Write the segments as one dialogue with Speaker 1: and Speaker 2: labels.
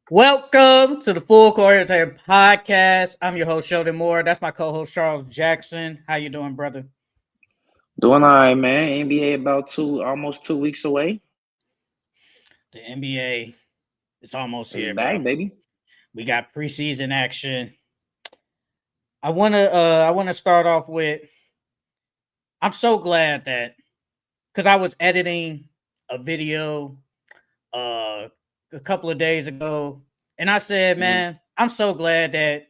Speaker 1: Welcome to the Full Court Podcast. I'm your host Sheldon Moore. That's my co-host Charles Jackson. How you doing, brother?
Speaker 2: Doing all right, man. NBA about almost 2 weeks away.
Speaker 1: The NBA is almost
Speaker 2: It's
Speaker 1: here, bro.
Speaker 2: back, baby.
Speaker 1: We got preseason action. I wanna start off with I'm so glad that because I was editing a video uh a couple of days ago, and I said,
Speaker 2: hmm
Speaker 1: man, I'm so glad that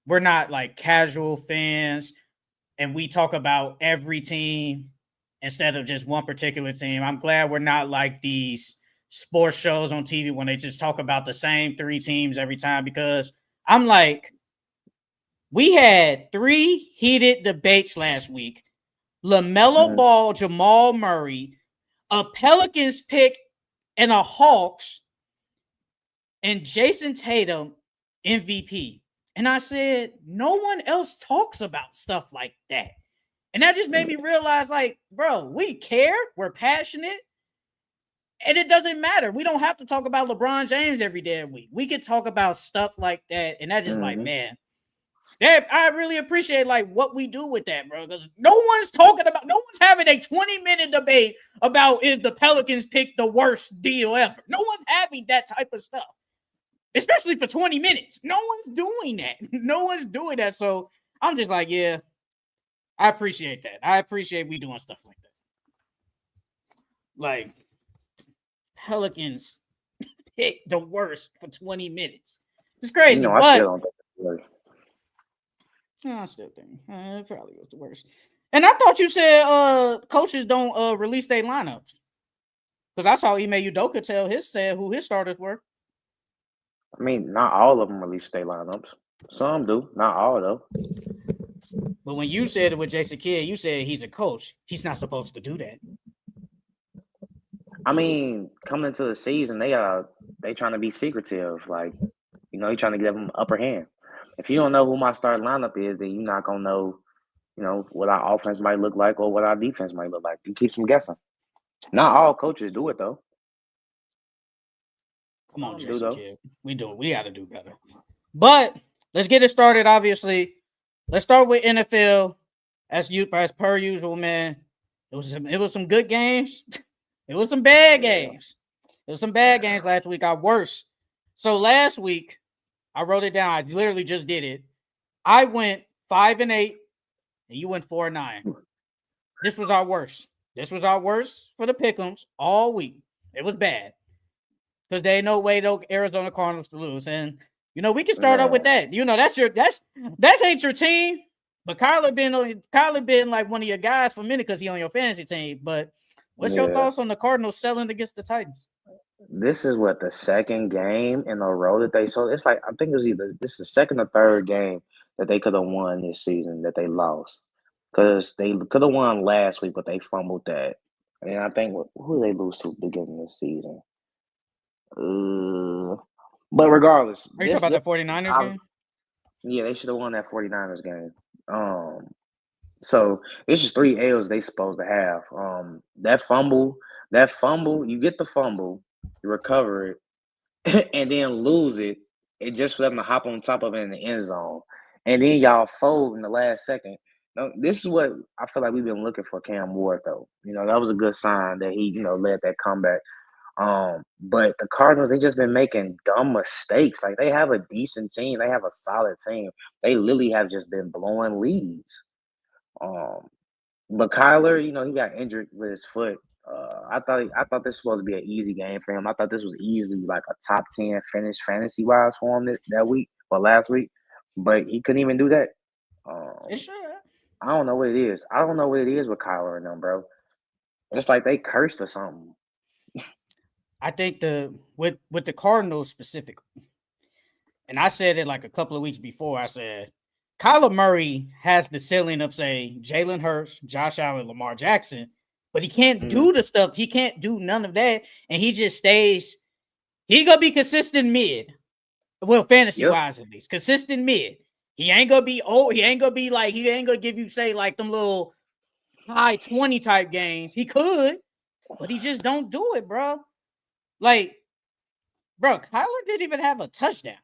Speaker 1: we're not like casual fans and we talk about every team instead of just one particular team. I'm glad we're not like these sports shows on TV when they just talk about the same three teams every time because I'm like, we had three heated debates last week. LaMelo
Speaker 2: hmm
Speaker 1: Ball, Jamal Murray, a Pelicans pick, and a Hawks, and Jason Tatum MVP. And I said, no one else talks about stuff like that. And that just made me realize, like, bro, we care, we're passionate, and it doesn't matter. We don't have to talk about LeBron James every damn week. We could talk about stuff like that. And that just like,
Speaker 2: hmm
Speaker 1: man, that I really appreciate like what we do with that, bro. Because no one's having a 20-minute debate about is the Pelicans pick the worst deal ever. No one's having that type of stuff. Especially for 20 minutes. No one's doing that. No one's doing that. So I'm just like, yeah, I appreciate that. I appreciate we doing stuff like that. Like Pelicans pick the worst for 20 minutes. It's crazy,
Speaker 2: I still
Speaker 1: but
Speaker 2: don't think it's worth.
Speaker 1: I still think it probably was the worst. And I thought you said coaches don't release their lineups. Because I saw Ime Udoka said who his starters were.
Speaker 2: I mean, not all of them release their lineups. Some do, not all though.
Speaker 1: But when you said it with Jason Kidd, you said he's a coach. He's not supposed to do that.
Speaker 2: I mean, coming into the season, they trying to be secretive. Like, you're trying to give them upper hand. If you don't know who my starting lineup is, then you're not gonna know, what our offense might look like or what our defense might look like. You keep them guessing. Not all coaches do it though.
Speaker 1: Come on,
Speaker 2: Some do
Speaker 1: Jason
Speaker 2: though.
Speaker 1: Kidd. We do. We got to do better. But let's get it started. Obviously, let's start with NFL as per usual, man. It was some good games. It was some bad
Speaker 2: Yeah.
Speaker 1: games. It was some bad games last week. Got worse. So last week, I wrote it down. I literally just did it. I went 5-8, and you went 4-9. This was our worst. This was our worst for the Pickems all week. It was bad because they ain't no way though Arizona Cardinals to lose. And we can start out with
Speaker 2: Man.
Speaker 1: that. That's ain't your team. But Kyler been like one of your guys for a minute because he on your fantasy team. But what's your
Speaker 2: Yeah.
Speaker 1: thoughts on the Cardinals selling against the Titans?
Speaker 2: This is what the second game in a row that they sold. It's like I think it was either this is the second or third game that they could have won this season that they lost because they could have won last week, but they fumbled that. And I think who did they lose to at the beginning of the season? Uh, but regardless,
Speaker 1: Are you talking about
Speaker 2: this
Speaker 1: the 49ers
Speaker 2: I was
Speaker 1: game?
Speaker 2: yeah they should have won that 49ers game. Um, so it's just three L's they supposed to have. That fumble, you get the fumble, you recover it, and then lose it, and just for them to hop on top of it in the end zone, and then y'all fold in the last second. No, this is what I feel like we've been looking for Cam Ward though. That was a good sign that he, led that comeback. But the Cardinals, they just been making dumb mistakes. Like they have a decent team, they have a solid team. They literally have just been blowing leads. Um, but Kyler, he got injured with his foot. I thought this was supposed to be an easy game for him. I thought this was easily like a top 10 finish fantasy wise for him that week or last week, but he couldn't even do that.
Speaker 1: It
Speaker 2: Um,
Speaker 1: sure.
Speaker 2: I don't know what it is. I don't know what it is with Kyler and them, bro. It's like they cursed or something.
Speaker 1: I think with the Cardinals specifically, and I said it like a couple of weeks before. I said Kyler Murray has the ceiling of say Jalen Hurts, Josh Allen, Lamar Jackson, but he can't
Speaker 2: hmm
Speaker 1: do the stuff. He can't do none of that, and he just stays. He gonna be consistent mid. Well, fantasy
Speaker 2: Yep.
Speaker 1: wise at least, consistent mid. He ain't gonna be old. He ain't gonna be like he ain't gonna give you say like them little high 20 type games. He could, but he just don't do it, bro. Like Bro, Kyler didn't even have a touchdown.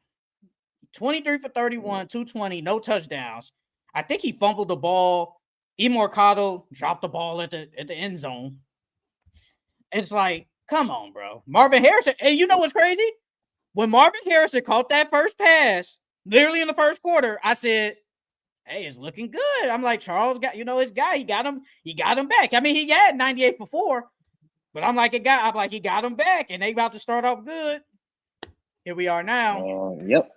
Speaker 1: 23 for 31, 220, no touchdowns. I think he fumbled the ball. Immorcato dropped the ball at the end zone. It's like, come on, bro. Marvin Harrison. And you know what's crazy? When Marvin Harrison caught that first pass, literally in the first quarter, I said, hey, it's looking good. I'm like, Charles got, his guy. He got him back. I mean, he had 98 for 4. But I'm like, he got him back, and they about to start off good. Here we are now.
Speaker 2: Yep.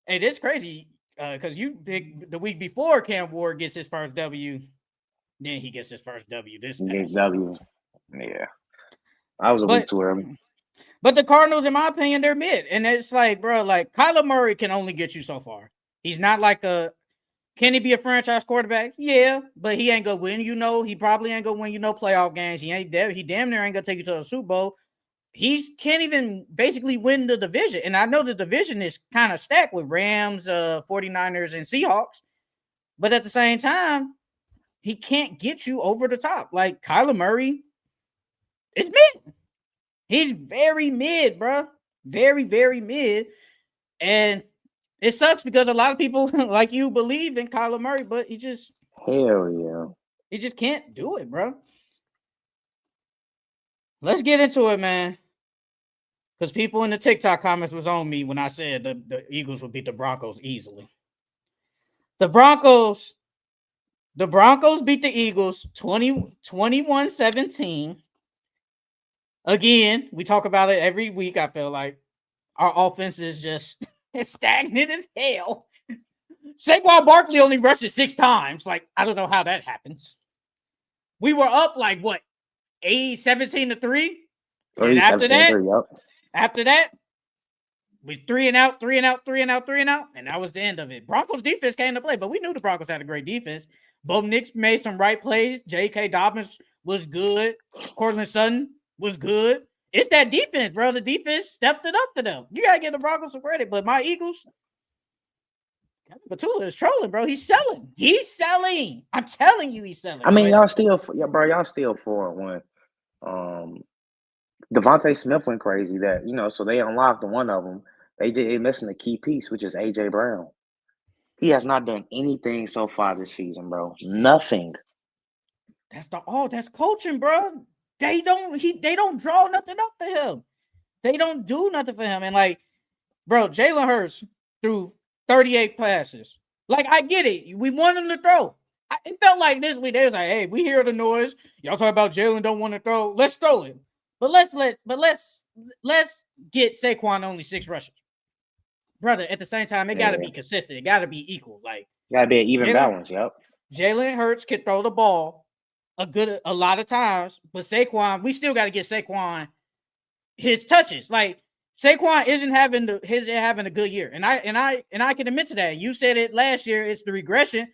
Speaker 1: Hey, this is crazy because you picked the week before Cam Ward gets his first W, then he gets his first W.
Speaker 2: W. Yeah. I was a week too early.
Speaker 1: But the Cardinals, in my opinion, they're mid. And it's like, bro, like Kyler Murray can only get you so far. He's not like can he be a franchise quarterback? Yeah, but he ain't gonna win. He probably ain't gonna win. Playoff games. He ain't there. He damn near ain't gonna take you to a Super Bowl. He can't even basically win the division. And I know the division is kind of stacked with Rams, 49ers, and Seahawks. But at the same time, he can't get you over the top. Like Kyler Murray is mid. He's very mid, bro. Very, very mid. And it sucks because a lot of people like you believe in Kyler Murray, but he just he just can't do it, bro. Let's get into it, man. Because people in the TikTok comments was on me when I said the Eagles would beat the Broncos easily. The Broncos beat the Eagles 21-17. Again, we talk about it every week. I feel like our offense is just stagnant as hell. Saquon Barkley only rushes 6 times. Like, I don't know how that happens. We were up like what, 17-3? And after that, we 3 and out, and that was the end of it. Broncos defense came to play, but we knew the Broncos had a great defense. Bo Nix made some right plays. J.K. Dobbins was good. Cortland Sutton was good. It's that defense, bro. The defense stepped it up for them. You got to give the Broncos some credit. But my Eagles, Batula is trolling, bro. He's selling. I'm telling you, he's selling.
Speaker 2: I mean, y'all still 4-1. Devontae Smith went crazy so they unlocked one of them. They're missing a key piece, which is A.J. Brown. He has not done anything so far this season, bro. Nothing.
Speaker 1: That's coaching, bro. They don't draw nothing up for him. They don't do nothing for him. And like, bro, Jalen Hurts threw 38 passes. Like, I get it. We want him to throw. It felt like this week they was like, hey, we hear the noise. Y'all talk about Jalen don't want to throw. Let's throw it. But let's get Saquon only 6 rushes. Brother, at the same time, it got to be consistent. It got to be equal. Like,
Speaker 2: got to be an even balance, yep.
Speaker 1: Jalen Hurts can throw the ball a lot of times, but Saquon, we still got to get Saquon his touches. Like, Saquon isn't having a good year. And I can admit to that. You said it last year, it's the regression.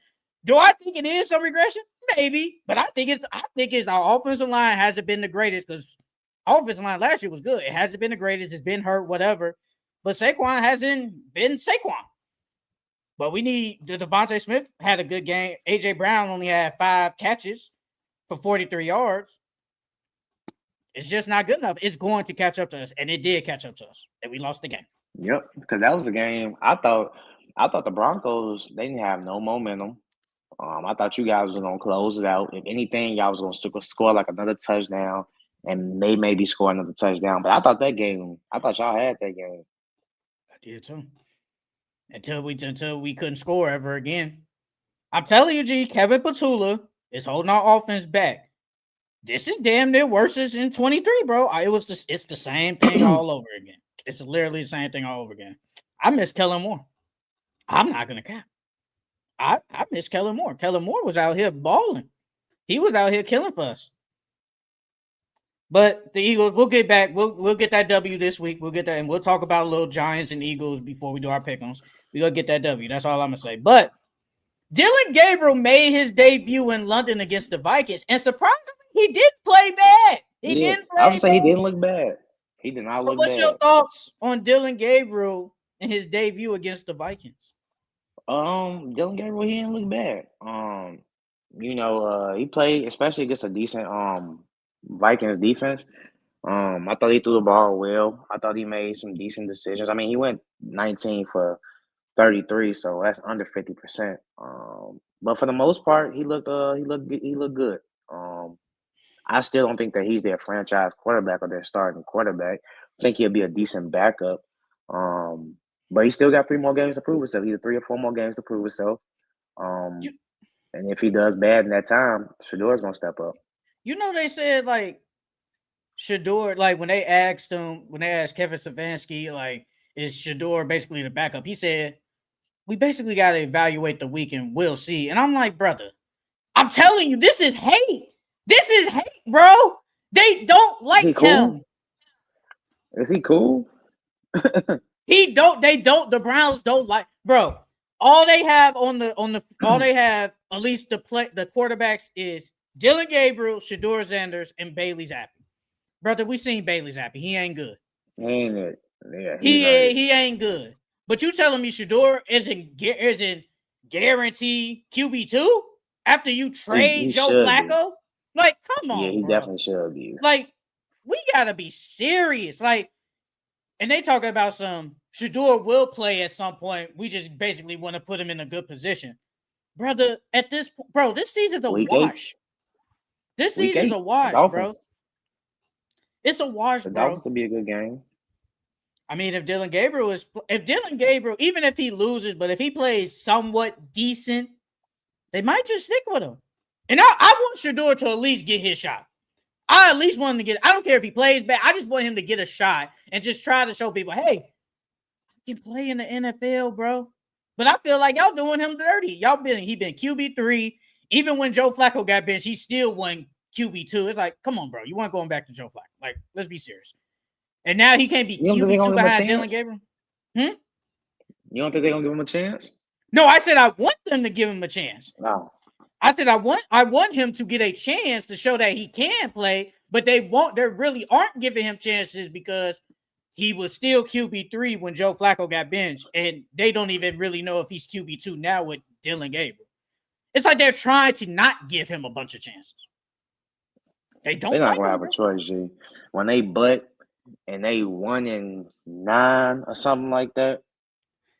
Speaker 1: Do I think it is some regression? Maybe, but I think it's our offensive line hasn't been the greatest because offensive line last year was good. It hasn't been the greatest. It's been hurt, whatever. But Saquon hasn't been Saquon. But we need the Devontae Smith had a good game. A.J. Brown only had 5 catches for 43 yards. It's just not good enough. It's going to catch up to us, and it did catch up to us, and we lost the game.
Speaker 2: Yep, because that was a game. I thought the Broncos, they didn't have no momentum. I thought you guys was gonna close it out. If anything, y'all was gonna score like another touchdown, and they maybe score another touchdown. But I thought y'all had that game.
Speaker 1: I did too. Until we couldn't score ever again. I'm telling you, G, Kevin Patula is holding our offense back. This is damn near worse than in 23, bro. It's the same thing all over again. It's literally the same thing all over again. I miss Kellen Moore. I'm not gonna cap. I miss Kellen Moore. Kellen Moore was out here balling. He was out here killing for us. But the Eagles, we'll get back. We'll get that W this week. We'll get that, and we'll talk about a little Giants and Eagles before we do our pick-ems. We're going to get that W. That's all I'm going to say. But Dylan Gabriel made his debut in London against the Vikings, and surprisingly, he didn't play bad. He didn't play bad.
Speaker 2: I would say he didn't look bad. He did not look bad.
Speaker 1: What's your thoughts on Dylan Gabriel in his debut against the Vikings?
Speaker 2: Dylan Gabriel, he didn't look bad. He played, especially against a decent Vikings defense. I thought he threw the ball well. I thought he made some decent decisions. I mean, he went 19 for 33, so that's under 50%. But for the most part, he looked good. I still don't think that he's their franchise quarterback or their starting quarterback. I think he'll be a decent backup. But he still got 3 more games to prove himself. Either 3 or 4 more games to prove himself.
Speaker 1: You,
Speaker 2: And if he does bad in that time, Shador's gonna step up.
Speaker 1: they said like Shador, like when they asked Kevin Stefanski, like, is Shador basically the backup? He said, we basically got to evaluate the week and we'll see. And I'm like, brother, I'm telling you, this is hate. This is hate, bro. They don't like him.
Speaker 2: Is he cool?
Speaker 1: They don't. The Browns don't like, bro. All they have at least the quarterbacks is Dylan Gabriel, Shador Sanders, and Bailey Zappi. Brother, we seen Bailey Zappi. He ain't good.
Speaker 2: Ain't it? Yeah,
Speaker 1: he ain't good. But you telling me Shador isn't guaranteed QB2 after you trade Joe Flacco? Be. Like, come on,
Speaker 2: he
Speaker 1: bro.
Speaker 2: Definitely should be.
Speaker 1: Like, we gotta be serious. Like, and they talking about some Shador will play at some point. We just basically want to put him in a good position, brother. At this, bro, this season's a wash. This season's a wash, bro. It's a wash, bro.
Speaker 2: Dolphins will be a good game.
Speaker 1: I mean, if Dylan Gabriel, even if he loses, but if he plays somewhat decent, they might just stick with him. And I want Shador to at least get his shot. I at least want him to get. I don't care if he plays bad. I just want him to get a shot and just try to show people, hey, I can play in the NFL, bro. But I feel like y'all doing him dirty. He been QB3. Even when Joe Flacco got benched, he still won QB2. It's like, come on, bro. You want going back to Joe Flacco? Like, let's be serious. And now he can't be QB2 behind Dylan Gabriel.
Speaker 2: You don't think they're gonna give him a chance?
Speaker 1: No, I said I want them to give him a chance.
Speaker 2: No.
Speaker 1: I said I want him to get a chance to show that he can play, but they really aren't giving him chances because he was still QB3 when Joe Flacco got benched, and they don't even really know if he's QB2 now with Dylan Gabriel. It's like they're trying to not give him a bunch of chances. They're
Speaker 2: not gonna have a choice, G. When they butt and they 1-9 or something like that,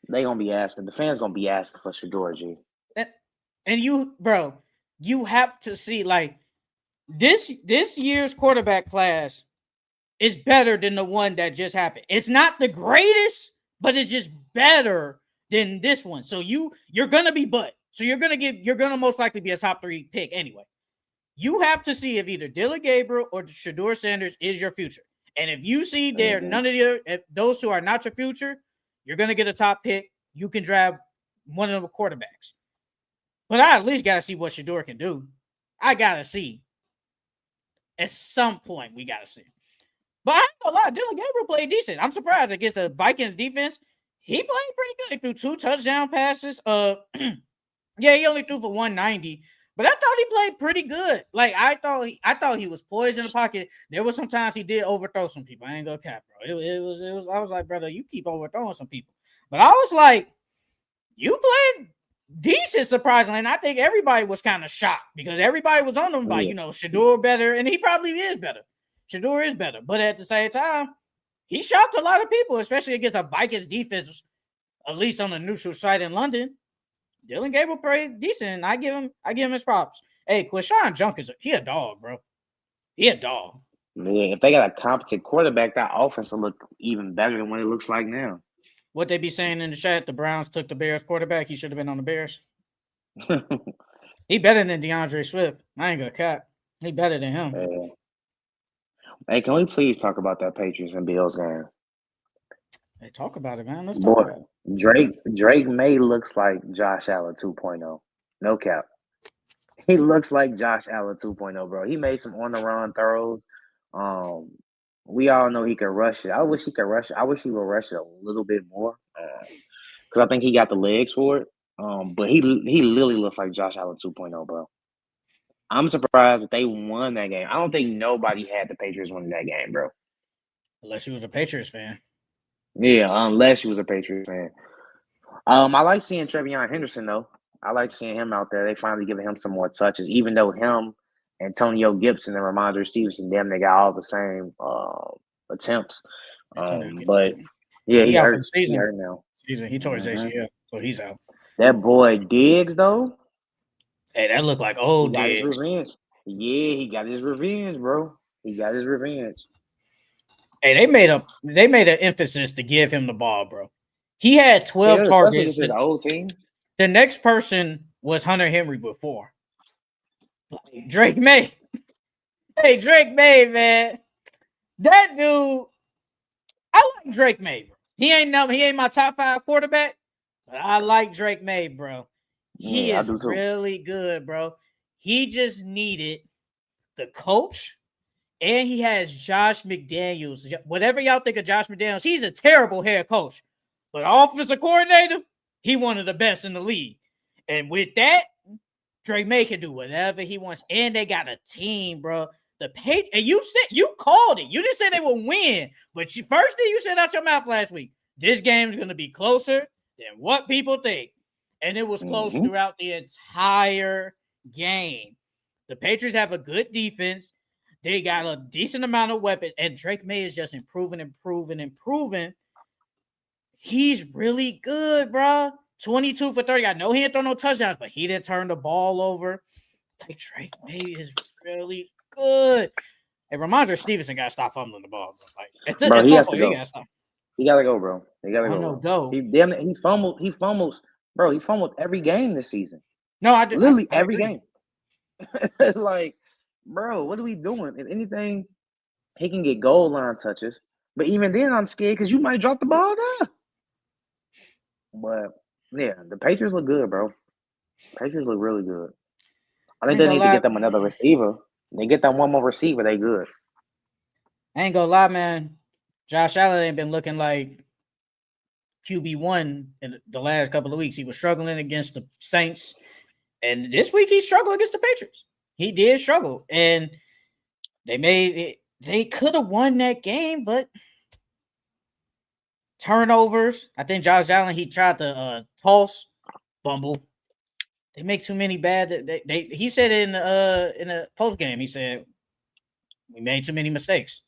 Speaker 2: they gonna be asking. The fans gonna be asking for Shador, G.
Speaker 1: And you have to see, like, this year's quarterback class is better than the one that just happened. It's not the greatest, but it's just better than this one. So you're gonna be butt. So you're gonna most likely be a top 3 pick anyway. You have to see if either Dylan Gabriel or Shador Sanders is your future. And if you see none of those two are not your future, you're gonna get a top pick. You can draft one of the quarterbacks. But I at least gotta see what Shador can do. I gotta see. At some point, we gotta see. But I ain't gonna lie, Dylan Gabriel played decent. I'm surprised against the Vikings defense. He played pretty good. He threw 2 touchdown passes. Yeah, he only threw for 190. But I thought he played pretty good. Like, I thought he was poised in the pocket. There were some times he did overthrow some people. I ain't gonna cap, bro. It was. I was like, brother, you keep overthrowing some people. But I was like, you played decent, surprisingly. And I think everybody was kind of shocked because everybody was on him by, Shador better, and he probably is better. Shador is better. But at the same time, he shocked a lot of people, especially against a Vikings defense, at least on the neutral site in London. Dylan Gabriel played decent, and I give him his props. Hey, Quashon Junkins, he a dog, bro. He a dog.
Speaker 2: Yeah, if they got a competent quarterback, that offense will look even better than what it looks like now.
Speaker 1: What they be saying in the chat, the Browns took the Bears quarterback. He should have been on the Bears. He better than DeAndre Swift. I ain't gonna cap. He better than him.
Speaker 2: Yeah. Hey, can we please talk about that Patriots and Bills game?
Speaker 1: Hey, talk about it, man. Let's talk about
Speaker 2: it. Drake May looks like Josh Allen 2.0. No cap. He looks like Josh Allen 2.0, bro. He made some on-the-run throws. We all know he can rush it. I wish he could rush it. I wish he would rush it a little bit more because I think he got the legs for it. But he literally looks like Josh Allen 2.0, bro. I'm surprised that they won that game. I don't think nobody had the Patriots winning that game, bro.
Speaker 1: Unless you was a Patriots fan.
Speaker 2: Yeah, unless you was a Patriots fan. I like seeing Trevion Henderson, though. I like seeing him out there. They finally giving him some more touches, even though him Antonio Gibson and Ramondre Stevenson, they got all the same attempts.
Speaker 1: Antonio
Speaker 2: But
Speaker 1: Gibson.
Speaker 2: yeah,
Speaker 1: He
Speaker 2: he
Speaker 1: out for
Speaker 2: hurt.
Speaker 1: the
Speaker 2: He
Speaker 1: season.
Speaker 2: hurt now.
Speaker 1: He tore his ACL, so he's out.
Speaker 2: That boy Diggs, though,
Speaker 1: Hey, that looked like
Speaker 2: he
Speaker 1: old
Speaker 2: got his
Speaker 1: Diggs.
Speaker 2: revenge. Yeah, he got his revenge, bro. He got his revenge.
Speaker 1: Hey, they made an emphasis to give him the ball, bro. He had 12
Speaker 2: Yeah, especially
Speaker 1: targets.
Speaker 2: against his old team.
Speaker 1: The next person was Hunter Henry before. Drake May. Hey, Drake May, man. That dude, I like Drake May, bro. He ain't my top 5 quarterback, but I like Drake May, bro. He
Speaker 2: Yeah, I
Speaker 1: is
Speaker 2: do too.
Speaker 1: really good, bro. He just needed the coach, and he has Josh McDaniels. Whatever y'all think of Josh McDaniels, he's a terrible head coach. But offensive coordinator, he one of the best in the league. And with that, Drake May can do whatever he wants. And they got a team, bro. The page, and you called it. You didn't say they will win, but first thing you said out your mouth last week, this game's gonna be closer than what people think. And it was close throughout the entire game. The Patriots have a good defense. They got a decent amount of weapons, and Drake May is just improving. He's really good, bro. 22 for 30. I know he didn't throw no touchdowns, but he didn't turn the ball over. Like, Drake May is really good. And Ramondre Stevenson got to stop fumbling the ball, bro. Like,
Speaker 2: bro, he has to go.
Speaker 1: He got to stop.
Speaker 2: He gotta go, bro. He gotta go.
Speaker 1: Go.
Speaker 2: He fumbles. Bro, he fumbled every game this season.
Speaker 1: No, I did.
Speaker 2: Literally
Speaker 1: I
Speaker 2: every
Speaker 1: agree.
Speaker 2: game. Like, bro, what are we doing? If anything, he can get goal line touches. But even then, I'm scared because you might drop the ball down. But yeah, the Patriots look good, bro. Patriots look really good. I think they need to get them another receiver. They get them one more receiver, they good.
Speaker 1: I ain't gonna lie, man. Josh Allen ain't been looking like QB1 in the last couple of weeks. He was struggling against the Saints, and this week he struggled against the Patriots. He did struggle, and they could have won that game, but turnovers. I think Josh Allen, he tried to toss, fumble. They make too many bad. He said in a post game, he said we made too many mistakes.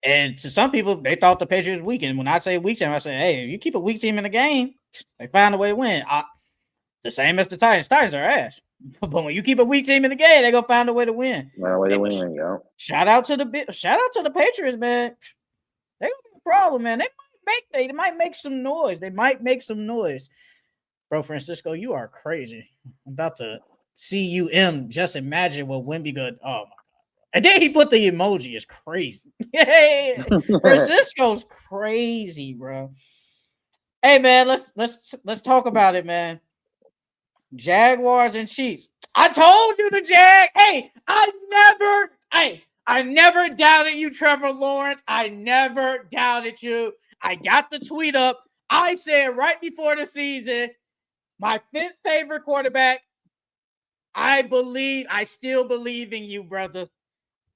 Speaker 1: And to some people, they thought the Patriots were weak. And when I say weak team, I say, hey, if you keep a weak team in the game, they find a way to win. The same as the Titans. Titans are ass. But when you keep a weak team in the game, they're gonna find a way to win. Shout out to the Patriots, man. They gonna be a problem, man. They might make some noise. Bro, Francisco, you are crazy. I'm about to CUM. Just imagine what Wemby could. Oh my god! And then he put the emoji. It's crazy. Hey, Francisco's crazy, bro. Hey, man, let's talk about it, man. Jaguars and Chiefs. I told you the Jag. Hey, I never doubted you, Trevor Lawrence. I never doubted you. I got the tweet up. I said right before the season, my 5th favorite quarterback. I still believe in you, brother.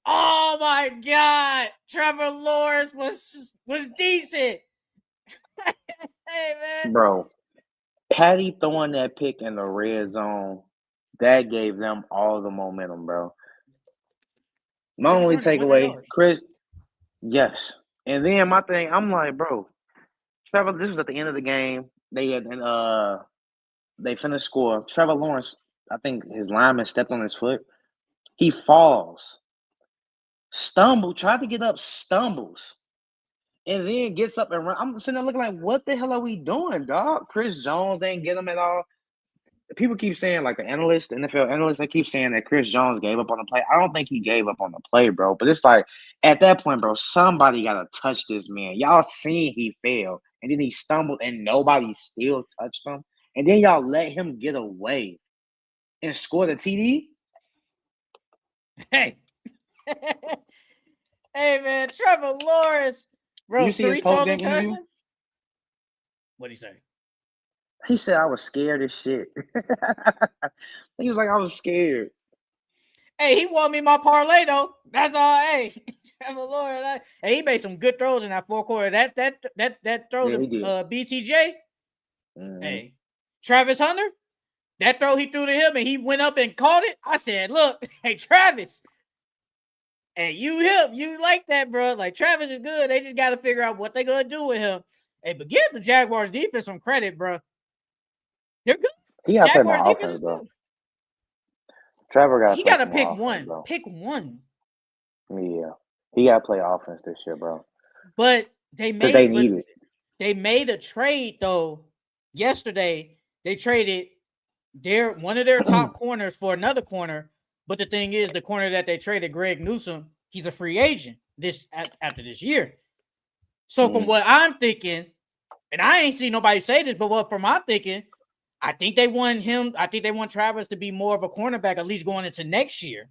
Speaker 1: Oh my God, Trevor Lawrence was decent. Hey, man,
Speaker 2: bro. Patty throwing that pick in the red zone, that gave them all the momentum, bro. My only takeaway, Chris, yes. And then my thing, I'm like, bro, Trevor, this was at the end of the game. They finished score. Trevor Lawrence, I think his lineman stepped on his foot. He falls. Tried to get up, stumbles. And then gets up and run. I'm sitting there looking like, what the hell are we doing, dog? Chris Jones, they ain't get him at all. People keep saying, like the NFL analysts, they keep saying that Chris Jones gave up on the play. I don't think he gave up on the play, bro. But it's like, at that point, bro, somebody got to touch this man. Y'all seen he failed. And then he stumbled and nobody still touched him. And then y'all let him get away and score the TD?
Speaker 1: Hey. Hey, man, Trevor Lawrence. Bro,
Speaker 2: you see his post-game interview?
Speaker 1: What'd he say?
Speaker 2: He said, I was scared as shit. He was like, I was scared.
Speaker 1: Hey, he won me my parlay, though. That's all. Hey, Trevor Lawrence. Hey, he made some good throws in that 4th quarter. That throw to BTJ.
Speaker 2: Mm-hmm.
Speaker 1: Hey, Travis Hunter. That throw he threw to him and he went up and caught it. I said, look, hey, Travis. Hey, you like that, bro. Like, Travis is good. They just got to figure out what they're going to do with him. Hey, but give the Jaguars defense some credit, bro. They're good.
Speaker 2: He got to play
Speaker 1: Jaguars
Speaker 2: more
Speaker 1: defense
Speaker 2: offense,
Speaker 1: is
Speaker 2: bro.
Speaker 1: good.
Speaker 2: Trevor got to
Speaker 1: He
Speaker 2: play
Speaker 1: got to
Speaker 2: some
Speaker 1: pick
Speaker 2: more offense,
Speaker 1: one.
Speaker 2: bro.
Speaker 1: Pick one.
Speaker 2: Yeah. He got to play offense this year, bro.
Speaker 1: But
Speaker 2: they need it.
Speaker 1: They made a trade, though, yesterday. They traded one of their top corners for another corner. But the thing is, the corner that they traded, Greg Newsome, he's a free agent after this year. So from what I'm thinking, and I ain't seen nobody say this, but from my thinking, I think they want him. I think they want Travis to be more of a cornerback, at least going into next year.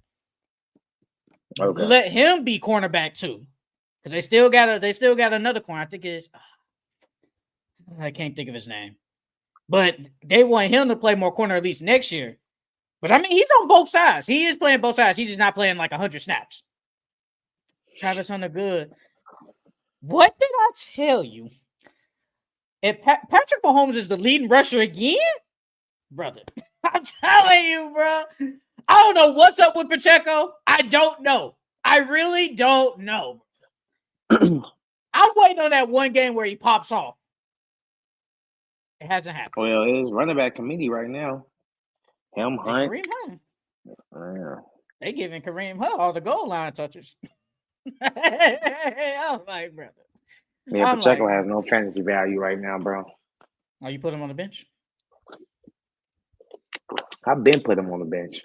Speaker 1: Okay. Let him be cornerback too, because they still got another corner. I think it's I can't think of his name, but they want him to play more corner at least next year. But I mean, he's on both sides. He is playing both sides. He's just not playing like 100 snaps. Travis Hunter, good. What did I tell you? If Patrick Mahomes is the leading rusher again, brother, I'm telling you, bro. I don't know what's up with Pacheco. I don't know. I really don't know. I'm waiting on that one game where he pops off. It hasn't happened.
Speaker 2: Well, his running back committee right now. Him, Hunt.
Speaker 1: Kareem Hunt.
Speaker 2: Yeah.
Speaker 1: They giving Kareem Hunt all the goal line touches. I'm like, brother.
Speaker 2: Yeah, Pacheco has no fantasy value right now, bro.
Speaker 1: Oh, you put him on the bench?
Speaker 2: I've been put him on the bench.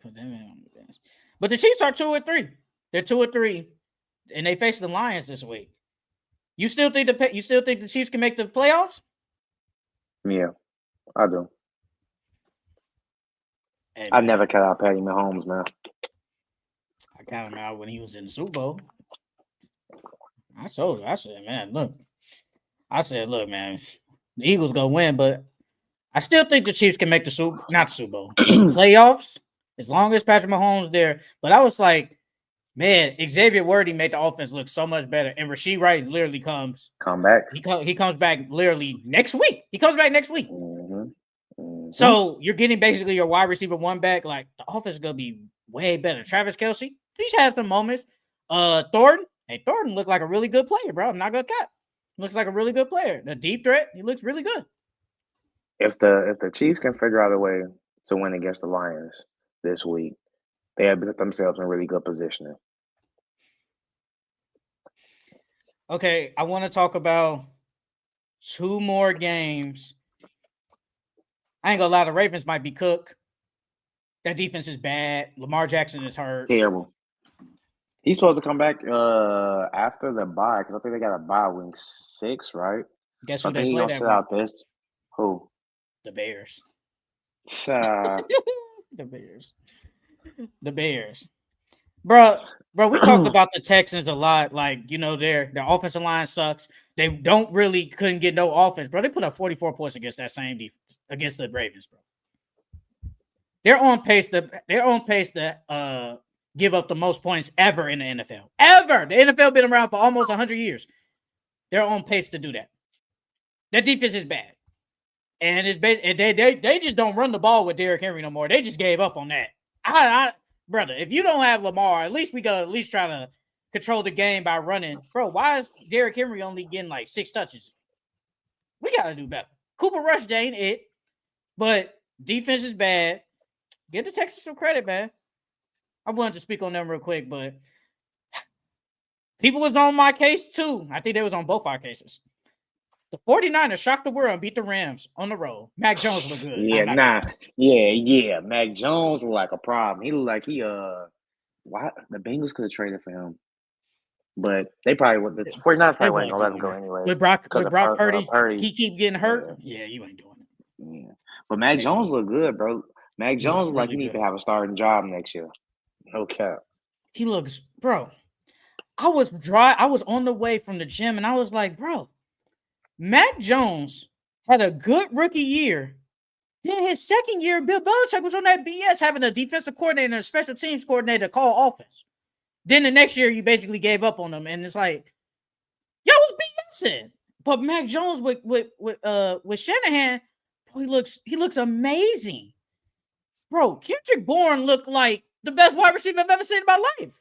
Speaker 1: Put them on the bench. But the Chiefs are 2-3. They're 2-3, and they face the Lions this week. You still think the Chiefs can make the playoffs?
Speaker 2: Yeah, I do.
Speaker 1: Hey,
Speaker 2: I never cut out Patty Mahomes, man.
Speaker 1: I got him out when he was in the Super Bowl. I said, man, look. Man, the Eagles gonna win, but I still think the Chiefs can make the Super Bowl, the playoffs, as long as Patrick Mahomes there. But I was like, man, Xavier Worthy made the offense look so much better, and Rashee Rice literally come back. He comes back literally next week. He comes back next week. So you're getting basically your wide receiver one back. Like, the offense is gonna be way better. Travis Kelce, he has some moments. Thornton looked like a really good player, bro. I'm not gonna cut. Looks like a really good player. The deep threat, he looks really good.
Speaker 2: If the Chiefs can figure out a way to win against the Lions this week, they have put themselves in really good positioning.
Speaker 1: Okay, I want to talk about 2 more games. I ain't gonna lie, the Ravens might be cooked. That defense is bad. Lamar Jackson is hurt.
Speaker 2: Terrible. He's supposed to come back after the bye, because I think they got a bye week 6, right?
Speaker 1: Guess who they play that week?
Speaker 2: Out this. Who?
Speaker 1: The Bears.
Speaker 2: The
Speaker 1: Bears. Bro, we talked about the Texans a lot. Like, you know, their offensive line sucks. They couldn't get no offense, bro. They put up 44 points against that same defense, against the Ravens, bro. They're on pace to give up the most points ever in the NFL. Ever. The NFL been around for almost 100 years. They're on pace to do that. That defense is bad. And they just don't run the ball with Derrick Henry no more. They just gave up on that. Brother, if you don't have Lamar, at least we gotta at least try to control the game by running. Bro, why is Derrick Henry only getting like 6 touches? We gotta do better. Cooper Rush ain't it, but defense is bad. Give the Texans some credit, man. I wanted to speak on them real quick, but people was on my case too. I think they was on both our cases. The 49ers shocked the world and beat the Rams on the road. Mac Jones looked good.
Speaker 2: Yeah. Mac Jones looked like a problem. He looked like why the Bengals could have traded for him. But they probably would. The 49ers probably wasn't gonna let him go anyway.
Speaker 1: With Brock Purdy, he keep getting hurt. Yeah, you ain't doing it.
Speaker 2: Yeah. But Mac Jones looked good, bro. Mac Jones looked like he need to have a starting job next year. No cap.
Speaker 1: He looks, bro. I was on the way from the gym and I was like, bro, Mac Jones had a good rookie year. Then his second year, Bill Belichick was on that BS, having a defensive coordinator and a special teams coordinator call offense. Then the next year, you basically gave up on them, and it's like, y'all was BSing. But Mac Jones with Shanahan Boy, he looks amazing. Bro, Kendrick Bourne looked like the best wide receiver I've ever seen in my life.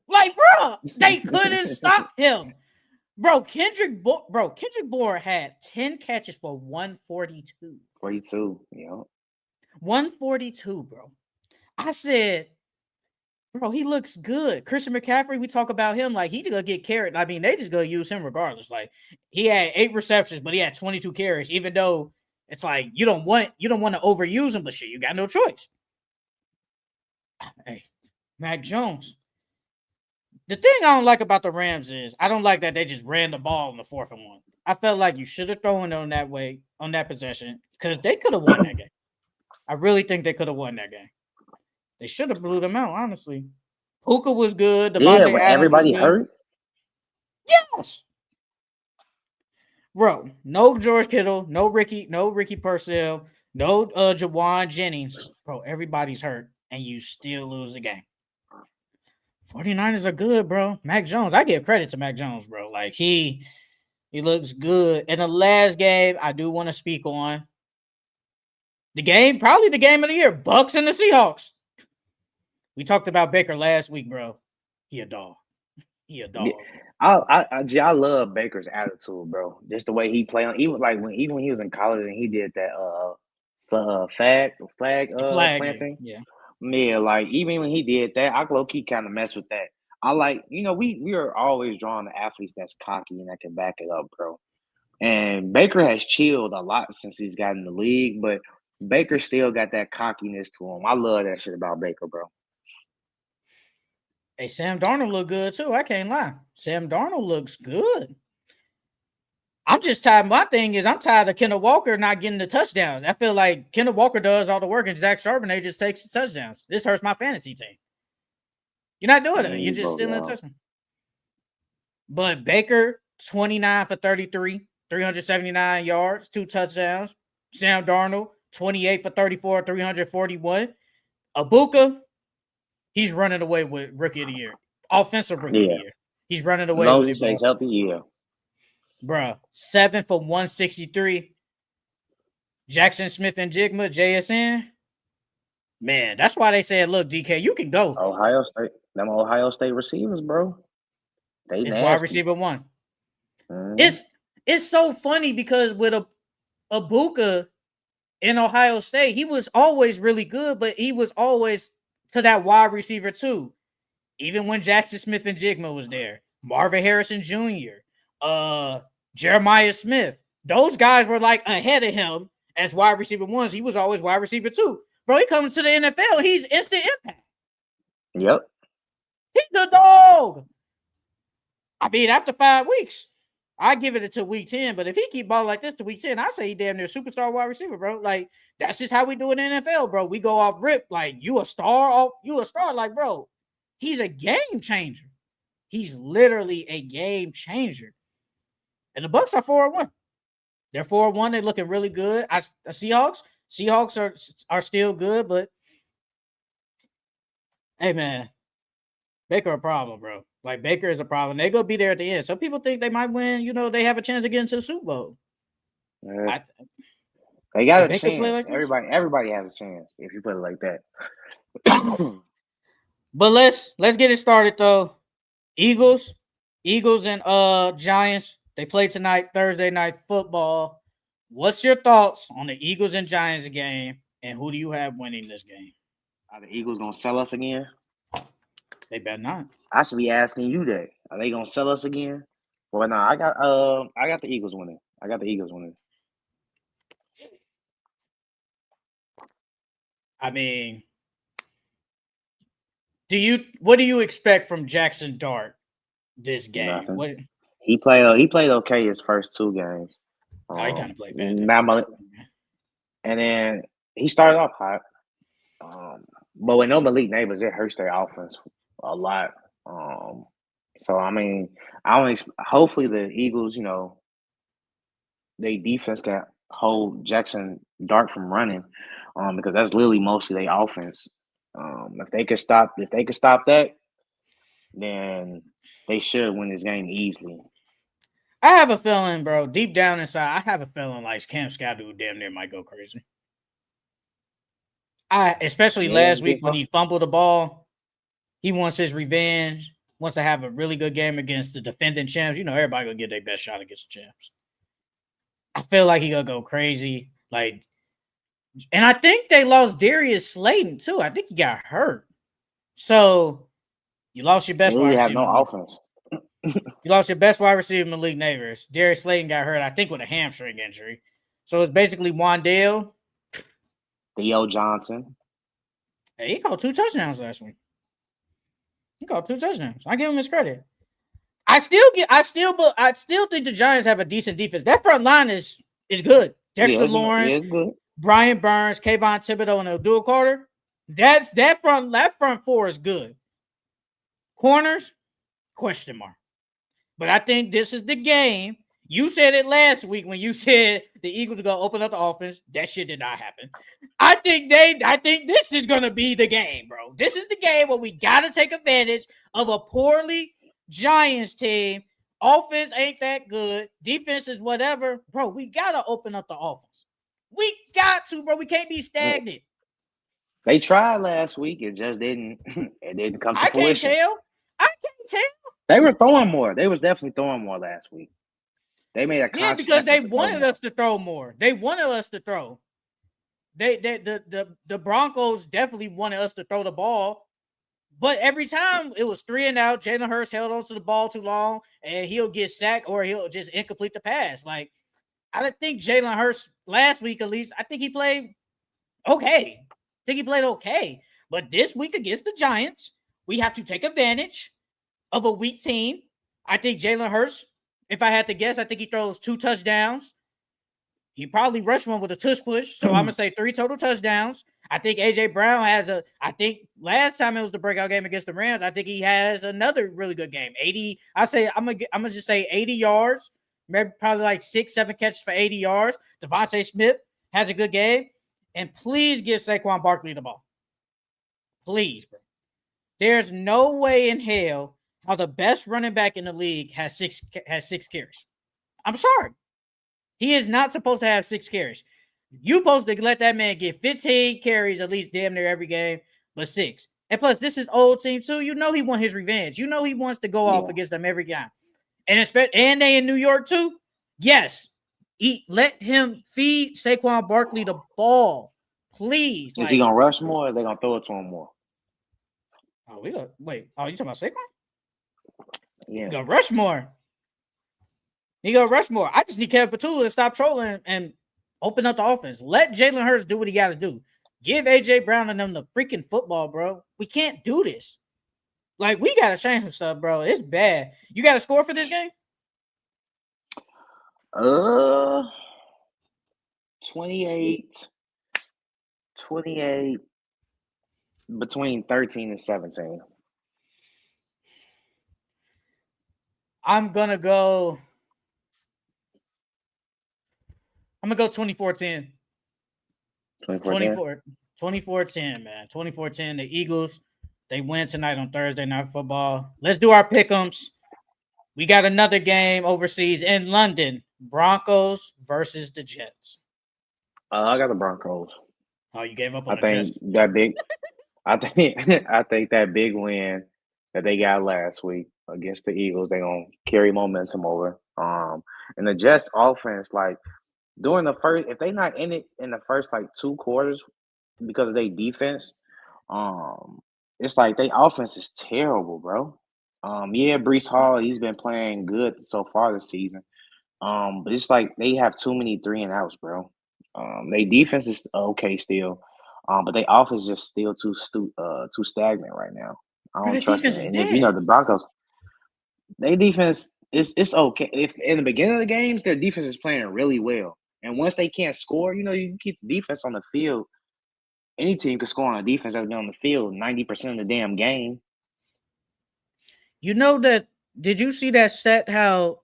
Speaker 1: Like, bro, they couldn't stop him. Bro, Kendrick Bourne had 10 catches for 142.
Speaker 2: 42, you know.
Speaker 1: 142, bro. I said, bro, he looks good. Christian McCaffrey, we talk about him like he's gonna get carried. I mean, they just gonna use him regardless. Like he had 8 receptions, but he had 22 carries, even though it's like you don't want to overuse him, but shit, you got no choice. Hey, Mac Jones. The thing I don't like about the Rams is I don't like that they just ran the ball in the 4th and 1. I felt like you should have thrown on that way on that possession because they could have won that game. I really think they could have won that game. They should have blew them out, honestly. Puka was good. Devontae
Speaker 2: but
Speaker 1: Adams
Speaker 2: everybody
Speaker 1: was good.
Speaker 2: hurt.
Speaker 1: Yes. Bro, no George Kittle, no Ricky Purcell, no Jawan Jennings. Bro, everybody's hurt, and you still lose the game. 49ers are good, bro. Mac Jones, I give credit to Mac Jones, bro. Like, he looks good. In the last game, I do want to speak on the game, probably the game of the year, Bucks and the Seahawks. We talked about Baker last week, bro. He a dog. He a dog.
Speaker 2: I love Baker's attitude, bro. Just the way he played. Even when he was in college and he did that flag planting.
Speaker 1: Yeah.
Speaker 2: Yeah, like even when he did that, I low key kind of mess with that. I like, we are always drawn to athletes that's cocky and that can back it up, bro. And Baker has chilled a lot since he's gotten in the league, but Baker still got that cockiness to him. I love that shit about Baker, bro.
Speaker 1: Hey, Sam Darnold look good too. I can't lie. Sam Darnold looks good. I'm just tired. My thing is I'm tired of Kenneth Walker not getting the touchdowns. I feel like Kenneth Walker does all the work and Zach Charbonnet just takes the touchdowns. This hurts my fantasy team. You're not doing it. You're just stealing the touchdown. But Baker, 29 for 33, 379 yards, 2 touchdowns. Sam Darnold, 28 for 34, 341. Ibuka, he's running away with Rookie of the Year. Offensive Rookie of the Year. He's running away with it, bro.
Speaker 2: He's healthy, yeah.
Speaker 1: Bruh, 7 for 163. Jackson Smith and Jigma, JSN. Man, that's why they said, look, DK, you can go.
Speaker 2: Ohio State. Them Ohio State receivers, bro.
Speaker 1: It's wide receiver 1. Mm-hmm. It's so funny because with Ibuka in Ohio State, he was always really good, but he was always to that wide receiver 2. Even when Jackson Smith and Jigma was there. Marvin Harrison Jr., Jeremiah Smith. Those guys were like ahead of him as wide receiver 1s. He was always wide receiver 2. Bro, he comes to the NFL. He's instant impact.
Speaker 2: Yep.
Speaker 1: He's the dog. I mean, after 5 weeks, I give it until week 10. But if he keep balling like this to week 10, I say he damn near superstar wide receiver, bro. Like, that's just how we do it in the NFL, bro. We go off rip. Like, you a star. Like, bro, he's a game changer. He's literally a game changer. And the Bucks are 4-1. They're 4-1. They're looking really good. The Seahawks are still good, but hey, man, Baker a problem, bro. Like, Baker is a problem. They're going to be there at the end. Some people think they might win. They have a chance to get into the Super Bowl.
Speaker 2: They got a chance. Like everybody has a chance if you put it like that.
Speaker 1: But let's get it started, though. Eagles and Giants. They play tonight, Thursday night football. What's your thoughts on the Eagles and Giants game, and who do you have winning this game?
Speaker 2: Are the Eagles gonna sell us again?
Speaker 1: They better not.
Speaker 2: I should be asking you that. Are they gonna sell us again? Well, no, I got the Eagles winning.
Speaker 1: I mean, what do you expect from Jackson Dart this game?
Speaker 2: Nothing. He played okay his first 2 games.
Speaker 1: He kind of played bad.
Speaker 2: And then he started off hot. But with no Malik Neighbors, it hurts their offense a lot. So I mean, hopefully the Eagles, their defense can hold Jackson Dart from running, because that's literally mostly their offense. If they could stop that, then they should win this game easily.
Speaker 1: I have a feeling, bro, deep down inside, I have a feeling like Cam Scotty damn near might go crazy. Especially last week when he fumbled the ball. He wants his revenge, wants to have a really good game against the defending champs. You know, everybody gonna get their best shot against the champs. I feel like he gonna go crazy. Like, and I think they lost Darius Slayton too. I think he got hurt. So you lost your best wide receiver.
Speaker 2: Have no offense.
Speaker 1: You lost your best wide receiver, Malik Neighbors. Darius Slayton got hurt, I think, with a hamstring injury. So it's basically Wandale.
Speaker 2: Theo Johnson.
Speaker 1: Hey, he caught 2 touchdowns last week. He caught 2 touchdowns. I give him his credit. I still think the Giants have a decent defense. That front line is good. Dexter Lawrence,
Speaker 2: good.
Speaker 1: Brian Burns, Kayvon Thibodeau, and Abdul Carter. That front four is good. Corners, question mark. But I think this is the game. You said it last week when you said the Eagles are gonna open up the offense. That shit did not happen. I think this is gonna be the game, bro. This is the game where we gotta take advantage of a poorly Giants team. Offense ain't that good. Defense is whatever. Bro, we gotta open up the offense. We got to, bro. We can't be stagnant.
Speaker 2: They tried last week. It just didn't. It didn't come to fruition.
Speaker 1: I can't tell.
Speaker 2: They were throwing more. They was definitely throwing more last week. They made a conscious
Speaker 1: because they wanted us to throw more. They wanted us to throw. The Broncos definitely wanted us to throw the ball, but every time it was 3 and out. Jalen Hurts held on to the ball too long, and he'll get sacked or he'll just incomplete the pass. Like, I don't think Jalen Hurts last week, at least, I think he played okay. But this week against the Giants, we have to take advantage of a weak team. I think Jalen Hurts, if I had to guess, I think he throws 2 touchdowns. He probably rushed one with a tush push. So I'm going to say 3 total touchdowns. I think A.J. Brown I think last time it was the breakout game against the Rams, I think he has another really good game. I'm going to just say 80 yards, maybe probably like 6-7 catches for 80 yards. Devontae Smith has a good game. And please give Saquon Barkley the ball. Please, bro. There's no way in hell how the best running back in the league has 6 carries. I'm sorry. He is not supposed to have 6 carries. You're supposed to let that man get 15 carries at least damn near every game, but 6. And plus, this is old team too. You know he wants his revenge. You know he wants to go off against them every game. And they in New York too. Yes. Let him feed Saquon Barkley the ball. Please.
Speaker 2: Is he going to rush more or are they going to throw it to him more?
Speaker 1: Oh, wait. Oh, you talking about Saquon?
Speaker 2: Yeah.
Speaker 1: He gonna rush more. I just need Kevin Petula to stop trolling and open up the offense. Let Jalen Hurts do what he got to do. Give A.J. Brown and them the freaking football, bro. We can't do this. Like, we got to change some stuff, bro. It's bad. You got a score for this game?
Speaker 2: 28 between 13 and 17.
Speaker 1: I'm going to go 24-10. 24-10, man. 24-10. The Eagles, they win tonight on Thursday Night Football. Let's do our pickems. We got another game overseas in London. Broncos versus the Jets.
Speaker 2: I got the Broncos.
Speaker 1: Oh, you gave up on the Jets?
Speaker 2: I think that big win that they got last week against the Eagles, they're going to carry momentum over. And the Jets offense, like, during the first, if they not in it in the first, like, 2 quarters because of their defense, it's like their offense is terrible, bro. Breece Hall, he's been playing good so far this season. But it's like they have too many 3 and outs, bro. Their defense is okay still, but their offense is just still too stagnant right now. I don't trust it. And if you know the Broncos, their defense it's okay. If in the beginning of the games, their defense is playing really well, and once they can't score, you can keep the defense on the field. Any team can score on a defense that's been on the field 90% of the damn game.
Speaker 1: You know that? Did you see that stat? How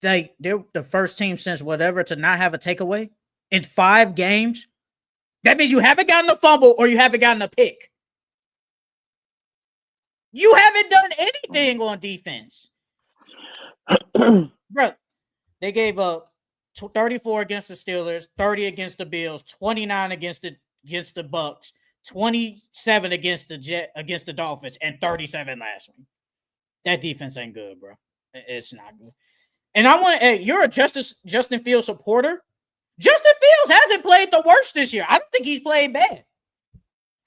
Speaker 1: they're the first team since whatever to not have a takeaway in 5 games? That means you haven't gotten a fumble or you haven't gotten a pick. You haven't done anything on defense. Bro, they gave up 34 against the Steelers, 30 against the Bills, 29 against the Bucks, 27 against the Dolphins, and 37 last week. That defense ain't good, bro. It's not good. And I want to. You're a Justin Fields supporter. Justin Fields hasn't played the worst this year. I don't think he's played bad.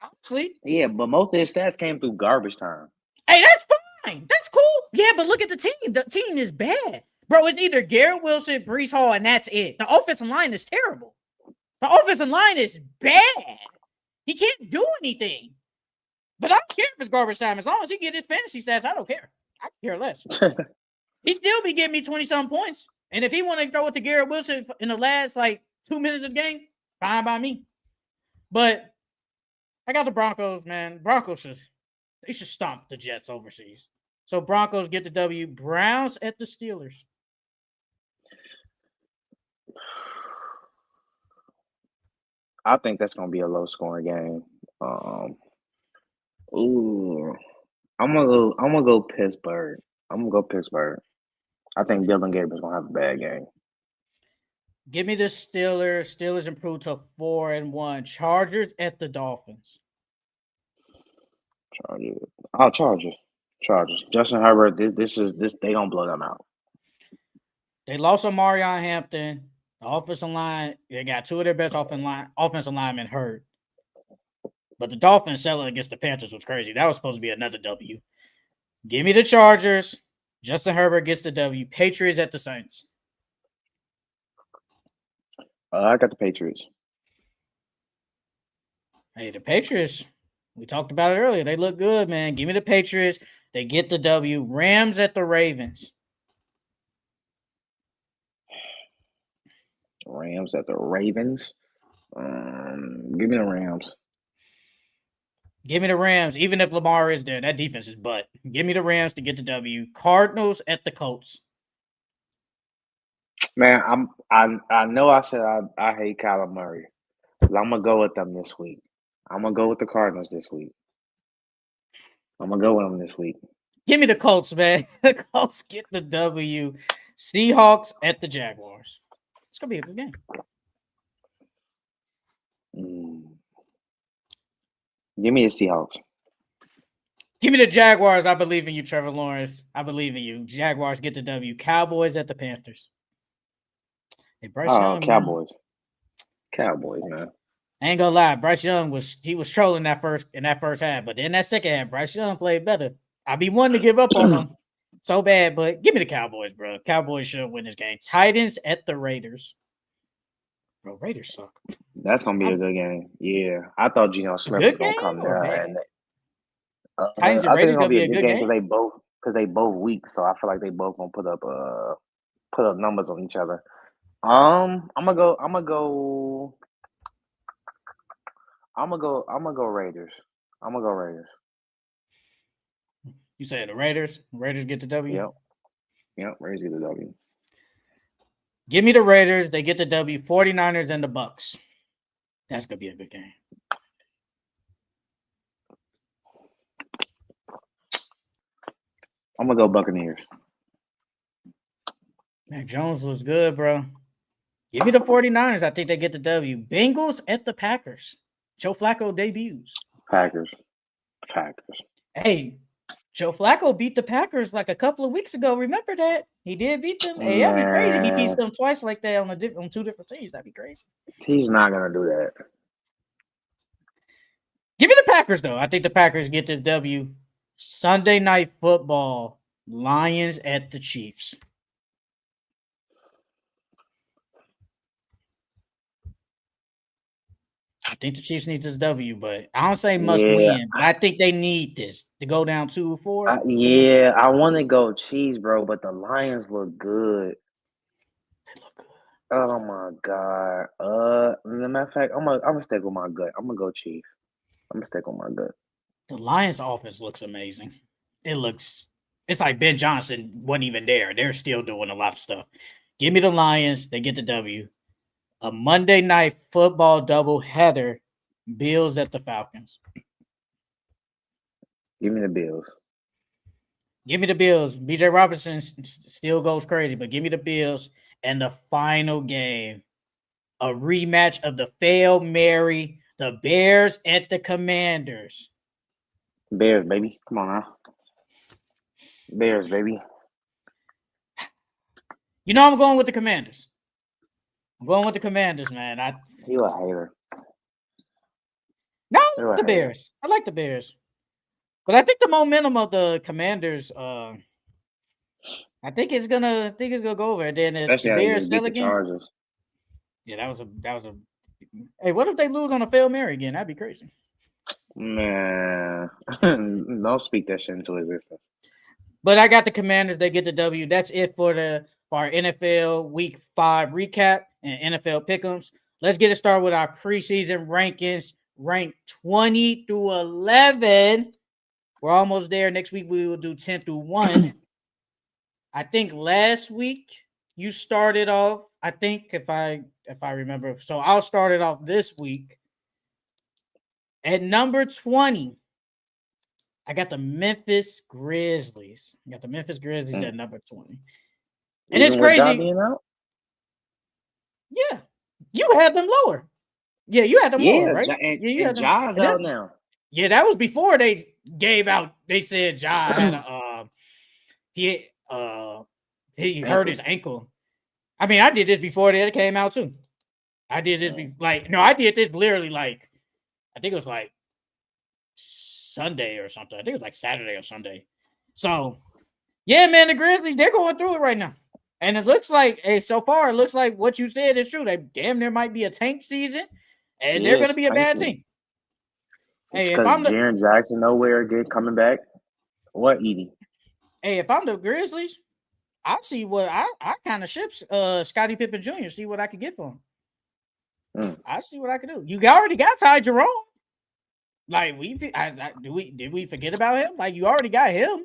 Speaker 1: Honestly.
Speaker 2: Yeah, but most of his stats came through garbage time.
Speaker 1: Hey, that's fine. That's cool. Yeah, but look at the team. The team is bad. Bro, it's either Garrett Wilson, Breece Hall, and that's it. The offensive line is terrible. The offensive line is bad. He can't do anything. But I don't care if it's garbage time. As long as he get his fantasy stats, I don't care. I care less. He still be getting me 20-some points. And if he want to throw it to Garrett Wilson in the last, 2 minutes of the game, fine by me. But I got the Broncos, man. Broncos they should stomp the Jets overseas. So Broncos get the W. Browns at the Steelers.
Speaker 2: I think that's gonna be a low scoring game. I'm gonna go Pittsburgh. I think Dylan Gabriel's gonna have a bad game.
Speaker 1: Give me the Steelers. Steelers improved to 4-1. Chargers at the Dolphins.
Speaker 2: Chargers. Justin Herbert. This they gonna blow them out.
Speaker 1: They lost Omarion Hampton. The offensive line, they got two of their best offensive linemen hurt. But the Dolphins selling against the Panthers was crazy. That was supposed to be another W. Give me the Chargers. Justin Herbert gets the W. Patriots at the Saints.
Speaker 2: I got the Patriots.
Speaker 1: Hey, the Patriots, we talked about it earlier. They look good, man. Give me the Patriots. They get the W. Rams at the Ravens.
Speaker 2: Rams at the Ravens. Give me the Rams.
Speaker 1: Give me the Rams. Even if Lamar is there, that defense is butt. Give me the Rams to get the W. Cardinals at the Colts.
Speaker 2: Man, I know I said I hate Kyler Murray, but I'm gonna go with them this week. I'm gonna go with the Cardinals this week. I'm gonna go with them this week.
Speaker 1: Give me the Colts, man. The Colts get the W. Seahawks at the Jaguars. It's gonna be a good game.
Speaker 2: Give me the Seahawks.
Speaker 1: Give me the Jaguars. I believe in you, Trevor Lawrence. I believe in you. Jaguars get the W. Cowboys at the Panthers. Hey, Bryce Young,
Speaker 2: Cowboys. Man. Cowboys, man.
Speaker 1: I ain't gonna lie. Bryce Young was trolling that first half, but then that second half, Bryce Young played better. I'd be one to give up on him so bad, but give me the Cowboys, bro. Cowboys should win this game. Titans at the Raiders. Bro, Raiders suck.
Speaker 2: That's gonna be a good game. Yeah, I thought Geno Smith was gonna come there.
Speaker 1: Titans and Raiders gonna be a good game
Speaker 2: because they both weak. So I feel like they both gonna put up numbers on each other. I'm gonna go Raiders.
Speaker 1: You saying the Raiders? Raiders get the W?
Speaker 2: Yep, Raiders get the W.
Speaker 1: Give me the Raiders. They get the W. 49ers and the Bucks. That's going to be a good game.
Speaker 2: I'm going to go Buccaneers.
Speaker 1: Mac Jones looks good, bro. Give me the 49ers. I think they get the W. Bengals at the Packers. Joe Flacco debuts.
Speaker 2: Packers.
Speaker 1: Hey, Joe Flacco beat the Packers like a couple of weeks ago. Remember that? He did beat them. Hey, that'd be crazy if he beats them twice like that on two different teams. That'd be crazy.
Speaker 2: He's not going to do that.
Speaker 1: Give me the Packers, though. I think the Packers get this W. Sunday Night Football. Lions at the Chiefs. I think the Chiefs need this W, but I don't say must win. But I think they need this to go down 2-4.
Speaker 2: I want to go Chiefs, bro, but the Lions look good.
Speaker 1: They look good.
Speaker 2: Oh my God. As a matter of fact, I'm gonna stick with my gut. I'm gonna go Chiefs. I'm gonna stick with my gut.
Speaker 1: The Lions' offense looks amazing. It's like Ben Johnson wasn't even there. They're still doing a lot of stuff. Give me the Lions. They get the W. A Monday Night Football doubleheader. Bills at the Falcons.
Speaker 2: Give me the Bills.
Speaker 1: Give me the Bills. BJ Robinson still goes crazy, but give me the Bills. And the final game, a rematch of the failed Mary, the Bears at the Commanders.
Speaker 2: Bears, baby. Come on now. Bears, baby.
Speaker 1: You know I'm going with the Commanders. I'm going with the Commanders, man.
Speaker 2: You a hater.
Speaker 1: No,
Speaker 2: You're a
Speaker 1: the
Speaker 2: hater.
Speaker 1: Bears. I like the Bears. But I think the momentum of the Commanders, I think it's gonna go over. And then the
Speaker 2: Especially how they
Speaker 1: Bears
Speaker 2: just beat
Speaker 1: sell
Speaker 2: the
Speaker 1: again.
Speaker 2: Chargers.
Speaker 1: Yeah, that was a. Hey, what if they lose on a failed Mary again? That'd be crazy.
Speaker 2: Man, don't speak that shit into existence.
Speaker 1: But I got the Commanders. They get the W. That's it for our NFL Week 5 recap and NFL Pickems. Let's get it started with our preseason rankings. Ranked 20 through 11. We're almost there. Next week we will do 10 through 1. I think last week you started off. I think if I remember, so I'll start it off this week at number 20. I got the Memphis Grizzlies. I got the Memphis Grizzlies at number 20. And it's
Speaker 2: Even with Ja
Speaker 1: crazy.
Speaker 2: being out?
Speaker 1: Yeah. You had them lower. Yeah, you had them lower, right?
Speaker 2: Yeah, and Ja's out now.
Speaker 1: Yeah, that was before they gave out. They said Ja had a he hurt his ankle. I mean, I did this before it came out too. I did this I did this literally like I think it was like Sunday or something. I think it was like Saturday or Sunday. So yeah, man, the Grizzlies, they're going through it right now. And it looks like, so far, it looks like what you said is true. They damn near might be a tank season, and they're going to be a bad team.
Speaker 2: Hey, because Jaren Jackson nowhere again coming back. What, Edie?
Speaker 1: Hey, if I'm the Grizzlies, I see what I kind of ship Scottie Pippen Jr. See what I could get for him. I see what I can do. You already got Ty Jerome. Like did we forget about him? Like you already got him.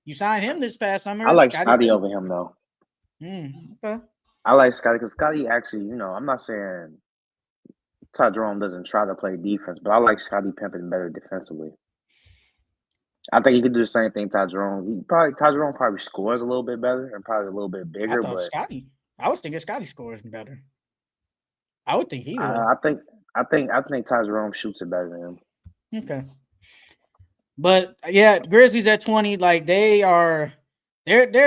Speaker 1: You signed him this past summer.
Speaker 2: I like Scottie over him though.
Speaker 1: Okay.
Speaker 2: I like Scottie because Scottie actually, I'm not saying Ty Jerome doesn't try to play defense, but I like Scottie Pippen better defensively. I think he could do the same thing Ty Jerome. Ty Jerome probably scores a little bit better and probably a little bit bigger.
Speaker 1: I was thinking Scottie scores better. I would think he would.
Speaker 2: I think Ty Jerome shoots it better than him.
Speaker 1: Okay. But yeah, Grizzlies at 20, like they're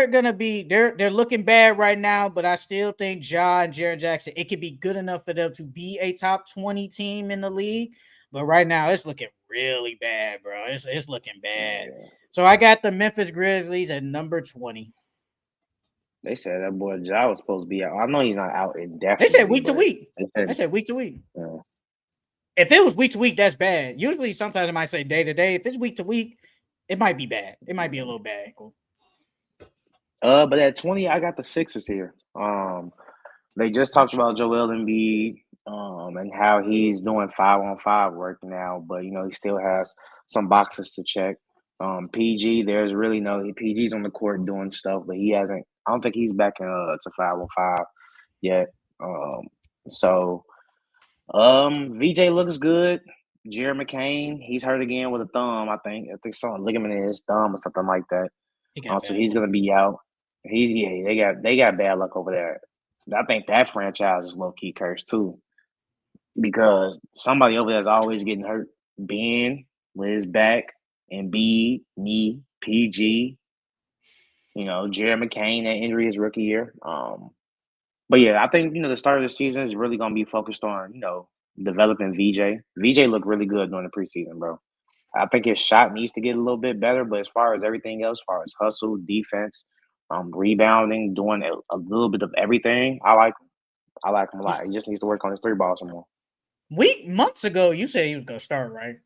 Speaker 1: gonna be they're looking bad right now, but I still think Ja and Jaren Jackson, it could be good enough for them to be a top 20 team in the league. But right now it's looking really bad, bro. It's looking bad. Yeah. So I got the Memphis Grizzlies at number 20.
Speaker 2: They said that boy Ja was supposed to be out. I know he's not out indefinitely.
Speaker 1: They said week to week. They said week to week. Yeah. If it was week to week, that's bad. Usually, sometimes it might say day to day. If it's week to week, it might be bad. It might be a little bad. Cool.
Speaker 2: But at 20, I got the Sixers here. They just talked about Joel Embiid, and how he's doing 5-on-5 work now, but he still has some boxes to check. PG, there's really no PG's on the court doing stuff, but he hasn't. I don't think he's back to 5-on-5 yet. VJ looks good. Jared McCain, he's hurt again with a thumb. I think some ligament in his thumb or something like that. So he's gonna be out. They got bad luck over there. I think that franchise is low key cursed too, because somebody over there is always getting hurt. Ben with his back, Embiid, knee, PG. Jared McCain, that injury his rookie year. But yeah, I think the start of the season is really gonna be focused on developing VJ. VJ looked really good during the preseason, bro. I think his shot needs to get a little bit better, but as far as everything else, as far as hustle, defense, rebounding, doing a little bit of everything, I like him. I like him a lot. He just needs to work on his 3-ball some more.
Speaker 1: Months ago, you said he was gonna start, right?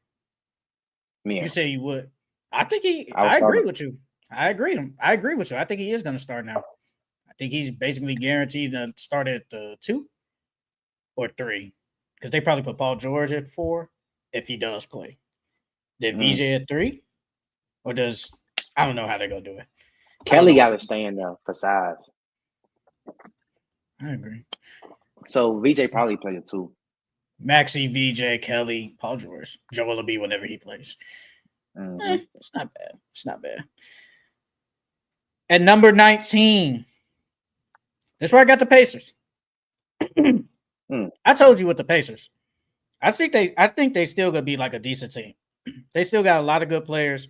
Speaker 1: Yeah. You said he would. I think I agree with you. I agree with you. I think he is gonna start now. I think he's basically guaranteed to start at the 2 or 3, because they probably put Paul George at 4 if he does play. Then VJ at 3, or I don't know how they're gonna do it.
Speaker 2: Kelly got to stay in there for size.
Speaker 1: I agree.
Speaker 2: So VJ probably played at 2.
Speaker 1: Maxey, VJ, Kelly, Paul George, Joel Embiid whenever he plays. It's not bad. At number 19, that's where I got the Pacers. I told you with the Pacers. I think they still gonna be like a decent team. They still got a lot of good players.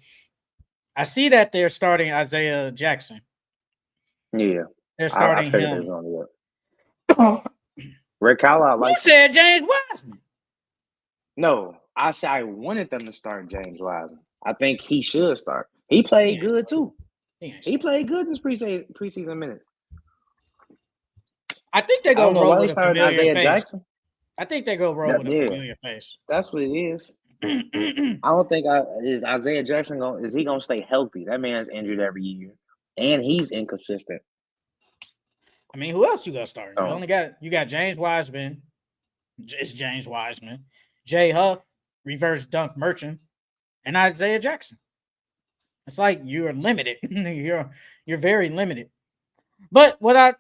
Speaker 1: I see that they're starting Isaiah Jackson.
Speaker 2: Yeah,
Speaker 1: They're
Speaker 2: I
Speaker 1: starting
Speaker 2: figured they was
Speaker 1: him.
Speaker 2: going to work. Rick Carlisle
Speaker 1: You
Speaker 2: likes him.
Speaker 1: said James Wiseman.
Speaker 2: No, I said I wanted them to start James Wiseman. I think he should start. He played good too. He played good in his preseason minutes.
Speaker 1: I think they
Speaker 2: I
Speaker 1: go
Speaker 2: don't know
Speaker 1: roll
Speaker 2: why they
Speaker 1: with a
Speaker 2: started
Speaker 1: familiar
Speaker 2: Isaiah
Speaker 1: face.
Speaker 2: Jackson.
Speaker 1: I think they go roll with a familiar face.
Speaker 2: That's what it is. I don't think is Isaiah Jackson is he gonna stay healthy? That man's injured every year, and he's inconsistent.
Speaker 1: I mean, who else you got starting?
Speaker 2: Oh.
Speaker 1: You got James Wiseman. It's James Wiseman, Jay Huff, reverse dunk merchant, and Isaiah Jackson. It's like you're limited. you're very limited. But what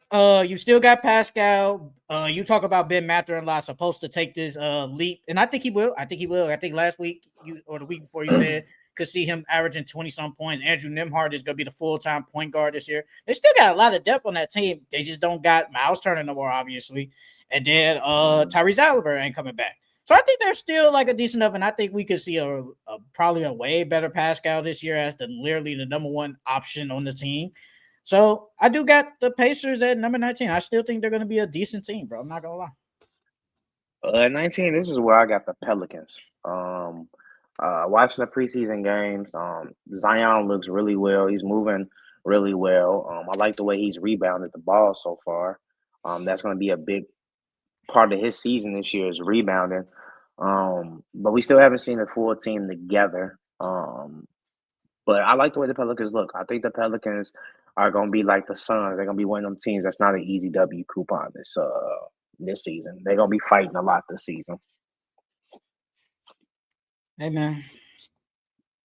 Speaker 1: you still got Pascal. You talk about Ben Mathurin a lot, supposed to take this leap, and I think he will. I think last week or the week before you said could see him averaging 20-some points. Andrew Nembhard is gonna be the full-time point guard this year. They still got a lot of depth on that team. They just don't got Miles Turner no more, obviously. And then Tyrese Halliburton ain't coming back. So I think they're still like a decent enough, and I think we could see a probably a way better Pascal this year as literally the number one option on the team. So I do got the Pacers at number 19. I still think they're going to be a decent team, bro. I'm not going to
Speaker 2: lie. At 19, this is where I got the Pelicans. Watching the preseason games, Zion looks really well. He's moving really well. I like the way he's rebounded the ball so far. That's going to be a big part of his season this year is rebounding. But we still haven't seen the full team together. But I like the way the Pelicans look. I think the Pelicans are going to be like the Suns. They're going to be one of them teams that's not an easy W coupon this season. They're going to be fighting a lot this season.
Speaker 1: Hey, man.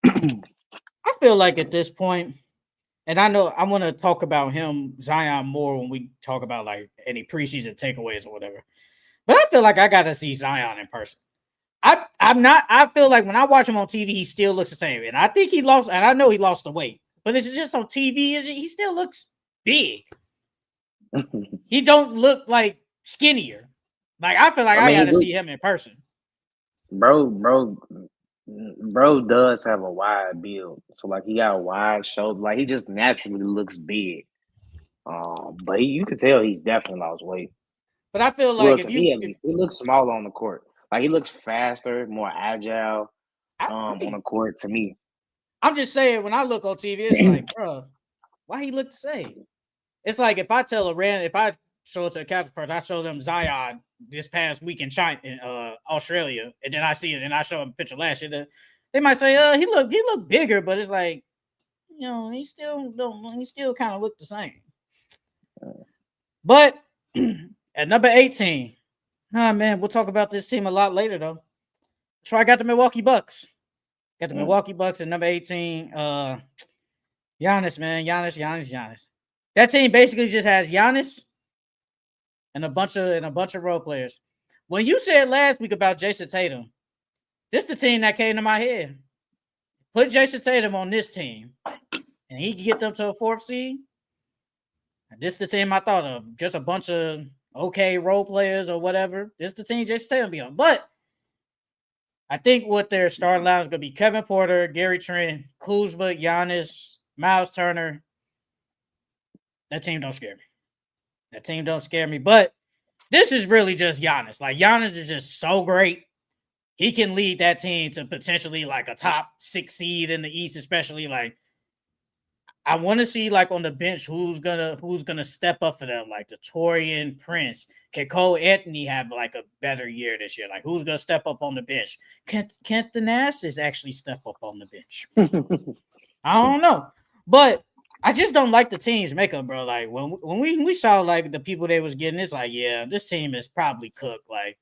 Speaker 1: I feel like at this point, and I know I want to talk about Zion, more when we talk about like any preseason takeaways or whatever. But I feel like I got to see Zion in person. I feel like when I watch him on TV, he still looks the same. And I think he lost, and I know he lost the weight, but it's just on TV, he still looks big. He don't look like skinnier. Like I feel like I got to see him in person.
Speaker 2: Bro does have a wide build. So like he got a wide shoulder. Like he just naturally looks big. But you can tell he's definitely lost weight.
Speaker 1: But I feel like
Speaker 2: he looks smaller on the court. Like he looks faster, more agile on the court to me.
Speaker 1: I'm just saying when I look on TV, it's like, bro, why he look the same? It's like if I show it to a casual person, I show them Zion this past week in Australia, and then I see it and I show them a picture last year, they might say, he looked bigger, but it's like, he still kind of look the same. But at number 18, man, we'll talk about this team a lot later though. So I got the Milwaukee Bucks. Got the Milwaukee Bucks at number 18. Giannis, man. Giannis. That team basically just has Giannis and a bunch of role players. When you said last week about Jason Tatum, this is the team that came to my head. Put Jason Tatum on this team, and he can get them to a 4th seed. This is the team I thought of. Just a bunch of okay role players or whatever. This is the team Jason Tatum be on. But I think what their starting line is going to be Kevin Porter, Gary Trent, Kuzma, Giannis, Miles Turner. That team don't scare me. But this is really just Giannis. Like, Giannis is just so great. He can lead that team to potentially like a top 6 seed in the East, especially. Like, I want to see like on the bench who's gonna step up for them, like the Torian Prince. Can Cole Anthony have like a better year this year? Like, who's gonna step up on the bench? Can't the Thanasis actually step up on the bench? I don't know, but I just don't like the team's makeup, bro. Like when we saw like the people they was getting, it's like, yeah, this team is probably cooked. Like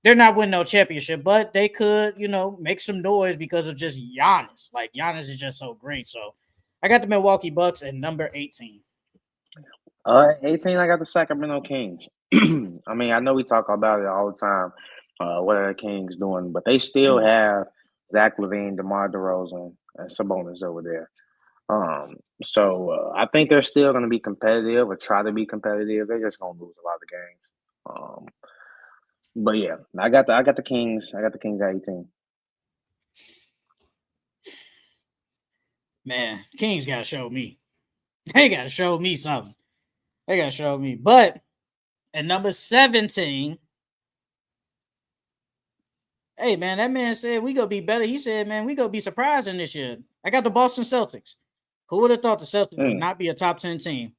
Speaker 1: they're not winning no championship, but they could, make some noise because of just Giannis. Like Giannis is just so great. So I got the Milwaukee Bucks at number 18.
Speaker 2: 18, I got the Sacramento Kings. I mean, I know we talk about it all the time. What are the Kings doing? But they still have Zach LaVine, DeMar DeRozan, and Sabonis over there. So I think they're still going to be competitive or try to be competitive. They're just going to lose a lot of games. But yeah, I got the Kings. I got the Kings at 18.
Speaker 1: Man, Kings got to show me. They got to show me something. They got to show me. But at number 17, hey, man, that man said we going to be better. He said, man, we going to be surprising this year. I got the Boston Celtics. Who would have thought the Celtics would not be a top 10 team?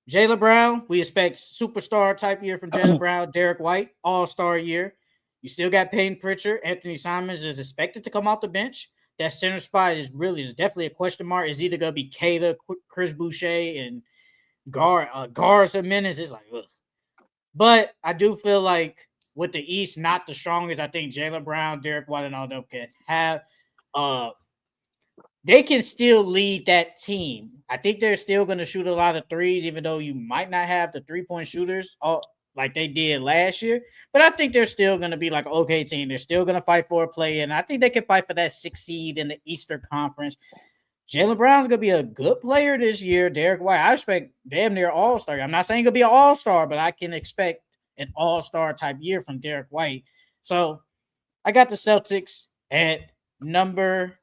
Speaker 1: Jaylen Brown, we expect superstar type year from Jaylen Brown. Derek White, all-star year. You still got Peyton Pritchard. Anthony Simons is expected to come off the bench. That center spot is definitely a question mark. It's either going to be Kata, Chris Boucher, and Garza Menace. It's like, ugh. But I do feel like with the East not the strongest, I think Jaylen Brown, Derek White, and all them can have they can still lead that team. I think they're still going to shoot a lot of threes, even though you might not have the three-point shooters like they did last year. But I think they're still going to be like an okay team. They're still going to fight for a play, and I think they can fight for that 6th seed in the Eastern Conference. Jaylen Brown's going to be a good player this year. Derek White, I expect damn near all-star. I'm not saying he'll be an all-star, but I can expect an all-star type year from Derek White. So I got the Celtics at number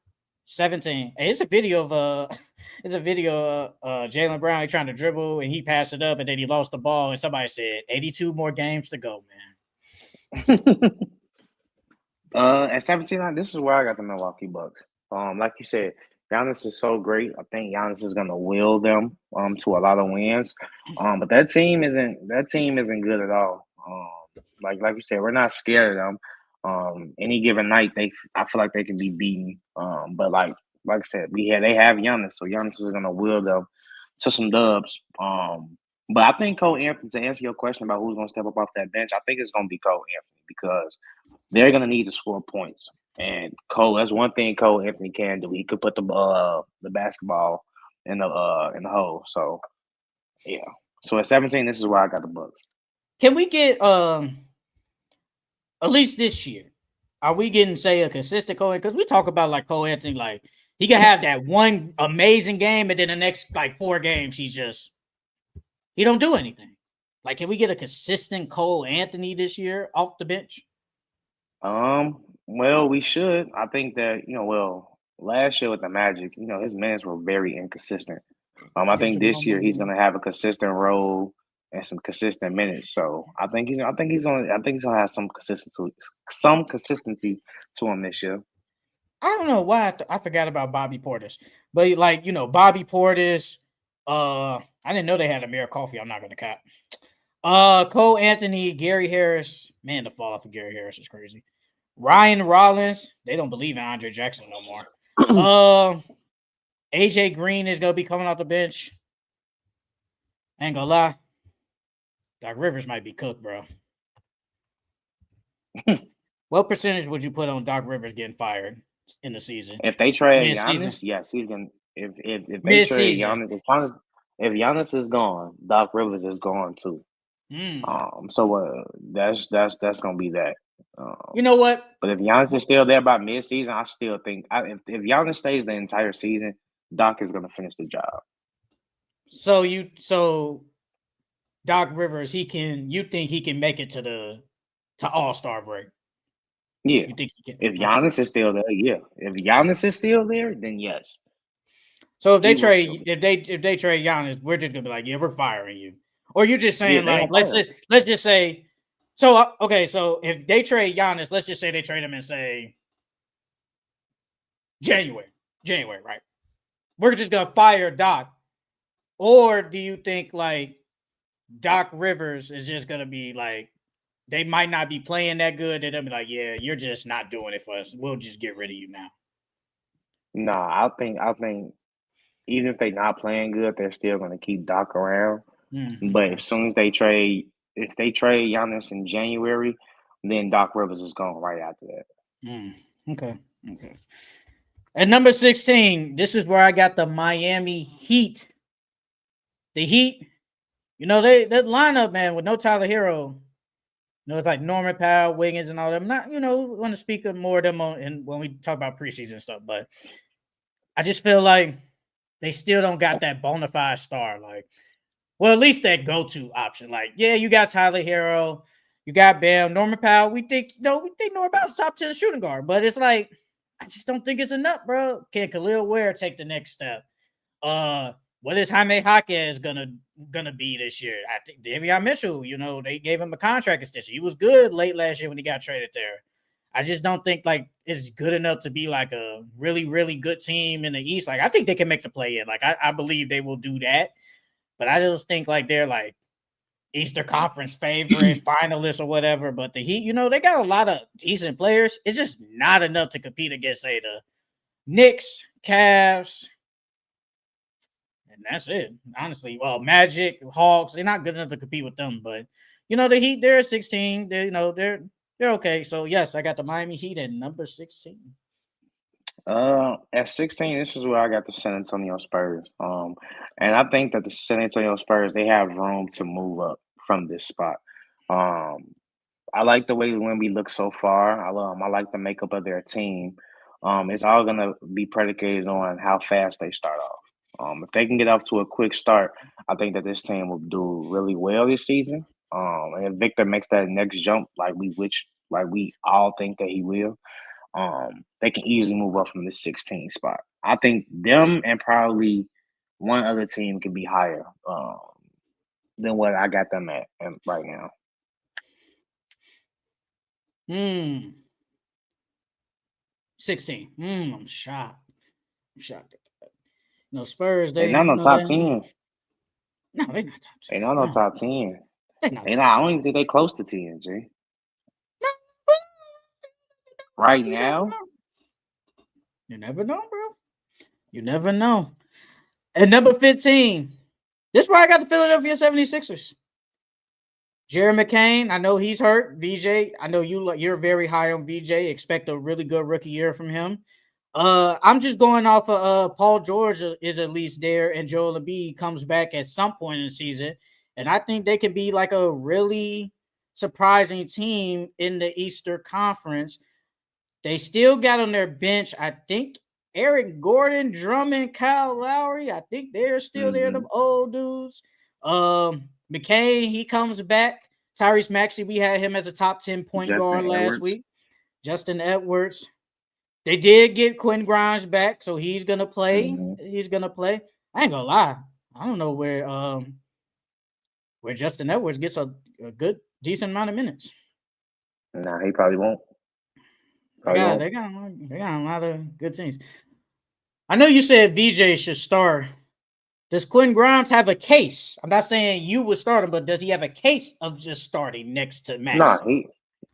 Speaker 1: 17. Hey, it's a video of Jaylen Brown trying to dribble and he passed it up and then he lost the ball and somebody said 82 more games to go, man.
Speaker 2: At 17, this is where I got the Milwaukee Bucks. Like you said, Giannis is so great. I think Giannis is gonna will them to a lot of wins. But that team isn't good at all. Like you said, we're not scared of them. Any given night, I feel like they can be beaten. But like I said, they have Giannis, so Giannis is gonna will them to some dubs. But I think Cole Anthony, to answer your question about who's gonna step up off that bench, I think it's gonna be Cole Anthony because they're gonna need to score points. And that's one thing Cole Anthony can do. He could put the basketball in the hole. So yeah. So at 17, this is where I got the Bucks.
Speaker 1: Can we get at least this year? Are we getting a consistent Cole? Because we talk about like Cole Anthony, like he can have that one amazing game, and then the next like 4 games he don't do anything. Like, can we get a consistent Cole Anthony this year off the bench?
Speaker 2: Well, we should. I think that, last year with the Magic, his minutes were very inconsistent. I think this year he's gonna have a consistent role and some consistent minutes. So I think he's gonna have some consistency to him this year.
Speaker 1: I don't know why I forgot about Bobby Portis, but Bobby Portis. I didn't know they had Amir Coffey. I'm not gonna cap. Cole Anthony, Gary Harris. Man, the fall off of Gary Harris is crazy. Ryan Rollins. They don't believe in Andre Jackson no more. AJ Green is gonna be coming off the bench. Ain't gonna lie. Doc Rivers might be cooked, bro. What percentage would you put on Doc Rivers getting fired in the season?
Speaker 2: If they trade Giannis, yes, he's gonna. If they trade Giannis, if Giannis is gone, Doc Rivers is gone too. So that's gonna be that.
Speaker 1: You know what?
Speaker 2: But if Giannis is still there by mid-season, I still think if Giannis stays the entire season, Doc is gonna finish the job.
Speaker 1: So Doc Rivers, you think he can make it to All-Star break?
Speaker 2: Yeah.
Speaker 1: You think he can?
Speaker 2: If Giannis is still there, yeah. If Giannis is still there, then yes.
Speaker 1: So if they trade Giannis, we're just gonna be like, yeah, we're firing you. Or you're just saying let's just say. So okay, so if they trade Giannis, let's just say they trade him in say January, right? We're just gonna fire Doc. Or do you think like Doc Rivers is just gonna be like they might not be playing that good? They'll be like, yeah, you're just not doing it for us. We'll just get rid of you now.
Speaker 2: No, I think even if they're not playing good, they're still gonna keep Doc around. But as soon as they trade Giannis in January, then Doc Rivers is gone right after that.
Speaker 1: Okay. At number 16, this is where I got the Miami Heat. The Heat, that lineup, man, with no Tyler Hero. It's like Norman Powell, Wiggins, and all them. Not, want to speak more of them when we talk about preseason stuff, but I just feel like they still don't got that bona fide star. Like, well, at least that go-to option. Like, yeah, you got Tyler Hero, you got Bam, Norman Powell. We think Norman Powell's top 10 shooting guard, but it's like I just don't think it's enough, bro. Can Khalil Ware take the next step? What is Jaime Jaquez gonna be this year? I think Davion Mitchell, they gave him a contract extension. He was good late last year when he got traded there. I just don't think like it's good enough to be like a really, really good team in the East. Like I think they can make the play in. Like I believe they will do that. But I just think like they're like Eastern Conference favorite, finalists or whatever. But the Heat, they got a lot of decent players. It's just not enough to compete against, say, the Knicks, Cavs, and that's it. Honestly, well, Magic, Hawks, they're not good enough to compete with them. But the Heat, they're at 16. They're okay. So yes, I got the Miami Heat at number 16.
Speaker 2: At 16, this is where I got the San Antonio Spurs. And I think that the San Antonio Spurs, they have room to move up from this spot. Um, I like the way when we look so far. I like the makeup of their team. It's all gonna be predicated on how fast they start off. If they can get off to a quick start, I think that this team will do really well this season. And if Victor makes that next jump, like we all think that he will, they can easily move up from the 16 spot. I think them and probably one other team can be higher than what I got them at right now.
Speaker 1: Hmm. 16. I'm shocked. I'm shocked at that. Spurs,
Speaker 2: They
Speaker 1: they,
Speaker 2: not no top 10.
Speaker 1: no, they're not top 10.
Speaker 2: They not no top 10.
Speaker 1: They're not
Speaker 2: They
Speaker 1: top
Speaker 2: not. I
Speaker 1: 10.
Speaker 2: don't even think they close to 10, G.
Speaker 1: No,
Speaker 2: Right
Speaker 1: you never
Speaker 2: now,
Speaker 1: know. You never know, bro. You never know. At number 15, this is where I got the Philadelphia 76ers. Jerry McCain, I know he's hurt. VJ, I know you're very high on VJ. Expect a really good rookie year from him. I'm just going off of Paul George is at least there, and Joel Embiid comes back at some point in the season, and I think they can be like a really surprising team in the Eastern Conference. They still got on their bench, I think, Eric Gordon, Drummond, Kyle Lowry. I think they're still there, them old dudes. McCain, he comes back. Tyrese Maxey, we had him as a top 10 point
Speaker 2: Justin
Speaker 1: guard last
Speaker 2: Edwards.
Speaker 1: week. Justin Edwards. They did get Quinn Grimes back, so he's gonna play. He's gonna play. I ain't gonna lie. I don't know where Justin Edwards gets a good, decent amount of minutes.
Speaker 2: Nah, he probably won't.
Speaker 1: They got a lot of good teams. I know you said VJ should start. Does Quinn Grimes have a case? I'm not saying you would start him, but does he have a case of just starting next to
Speaker 2: Nah,
Speaker 1: Maxey?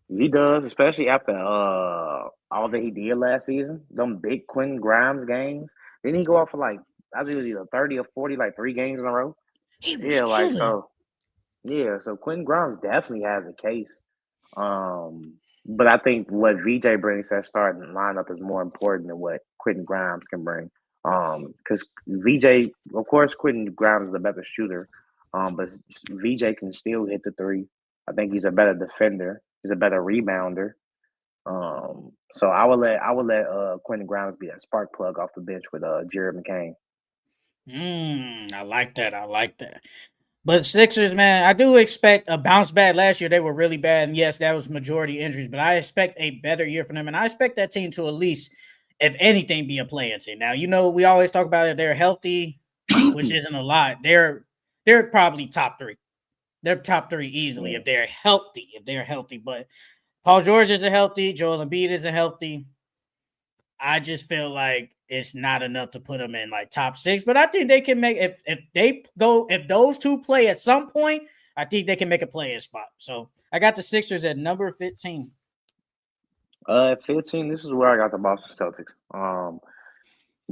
Speaker 2: he does, especially after all that he did last season. Them big Quentin Grimes games. Didn't he go off for like I think it was either 30 or 40, like 3 games in a row?
Speaker 1: He was
Speaker 2: Yeah, like
Speaker 1: killing.
Speaker 2: so. Yeah, so Quentin Grimes definitely has a case. But I think what VJ brings to that starting lineup is more important than what Quentin Grimes can bring. Because VJ, of course, Quentin Grimes is a better shooter. But VJ can still hit the three. I think he's a better defender. He's a better rebounder. So I would let Quentin Grimes be a spark plug off the bench with Jared McCain.
Speaker 1: I like that. I like that. But Sixers, man, I do expect a bounce back. Last year, they were really bad. And yes, that was majority injuries, but I expect a better year from them. And I expect that team to at least, if anything, be a playing team. Now, we always talk about it. They're healthy, which isn't a lot. They're probably top three. They're top three easily if they're healthy. But Paul George isn't healthy. Joel Embiid isn't healthy. I just feel like it's not enough to put them in like top 6. But I think they can make if those two play at some point, I think they can make a play spot. So I got the Sixers at number 15.
Speaker 2: At 15, this is where I got the Boston Celtics.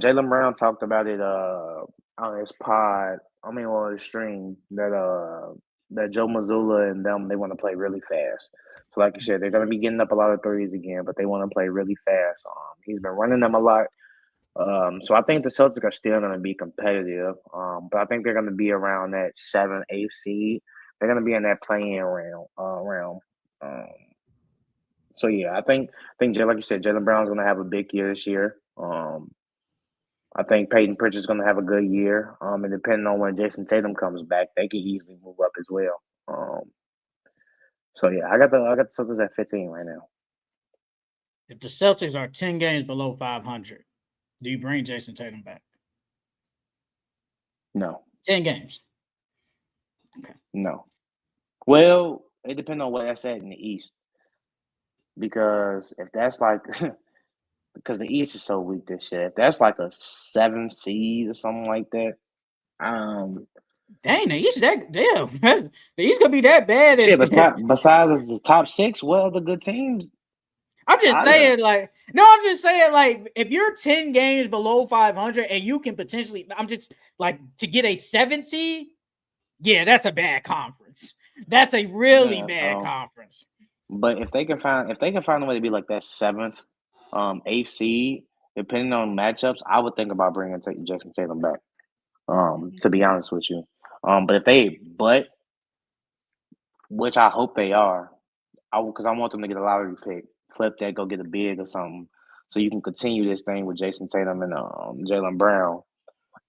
Speaker 2: Jaylen Brown talked about it on his pod. On his stream that Joe Mazzulla and them they want to play really fast. So like you said, they're gonna be getting up a lot of threes again, but they want to play really fast. He's been running them a lot. So I think the Celtics are still gonna be competitive. But I think they're gonna be around that 7, 8 seed. They're gonna be in that playing realm. So yeah, I think like you said, Jaylen Brown's gonna have a big year this year. I think Peyton Pritchard's going to have a good year. And depending on when Jason Tatum comes back, they could easily move up as well. So yeah, I got the Celtics at 15 right now.
Speaker 1: If the Celtics are 10 games below 500, do you bring Jason Tatum back?
Speaker 2: No.
Speaker 1: 10 games.
Speaker 2: Okay. No. Well, it depends on what that's at in the East. Because if that's like, because the East is so weak this year, if that's like a 7 seed or something like that,
Speaker 1: dang, the East that damn, the East gonna be that bad.
Speaker 2: Shit, but besides the top 6, what other good teams?
Speaker 1: I'm just saying, I'm just saying, like, if you're 10 games below 500 and you can potentially, I'm just like to get a 7 seed, yeah, that's a bad conference. That's a really bad conference.
Speaker 2: But if they can find a way to be like that 7th, 8th seed, depending on matchups, I would think about bringing Jason Tatum back. To be honest with you, which I hope they are, because I want them to get a lottery pick, flip that, go get a big or something, so you can continue this thing with Jason Tatum and Jaylen Brown.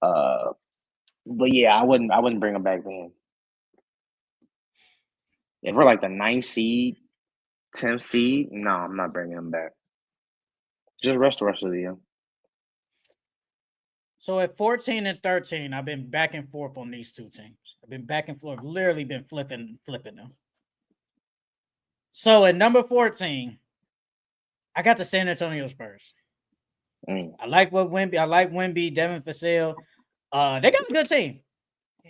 Speaker 2: But yeah, I wouldn't bring them back then. If we're like the 9th seed, 10th seed, no, I'm not bringing them back. Just rest the rest of the year.
Speaker 1: So at 14 and 13, I've been back and forth on these two teams. I've been back and forth, literally been flipping them. So at number 14, I got the San Antonio Spurs. I like Wemby, Devin Vassell. They got a good team.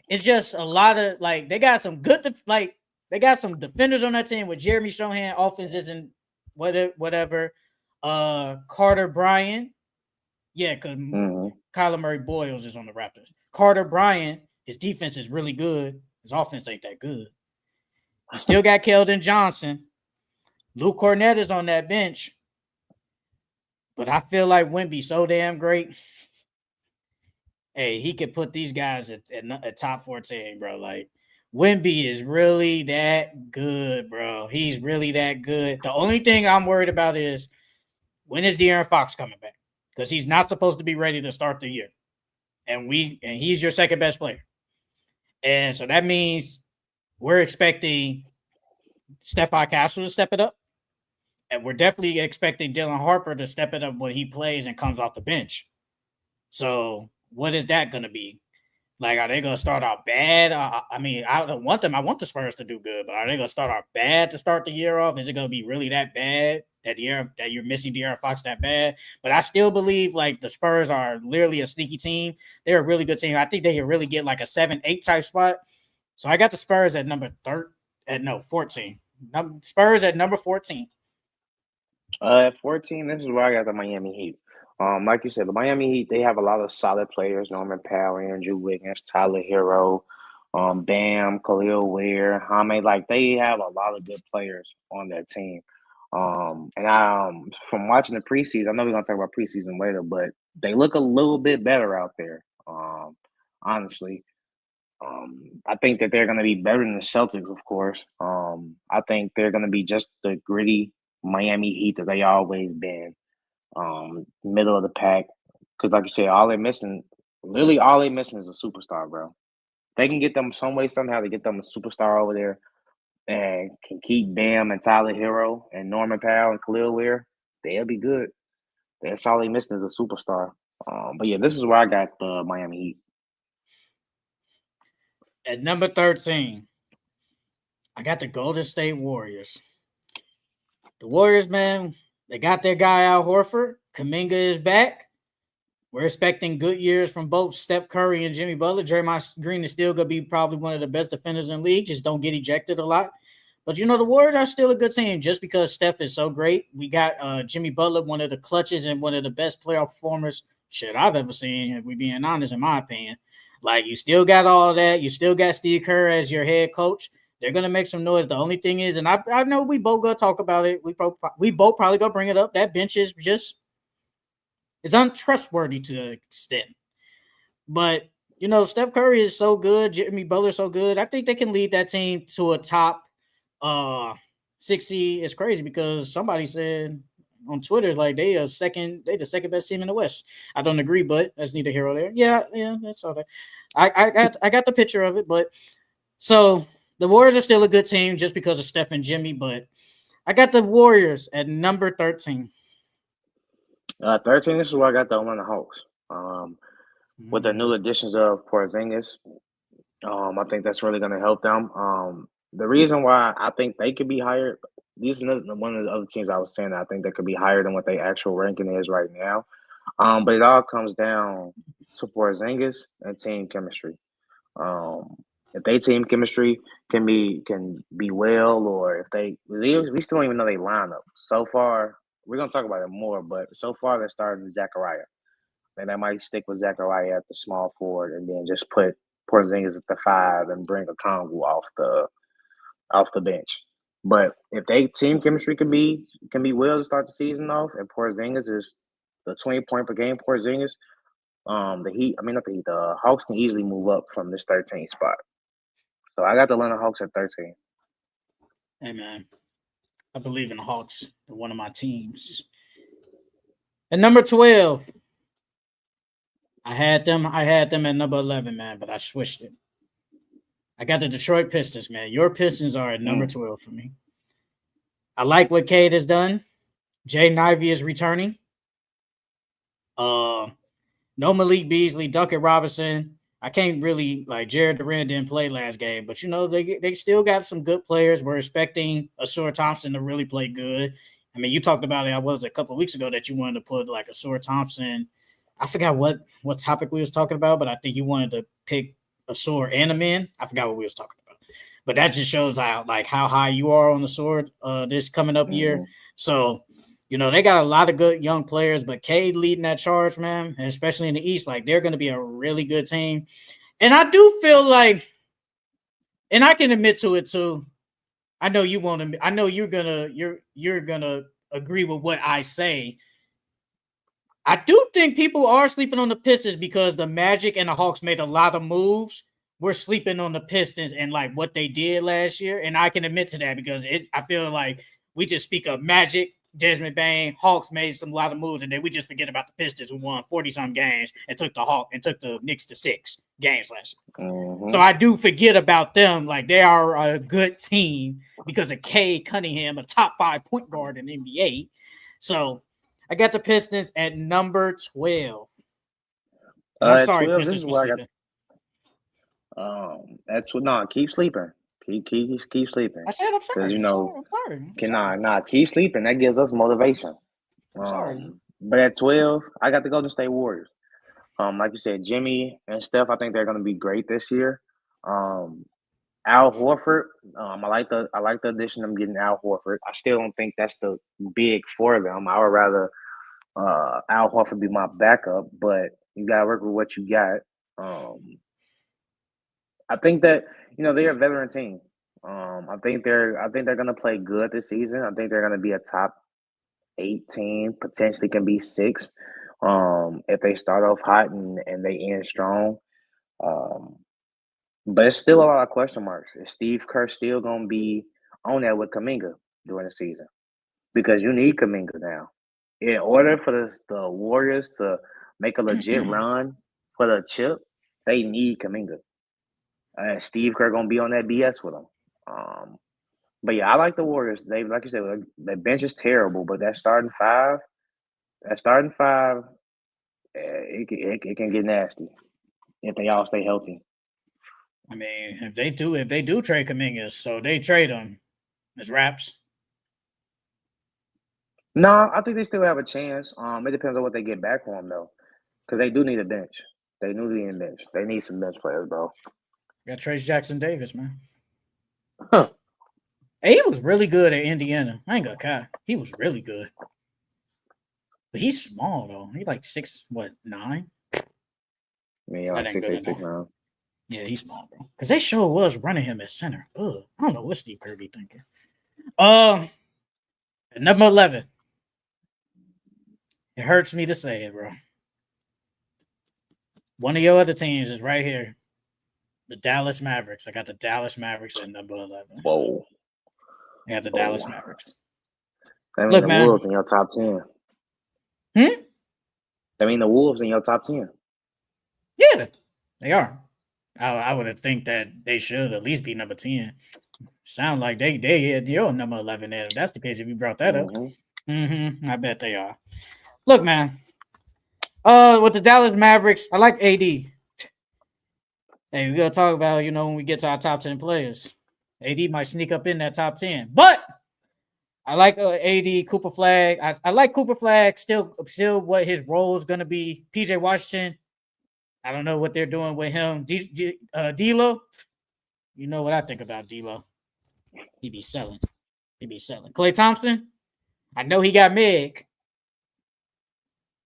Speaker 1: It's just a lot of they got some good they got some defenders on that team with Jeremy Sohan. Offense isn't whatever. Carter Bryant. Yeah, because Kyler Murray Boyles is on the Raptors. Carter Bryant, his defense is really good. His offense ain't that good. You still got Keldon Johnson. Luke Cornett is on that bench. But I feel like Wemby's so damn great. Hey, he could put these guys at top 14, bro. Like, Wemby is really that good, bro. He's really that good. The only thing I'm worried about is when is De'Aaron Fox coming back? Because he's not supposed to be ready to start the year. And he's your second best player. And so that means we're expecting Stephon Castle to step it up. And we're definitely expecting Dylan Harper to step it up when he plays and comes off the bench. So what is that going to be? Like, are they going to start out bad? I mean, I don't want them. I want the Spurs to do good, but are they going to start out bad to start the year off? Is it going to be really that bad that you're missing De'Aaron Fox that bad? But I still believe, like, the Spurs are literally a sneaky team. They're a really good team. I think they can really get, like, a 7-8 type spot. So I got the Spurs at 14. Spurs at number 14.
Speaker 2: At 14, this is where I got the Miami Heat. Like you said, the Miami Heat, they have a lot of solid players: Norman Powell, Andrew Wiggins, Tyler Hero, Bam, Khalil Ware, Jaime. Like, they have a lot of good players on that team. And from watching the preseason, I know we're gonna talk about preseason later, but they look a little bit better out there. Honestly. I think that they're going to be better than the Celtics, of course. I think they're going to be just the gritty Miami Heat that they always been, middle of the pack. Because, like you said, all they're missing is a superstar, bro. They can get them some way, somehow, to get them a superstar over there and can keep Bam and Tyler Hero and Norman Powell and Khalil Ware. They'll be good. That's all they're missing is a superstar. But yeah, this is where I got the Miami Heat.
Speaker 1: At number 13, I got the Golden State Warriors. The Warriors, man, they got their guy Al Horford. Kuminga is back. We're expecting good years from both Steph Curry and Jimmy Butler. Draymond Green is still going to be probably one of the best defenders in the league. Just don't get ejected a lot. But, the Warriors are still a good team just because Steph is so great. We got Jimmy Butler, one of the clutches and one of the best playoff performers I've ever seen, if we're being honest, in my opinion. Like, you still got all that. You still got Steve Kerr as your head coach. They're going to make some noise. The only thing is, and I know we both going to talk about it. We both probably going to bring it up. That bench is just it's untrustworthy to an extent. But, Steph Curry is so good. Jimmy Butler is so good. I think they can lead that team to a top 6 seed. It's crazy because somebody said, on Twitter like they the second best team in the West. I don't agree, but that's neither here nor there. Yeah, that's all that. I got the picture of it, but so the Warriors are still a good team just because of Steph and Jimmy, but I got the Warriors at number 13.
Speaker 2: 13. This is where I got the Atlanta Hawks. With the new additions of Porzingis, I think that's really going to help them. The reason why I think they could be higher, these are one of the other teams I was saying that I think they could be higher than what their actual ranking is right now. But it all comes down to Porzingis and team chemistry. If they team chemistry can be well, or if we still don't even know their lineup. So far, we're gonna talk about it more, but so far they're starting Zachariah. And they might stick with Zachariah at the small forward and then just put Porzingis at the 5 and bring a Kongu off the bench. But if they team chemistry can be well to start the season off, and Porzingis is the 20-point per game Porzingis, the Hawks can easily move up from this 13th spot. So I got the Atlanta Hawks at 13.
Speaker 1: Hey man, I believe in the Hawks. They're one of my teams. At number 12, I had them at number 11, man, but I switched it. I got the Detroit Pistons, man. Your Pistons are at number 12 for me. I like what Cade has done. Jay Ivey is returning. No Malik Beasley, Duncan Robinson. I can't really Jared Durant didn't play last game, but they still got some good players. We're expecting Asura Thompson to really play good. I mean, you talked about it. I was a couple of weeks ago that you wanted to put Asura Thompson. I forgot what topic we was talking about, but I think you wanted to pick Asura and a man. I forgot what we was talking about, but that just shows how high you are on the sword this coming up year. So. They got a lot of good young players, but Cade leading that charge, man, and especially in the East, they're going to be a really good team. And I do feel and I can admit to it too. I know you want to. I know you're gonna agree with what I say. I do think people are sleeping on the Pistons because the Magic and the Hawks made a lot of moves. We're sleeping on the Pistons and what they did last year, and I can admit to that because I feel like we just speak of Magic. Desmond Bain, Hawks made some lot of moves, and then we just forget about the Pistons who won 40-some games and took the Knicks to 6 games last year. So I do forget about them. They are a good team because of Cade Cunningham, a top 5 point guard in the NBA. So I got the Pistons at number 12. I'm sorry,
Speaker 2: 12,
Speaker 1: Pistons for sleeping.
Speaker 2: Keep sleeping. Keep sleeping.
Speaker 1: I said I'm sorry. I'm sorry.
Speaker 2: Keep sleeping. That gives us motivation.
Speaker 1: I'm sorry.
Speaker 2: But at 12, I got the Golden State Warriors. Like you said, Jimmy and Steph, I think they're going to be great this year. Al Horford, I like the addition of getting Al Horford. I still don't think that's the big for them. I would rather Al Horford be my backup, but you got to work with what you got. I think that they're a veteran team. I think they're going to play good this season. I think they're going to be a top 8 team, potentially can be 6 if they start off hot and they end strong. But it's still a lot of question marks. Is Steve Kerr still going to be on that with Kuminga during the season? Because you need Kuminga now. In order for the Warriors to make a legit run for the chip, they need Kuminga. Steve Kerr going to be on that BS with them. But yeah, I like the Warriors. They, like you said, their bench is terrible, but that starting five, it can get nasty if they all stay healthy.
Speaker 1: I mean, if they do trade Kuminga, so they trade him, it's wraps.
Speaker 2: No, I think they still have a chance. It depends on what they get back for him though, because they do need a bench. They need a bench. They need some bench players, bro.
Speaker 1: Got Trace Jackson Davis, man.
Speaker 2: Huh.
Speaker 1: Hey, he was really good at Indiana. I ain't gonna lie. He was really good. But he's small though. He 6'9".
Speaker 2: Yeah, like 6'8", 6'9".
Speaker 1: Yeah, he's small, bro. Because they sure was running him at center. Ugh. I don't know what Steve Kerr be thinking. At number 11. It hurts me to say it, bro. One of your other teams is right here. The Dallas Mavericks. I got the Dallas Mavericks at number 11.
Speaker 2: Whoa.
Speaker 1: I got the Dallas Mavericks.
Speaker 2: That mean
Speaker 1: Look,
Speaker 2: the
Speaker 1: man.
Speaker 2: Wolves in your top 10.
Speaker 1: Hmm?
Speaker 2: That mean the Wolves in your top 10.
Speaker 1: Yeah, they are. I would think that they should at least be number 10. Sound like they had your number 11 there. If that's the case, if you brought that up. I bet they are. Look, man. With the Dallas Mavericks, I like AD. Hey, we're gonna talk about, when we get to our top 10 players. AD might sneak up in that top 10. But I like AD, Cooper Flag. I like Cooper Flag still what his role is gonna be. PJ Washington. I don't know what they're doing with him. D'Lo, you know what I think about D'Lo. He be selling. Klay Thompson, I know he got Meg.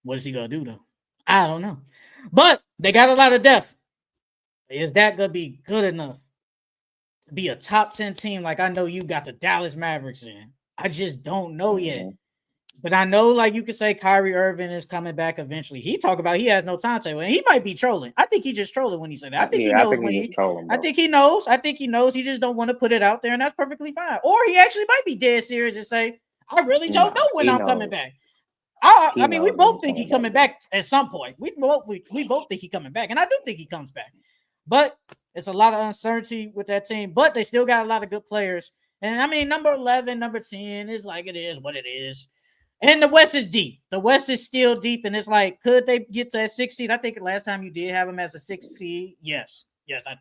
Speaker 1: What is he gonna do though? I don't know. But they got a lot of depth. Is that gonna be good enough to be a top 10 team like I know you got the Dallas Mavericks in? I just don't know yet. But I know, like you could say, Kyrie Irving is coming back eventually. He talk about he has no timetable, and he might be trolling. I think he just trolling when he said that. I think he knows when
Speaker 2: he's trolling, bro.
Speaker 1: I think he knows. He just don't want to put it out there, and that's perfectly fine. Or he actually might be dead serious and say, "I really don't know when I'm coming back." I mean, we both think he's coming back at some point. We both think he's coming back, and I do think he comes back. But it's a lot of uncertainty with that team. But they still got a lot of good players. And I mean, number 11, number 10 is like it is what it is. And the West is deep. The West is still deep, and it's like, could they get to that 6 seed? I think last time you did have them as a 6 seed. Yes, I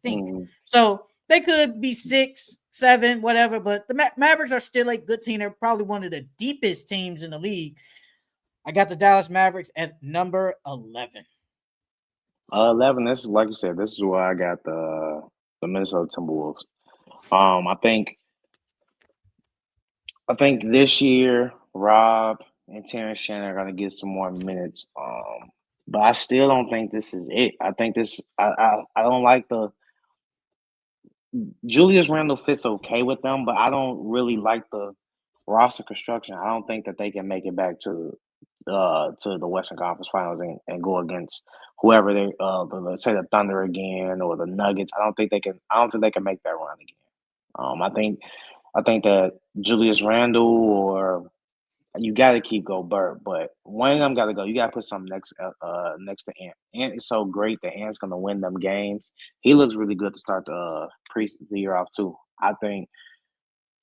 Speaker 1: think. So they could be 6, 7, whatever. But the Mavericks are still a good team. They're probably one of the deepest teams in the league. I got the Dallas Mavericks at number 11.
Speaker 2: 11. This is like you said. This is where I got the Minnesota Timberwolves. I think this year Rob and Terrence Shannon are gonna get some more minutes. But I still don't think this is it. I think this. I don't like the Julius Randle fits okay with them, but I don't really like the roster construction. I don't think that they can make it back to the Western Conference Finals and go against whoever they let's say the Thunder again or the Nuggets. I don't think they can. I don't think they can make that run again. I think that Julius Randle or you got to keep Gobert, but one of them got to go. You got to put something next to Ant. Ant is so great that Ant's going to win them games. He looks really good to start the year off too. I think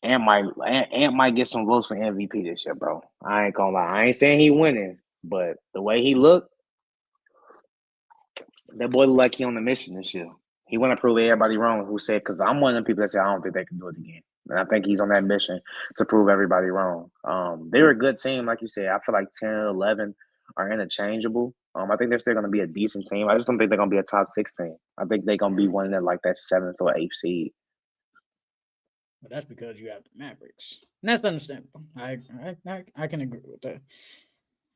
Speaker 2: Ant might get some votes for MVP this year, bro. I ain't gonna lie. I ain't saying he winning, but the way he looked, that boy look like he on the mission this year. He want to prove everybody wrong who said, because I'm one of them people that say I don't think they can do it again. And I think he's on that mission to prove everybody wrong. They're a good team, like you said. I feel like 10, 11 are interchangeable. I think they're still going to be a decent team. I just don't think they're going to be a top 6 team. I think they're going to be one that like that 7th or 8th seed.
Speaker 1: But that's because you have the Mavericks. And that's understandable. I can agree with that.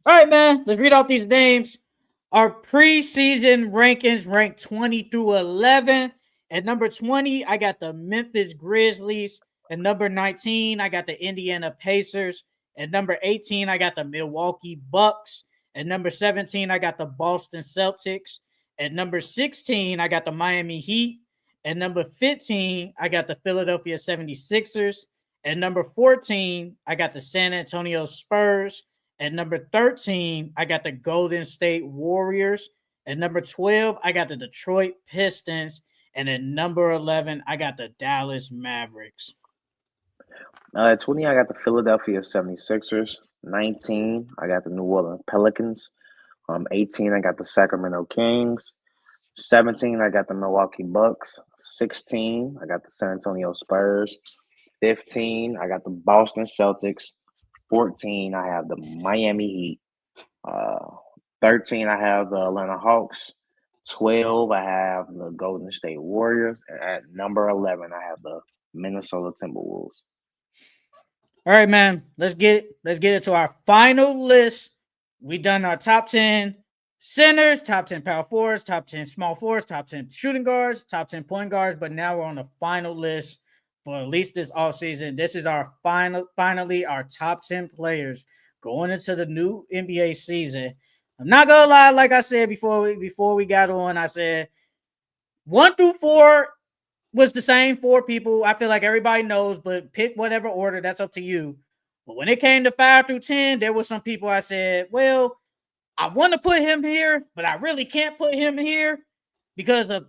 Speaker 1: All right, man. Let's read out these names. Our preseason rankings ranked 20 through 11. At number 20, I got the Memphis Grizzlies. At number 19, I got the Indiana Pacers. At number 18, I got the Milwaukee Bucks. At number 17, I got the Boston Celtics. At number 16, I got the Miami Heat. At number 15, I got the Philadelphia 76ers. At number 14, I got the San Antonio Spurs. At number 13, I got the Golden State Warriors. At number 12, I got the Detroit Pistons. And at number 11, I got the Dallas Mavericks.
Speaker 2: At 20, I got the Philadelphia 76ers. 19, I got the New Orleans Pelicans. 18, I got the Sacramento Kings. 17, I got the Milwaukee Bucks. 16, I got the San Antonio Spurs. 15, I got the Boston Celtics. 14, I have the Miami Heat. 13, I have the Atlanta Hawks. 12, I have the Golden State Warriors. And at number 11, I have the Minnesota Timberwolves.
Speaker 1: All right, man. Let's get it to our final list. We done our top 10 centers, top 10 power forwards, top 10 small forwards, top 10 shooting guards, top 10 point guards. But now we're on the final list for at least this offseason. This is our finally our top 10 players going into the new NBA season. I'm not gonna lie, like I said before we got on, I said 1 through 4 was the same 4 people. I feel like everybody knows, but pick whatever order. That's up to you. But when it came to 5 through 10, there were some people I said, well, I want to put him here, but I really can't put him here because of,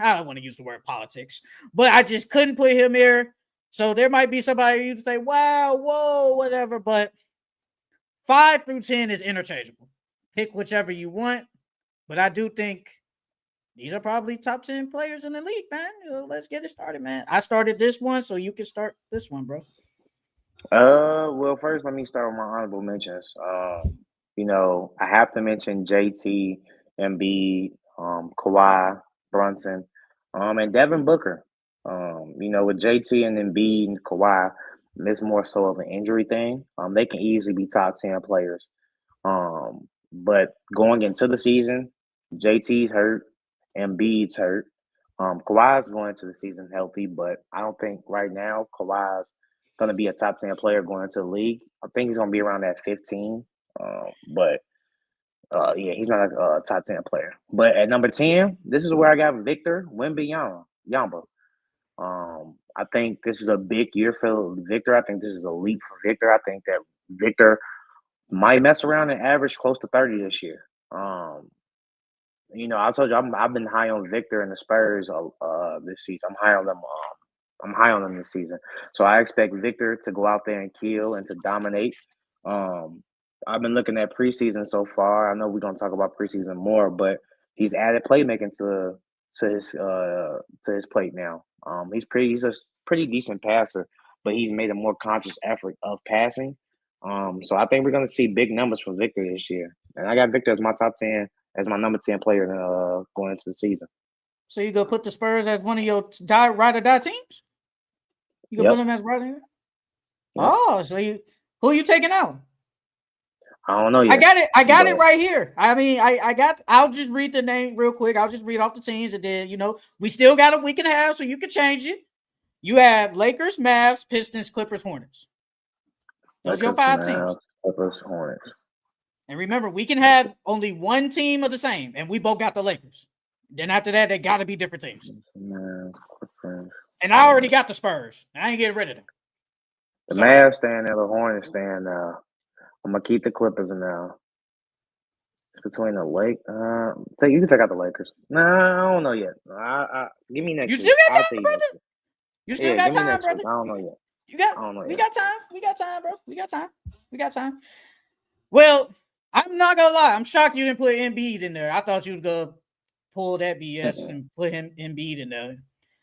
Speaker 1: I don't want to use the word politics, but I just couldn't put him here. So there might be somebody you say, wow, whoa, whatever. But 5 through 10 is interchangeable. Pick whichever you want. But I do think these are probably top 10 players in the league, man. Let's get it started, man. I started this one, so you can start this one, bro.
Speaker 2: Well, first let me start with my honorable mentions. I have to mention JT, Embiid, Kawhi, Brunson, and Devin Booker. With JT and Embiid and Kawhi, it's more so of an injury thing. They can easily be top 10 players. But going into the season, JT's hurt, Embiid's hurt. Kawhi's going into the season healthy, but I don't think right now Kawhi's going to be a top 10 player going into the league. I think he's going to be around that 15. Yeah, he's not a top 10 player. But at number 10, this is where I got Victor Wembanyama. I think this is a big year for Victor. I think this is a leap for Victor. I think that Victor might mess around and average close to 30 this year. I told you I've been high on Victor and the Spurs this season. I'm high on them. I'm high on them this season. So I expect Victor to go out there and kill and to dominate. I've been looking at preseason so far. I know we're gonna talk about preseason more, but he's added playmaking to his plate now. He's a pretty decent passer, but he's made a more conscious effort of passing. So I think we're gonna see big numbers from Victor this year. And I got Victor as my top 10, as my number 10 player going into the season.
Speaker 1: So you go put the Spurs as one of your ride or die teams? You can put them as right here? Yep. Oh, so who are you taking out?
Speaker 2: I don't know yet.
Speaker 1: I got it right here. I mean, I'll just read the name real quick. I'll just read off the teams, and then we still got a week and a half, so you can change it. You have Lakers, Mavs, Pistons, Clippers, Hornets. Those are your 5 teams.
Speaker 2: Clippers, Hornets.
Speaker 1: And remember, we can have only one team of the same, and we both got the Lakers. Then after that, they got to be different teams. And I already got the Spurs. I ain't getting rid of them.
Speaker 2: The Mavs stand there, the Hornets stand now. I'm gonna keep the Clippers now. It's between the Lakers. So you can take out the Lakers. Nah, I don't know yet. Give me next.
Speaker 1: You still got time, brother. You still got time, brother.
Speaker 2: I don't know yet.
Speaker 1: We got time. We got time, bro. We got time. Well, I'm not gonna lie. I'm shocked you didn't put Embiid in there. I thought you was gonna pull that BS and put Embiid in there.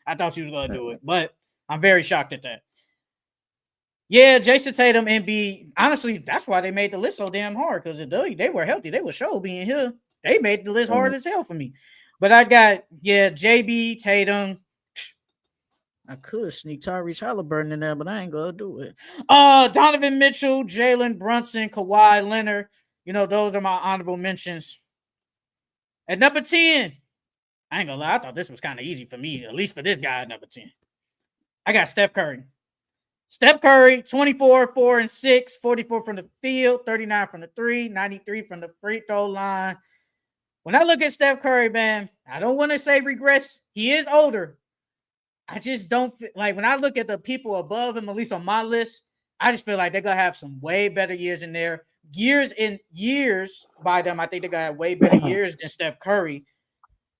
Speaker 1: I thought you was gonna do it, but I'm very shocked at that. Yeah, Jason Tatum, Embiid. Honestly, that's why they made the list so damn hard, because they were healthy. They were sure being here. They made the list hard as hell for me. But I got, JB, Tatum. I could sneak Tyrese Halliburton in there, but I ain't gonna do it. Donovan Mitchell, Jalen Brunson, Kawhi Leonard. Those are my honorable mentions. At number 10, I ain't gonna lie, I thought this was kind of easy for me, at least for this guy at number 10. I got Steph Curry. Steph Curry, 24, 4 and 6, 44 from the field, 39 from the 3, 93 from the free throw line. When I look at Steph Curry, man, I don't want to say regress. He is older. I just don't like when I look at the people above him, at least on my list, I just feel like they're going to have some way better years in there. Years by them, I think they're going to have way better years than Steph Curry.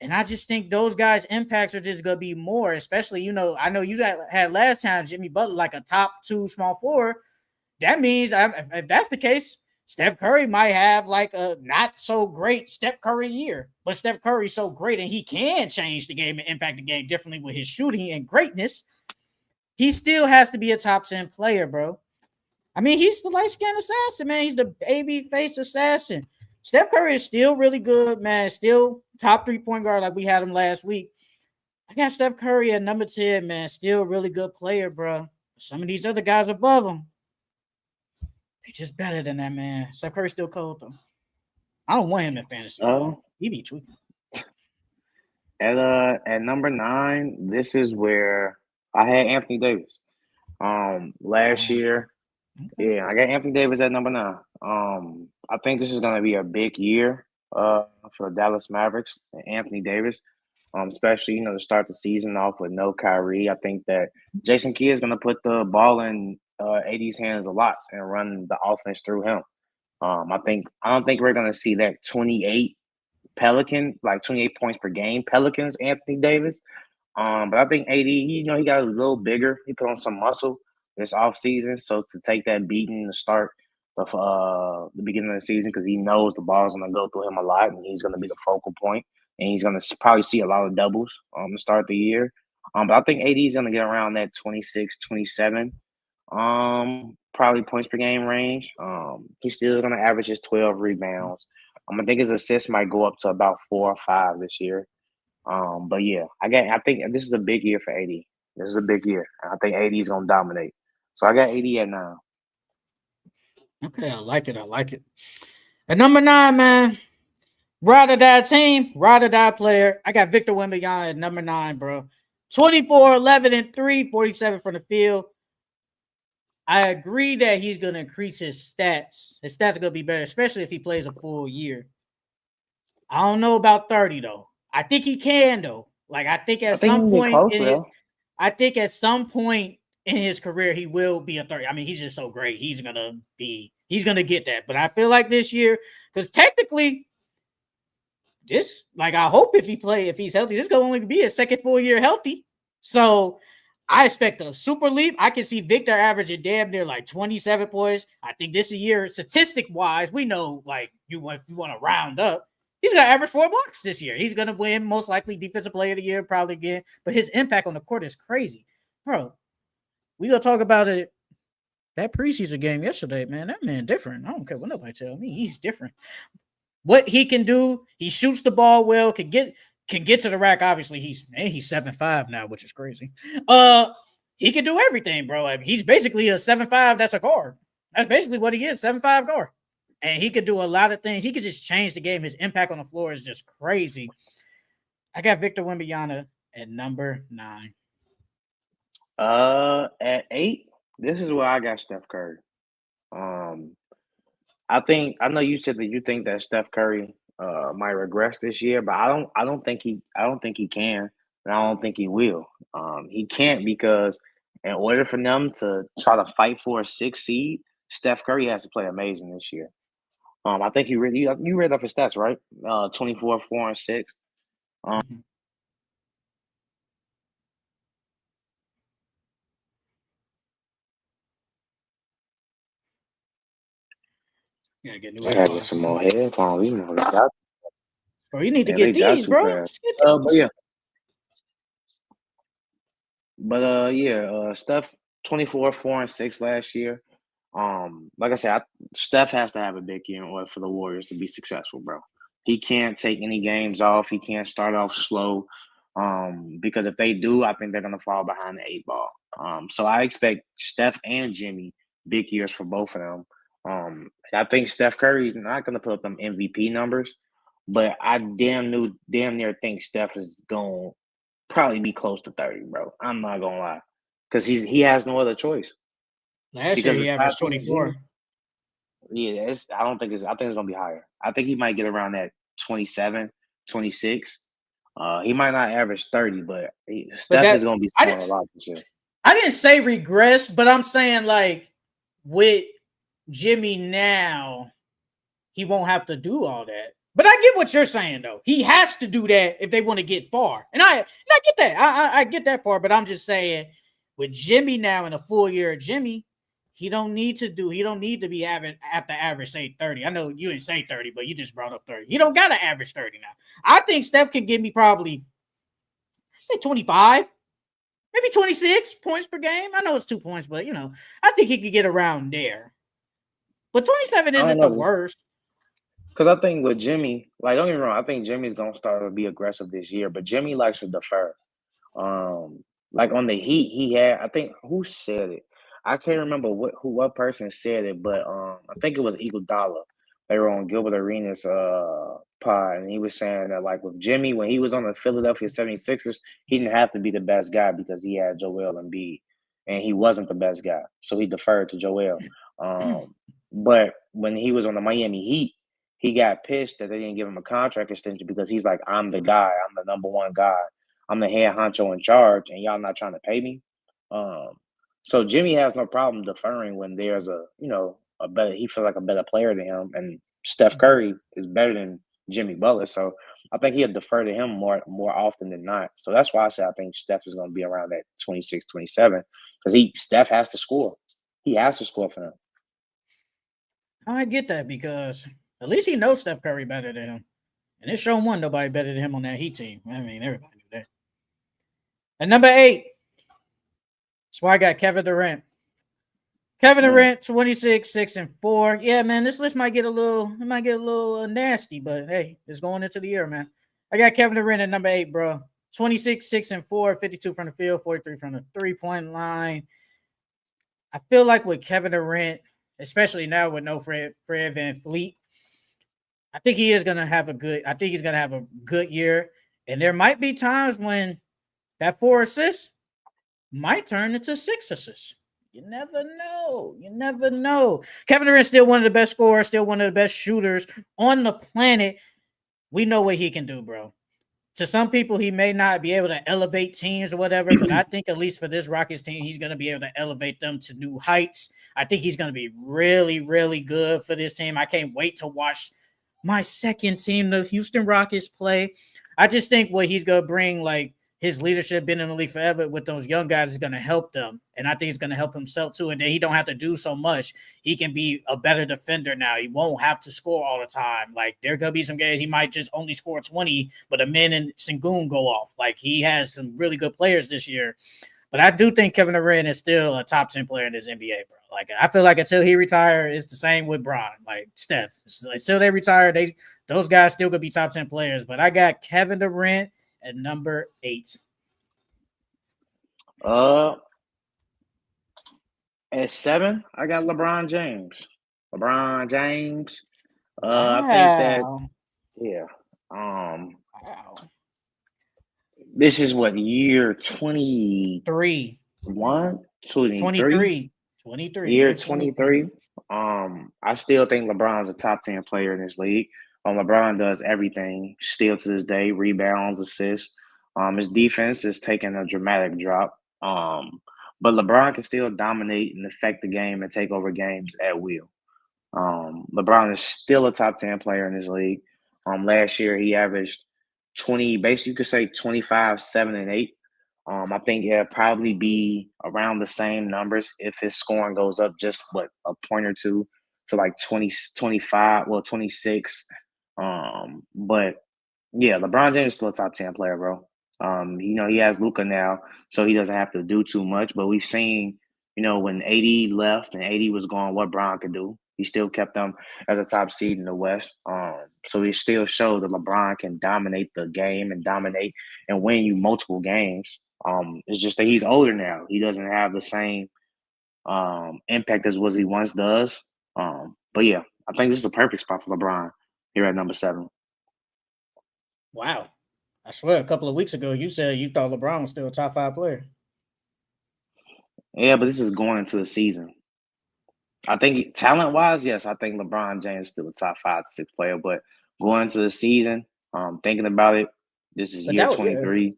Speaker 1: And I just think those guys' impacts are just going to be more, especially, I know you had last time Jimmy Butler like a top 2 small forward. That means if that's the case, Steph Curry might have like a not so great Steph Curry year. But Steph Curry's so great and he can change the game and impact the game differently with his shooting and greatness. He still has to be a top 10 player, bro. I mean, he's the light-skinned assassin, man. He's the baby face assassin. Steph Curry is still really good, man. Still top 3 point guard like we had him last week. I got Steph Curry at number 10, man. Still a really good player, bro. Some of these other guys above him, they just better than that, man. Steph Curry's still cold, though. I don't want him in fantasy. He be tweaking.
Speaker 2: At number 9, this is where I had Anthony Davis. Last year. Okay. Yeah, I got Anthony Davis at number 9. I think this is going to be a big year for Dallas Mavericks and Anthony Davis, especially, to start the season off with no Kyrie. I think that Jason Kidd is going to put the ball in AD's hands a lot and run the offense through him. I don't think we're gonna see that 28 points per game Pelicans Anthony Davis. But I think AD, he got a little bigger. He put on some muscle this offseason. So to take that beating to start of the beginning of the season, because he knows the ball's gonna go through him a lot, and he's gonna be the focal point, and he's gonna probably see a lot of doubles to start the year. But I think AD is gonna get around that 26, 27, probably points per game range. He's still gonna average his 12 rebounds. I think his assists might go up to about 4 or 5 this year. But yeah, I think this is a big year for AD. This is a big year. I think AD is gonna dominate. So I got AD at 9.
Speaker 1: Okay, I like it. At number 9, man, ride or die team, ride or die player. I got Victor Wembanyama at number 9, bro. 24, 11, and 3, 47 from the field. I agree that he's going to increase his stats. His stats are going to be better, especially if he plays a full year. I don't know about 30, though. I think he can, though. Like, I think at some point in his career, he will be a 30. I mean, he's just so great. He's going to get that. But I feel like this year, because technically, I hope if he's healthy, this is going to only be his second full year healthy. So I expect a super leap. I can see Victor averaging damn near like 27 points. I think this year, statistic wise, we know if you want to round up, he's going to average 4 blocks this year. He's going to win most likely defensive player of the year probably again. But his impact on the court is crazy. Bro, we going to talk about it. That preseason game yesterday, man, that man different. I don't care what nobody tell me. He's different. What he can do, he shoots the ball well, can get to the rack. Obviously, he's 7'5" now, which is crazy. He can do everything, bro. Like, he's basically a 7'5" that's a guard. That's basically what he is, 7'5" guard. And he could do a lot of things. He could just change the game. His impact on the floor is just crazy. I got Victor Wembanyama at number 9.
Speaker 2: At 8, this is where I got Steph Curry. I know you said that you think that Steph Curry might regress this year, but I don't think he can, and I don't think he will. He can't because in order for them to try to fight for a 6 seed, Steph Curry has to play amazing this year. I think you read up his stats, right? 24, 4, and 6.
Speaker 1: Yeah, get new
Speaker 2: I gotta get
Speaker 1: AirPods.
Speaker 2: some more headphones. These motherfuckers got,
Speaker 1: Bro, you need to
Speaker 2: man,
Speaker 1: get
Speaker 2: they got
Speaker 1: these,
Speaker 2: too
Speaker 1: bro.
Speaker 2: fast.
Speaker 1: Just get
Speaker 2: But
Speaker 1: these.
Speaker 2: yeah, Steph 24, 4, and 6 last year. Like I said, Steph has to have a big year in order for the Warriors to be successful, bro. He can't take any games off. He can't start off slow. Because if they do, I think they're gonna fall behind the 8 ball. So I expect Steph and Jimmy big years for both of them. I think Steph Curry's not gonna put up them MVP numbers, but I damn near think Steph is going probably be close to 30, bro. I'm not gonna lie, because he has no other choice.
Speaker 1: Last year
Speaker 2: Because
Speaker 1: he
Speaker 2: aside
Speaker 1: averaged
Speaker 2: from Jimmy,
Speaker 1: 24.
Speaker 2: yeah, I think it's gonna be higher. I think he might get around that 27, 26. He might not average 30, but
Speaker 1: But
Speaker 2: Steph is gonna be scoring a lot this year.
Speaker 1: I didn't say regress, but I'm saying with Jimmy now, he won't have to do all that. But I get what you're saying though. He has to do that if they want to get far, and I get that. I get that part, but I'm just saying with Jimmy now in a full year of Jimmy, he don't need to be average say 30. I know you didn't say 30, but you just brought up 30. He don't got to average 30 now. I think Steph can give me probably say 25. Maybe 26 points per game. I know it's 2 points, but I think he could get around there. But 27
Speaker 2: I don't
Speaker 1: isn't the
Speaker 2: know,
Speaker 1: worst.
Speaker 2: because I think with Jimmy, don't get me wrong, I think Jimmy's gonna start to be aggressive this year, but Jimmy likes to defer. Like on the Heat, he had, I think, who said it? I can't remember what person said it, but I think it was Eagle Dollar. They were on Gilbert Arenas pod, and he was saying that like with Jimmy, when he was on the Philadelphia 76ers, he didn't have to be the best guy because he had Joel Embiid, and he wasn't the best guy, so he deferred to Joel. But when he was on the Miami Heat, he got pissed that they didn't give him a contract extension because he's like, I'm the guy, I'm the number one guy. I'm the head honcho in charge, and y'all not trying to pay me. So Jimmy has no problem deferring when there's a better. He feels like a better player than him, and Steph Curry is better than Jimmy Butler. So I think he'll defer to him more often than not. So that's why I say I think Steph is going to be around that 26, 27 because Steph has to score. He has to score for them.
Speaker 1: I get that because at least he knows Steph Curry better than him. And it's shown one nobody better than him on that Heat team. I mean, everybody knew that. At number 8, that's why I got Kevin Durant. Kevin Durant, 26, 6 and 4. Yeah, man, this list might get a little nasty, but hey, it's going into the year, man. I got Kevin Durant at number 8, bro. 26, 6 and 4, 52 from the field, 43 from the 3-point line. I feel like with Kevin Durant, especially now with no Fred VanVleet, I think he's gonna have a good year. And there might be times when that 4 assists might turn into 6 assists. You never know. Kevin Durant's still one of the best scorers, still one of the best shooters on the planet. We know what he can do, bro. To some people, he may not be able to elevate teams or whatever, but I think at least for this Rockets team, he's going to be able to elevate them to new heights. I think he's going to be really, really good for this team. I can't wait to watch my second team, the Houston Rockets, play. I just think what he's going to bring, like his leadership, been in the league forever with those young guys, is going to help them. And I think he's going to help himself too. And then he don't have to do so much. He can be a better defender now. He won't have to score all the time. Like there could be some games he might just only score 20, but Amin and Sengun go off. Like he has some really good players this year. But I do think Kevin Durant is still a top 10 player in this NBA, bro. Like I feel like until he retires, it's the same with Bron, like Steph. Until they retire, those guys still could be top 10 players. But I got Kevin Durant at number 8.
Speaker 2: At 7, I got LeBron James. I think that yeah.
Speaker 1: Wow.
Speaker 2: This is what year 21, 23?
Speaker 1: 23.
Speaker 2: Year 23. I still think LeBron's a top 10 player in this league. LeBron does everything still to this day, rebounds, assists. His defense is taking a dramatic drop. But LeBron can still dominate and affect the game and take over games at will. LeBron is still a top 10 player in this league. Last year he averaged 20, basically you could say 25, 7, and 8. I think it'll probably be around the same numbers if his scoring goes up just a point or two to like 20, 25, 26. But yeah, LeBron James is still a top 10 player, bro. He has Luka now, so he doesn't have to do too much. But we've seen, when AD left and AD was gone, what Bron could do. He still kept them as a top seed in the West. So he still showed that LeBron can dominate the game and dominate and win you multiple games. It's just that he's older now. He doesn't have the same impact as what he once does. But yeah, I think this is a perfect spot for LeBron here at number 7.
Speaker 1: Wow. I swear a couple of weeks ago you said you thought LeBron was still a top 5 player.
Speaker 2: Yeah, but this is going into the season. I think talent-wise, yes, I think LeBron James is still a top 5 to 6 player. But going into the season, thinking about it, this is year 23. Yeah.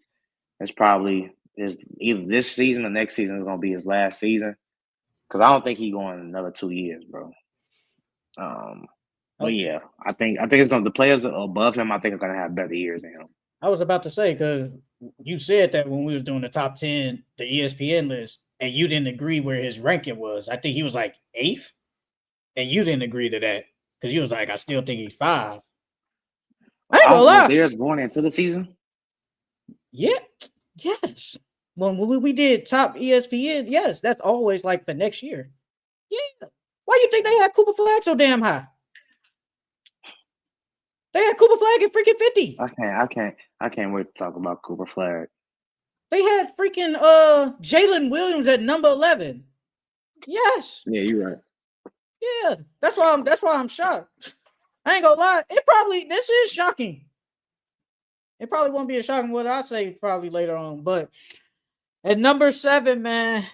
Speaker 2: It's probably either this season or next season is going to be his last season. Because I don't think he's going another 2 years, bro. But yeah, I think it's going to, the players above him, I think are going to have better years than him.
Speaker 1: I was about to say, because you said that when we was doing the top 10, the ESPN list, and you didn't agree where his ranking was. I think he was like 8th, and you didn't agree to that because you was like, I still think he's 5. I ain't gonna lie.
Speaker 2: Was theirs going into the season?
Speaker 1: Yeah. Yes. When we did top ESPN, yes, that's always like the next year. Yeah. Why you think they had Cooper Flag so damn high? They had Cooper Flag at freaking 50.
Speaker 2: I can't wait to talk about Cooper Flag.
Speaker 1: They had freaking Jalen Williams at number 11. Yes.
Speaker 2: Yeah, you're right.
Speaker 1: Yeah, that's why I'm shocked. I ain't gonna lie. This is shocking. It probably won't be as shocking what I say probably later on. But at number 7, man,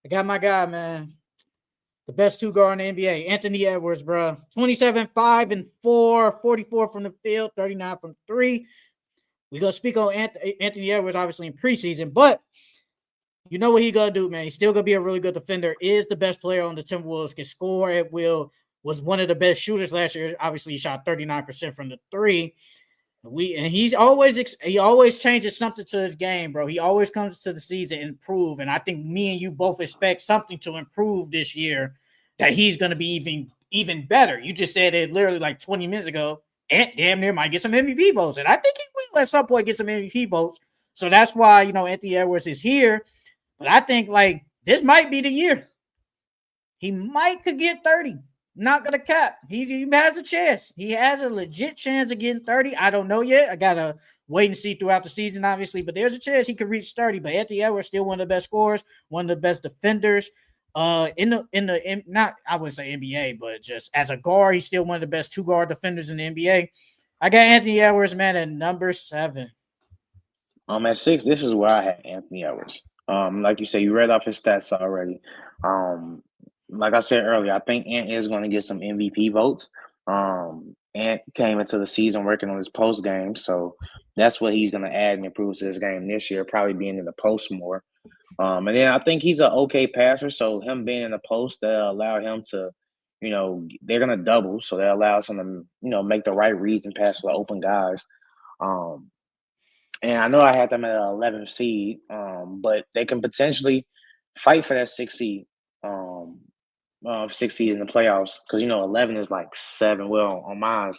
Speaker 1: I got my guy, man. The best 2 guard in the NBA, Anthony Edwards, bro. 27, 5 and 4, 44 from the field, 39 from 3. We're going to speak on Anthony Edwards, obviously, in preseason. But You know what he gonna do, man. He's still gonna be a really good defender. Is the best player on the Timberwolves. Can score at will. Was one of the best shooters last year. Obviously, he shot 39% from the three. He always changes something to his game, bro. He always comes to the season and improve. And I think me and you both expect something to improve this year. That he's gonna be even better. You just said it literally like 20 minutes ago. Ant damn near might get some MVP votes, and I think he will at some point get some MVP votes. So that's why Anthony Edwards is here. But I think like this might be the year. He might could get 30. Not gonna cap. He has a chance. He has a legit chance of getting 30. I don't know yet. I gotta wait and see throughout the season, obviously. But there's a chance he could reach 30. But Anthony Edwards still one of the best scorers, one of the best defenders. Not I wouldn't say NBA, but just as a guard, he's still one of the best 2 guard defenders in the NBA. I got Anthony Edwards, man, at number 7.
Speaker 2: At 6, this is where I had Anthony Edwards. Like you said, you read off his stats already. Like I said earlier, I think Ant is going to get some MVP votes. Ant came into the season working on his post game, so that's what he's going to add and improve to his game this year, probably being in the post more. And then I think he's an okay passer, so him being in the post, that'll allow him to, they're going to double, so that allows him to, make the right reads and pass for the open guys. And I know I had them at an 11th seed, but they can potentially fight for that 6th seed, 6th seed in the playoffs. Because 11 is like 7. Well, on mine,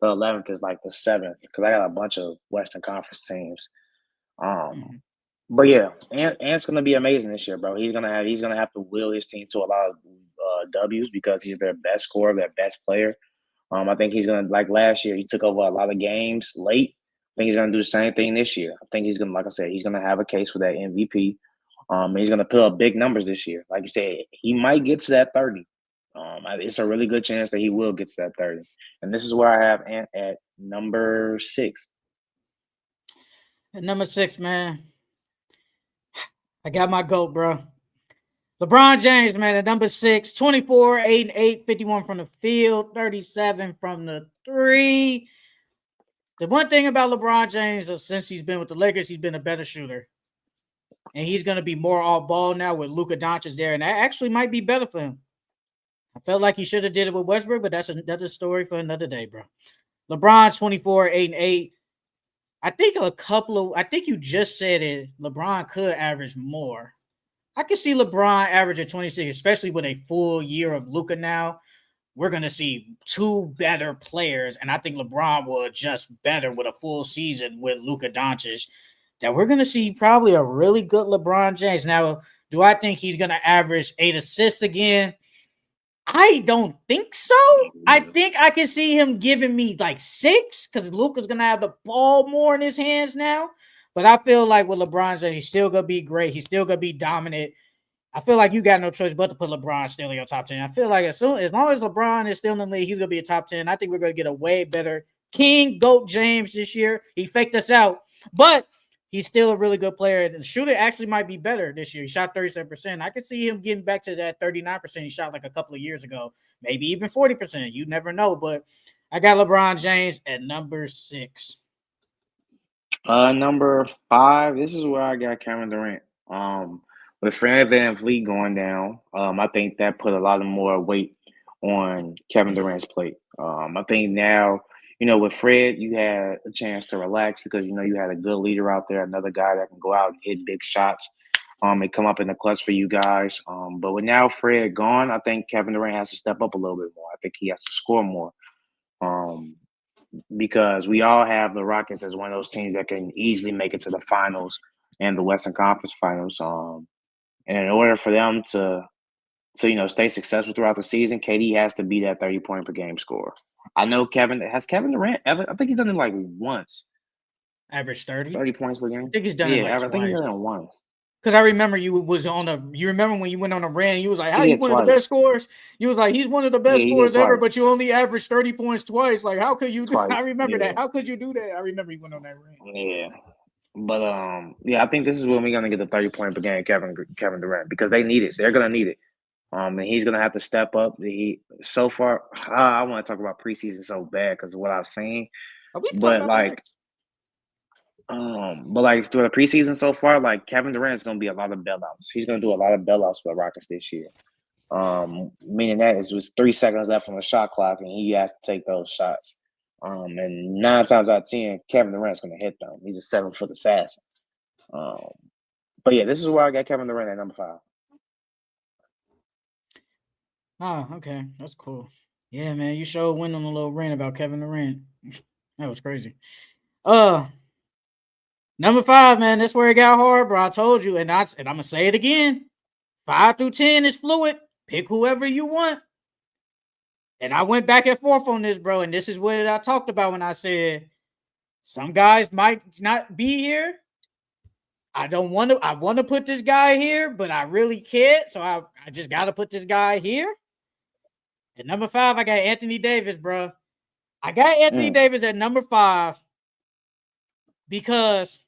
Speaker 2: the 11th is like the 7th. Because I got a bunch of Western Conference teams. But yeah, Ant's gonna be amazing this year, bro. He's gonna have to will his team to a lot of W's because he's their best scorer, their best player. I think he's gonna, like last year, he took over a lot of games late. I think he's gonna do the same thing this year. I think he's gonna, like I said, he's gonna have a case for that MVP. He's gonna put up big numbers this year. Like you said, he might get to that 30. It's a really good chance that he will get to that 30. And this is where I have Ant at number 6.
Speaker 1: At number 6, man, I got my GOAT, bro. LeBron James, man, at number 6, 24, 8 and 8, 51 from the field, 37 from the 3. The one thing about LeBron James is since he's been with the Lakers, he's been a better shooter. And he's going to be more all ball now with Luka Doncic there. And that actually might be better for him. I felt like he should have did it with Westbrook, but that's another story for another day, bro. LeBron, 24, 8 and 8. I think you just said it. LeBron could average more. I can see LeBron averaging 26, especially with a full year of Luka now. We're going to see 2 better players, and I think LeBron will adjust better with a full season with Luka Doncic. That we're going to see probably a really good LeBron James. Now, do I think he's going to average 8 assists again? I don't think so. I think I can see him giving me like 6 because Luka's going to have the ball more in his hands now. But I feel like with LeBron James, he's still going to be great. He's still going to be dominant. I feel like you got no choice but to put LeBron still in your top 10. I feel like as long as LeBron is still in the league, he's going to be a top 10. I think we're going to get a way better King GOAT James this year. He faked us out, but he's still a really good player. And the shooter actually might be better this year. He shot 37%. I could see him getting back to that 39% he shot like a couple of years ago, maybe even 40%. You never know, but I got LeBron James at number 6.
Speaker 2: Number 5, this is where I got Kevin Durant. With Fred VanVleet going down, I think that put a lot of more weight on Kevin Durant's plate. I think now, with Fred, you had a chance to relax because, you had a good leader out there, another guy that can go out and hit big shots and come up in the clutch for you guys. But with now Fred gone, I think Kevin Durant has to step up a little bit more. I think he has to score more. Because we all have the Rockets as one of those teams that can easily make it to the finals and the Western Conference Finals. And in order for them to stay successful throughout the season, KD has to be that 30-point per game scorer. I know Kevin Durant ever. I think he's done it like once.
Speaker 1: Average 30?
Speaker 2: 30 points per game.
Speaker 1: I think he's done it like twice.
Speaker 2: I think he's done it once.
Speaker 1: Because I remember you remember when you went on a rant and you was like, how you one of the best scorers? You was like, he's one of the best scorers ever, but you only averaged 30 points twice. Like, how could you do I remember that. How could you do that? I remember you went on that rant.
Speaker 2: Yeah. But I think this is when we're gonna get the 30-point per game Kevin Durant because they need it. They're gonna need it. And he's gonna have to step up. So far, I want to talk about preseason so bad because of what I've seen. But like, But like through the preseason so far, like Kevin Durant is gonna be a lot of bailouts. He's gonna do a lot of bailouts for the Rockets this year. Meaning that it was 3 seconds left on the shot clock, and he has to take those shots. And 9 times out of 10, Kevin Durant's gonna hit them. He's a 7-foot assassin. But yeah, this is where I got Kevin Durant at number 5.
Speaker 1: Oh, okay, that's cool. Yeah, man, you sure went on a little rant about Kevin Durant. That was crazy. Number 5, man, that's where it got hard, bro. I told you, and I'm gonna say it again. 5 through 10 is fluid. Pick whoever you want. And I went back and forth on this, bro. And this is what I talked about when I said some guys might not be here. I want to put this guy here, but I really can't. So I just got to put this guy here. At number 5, I got Anthony Davis, bro. I got Anthony Davis at number 5 because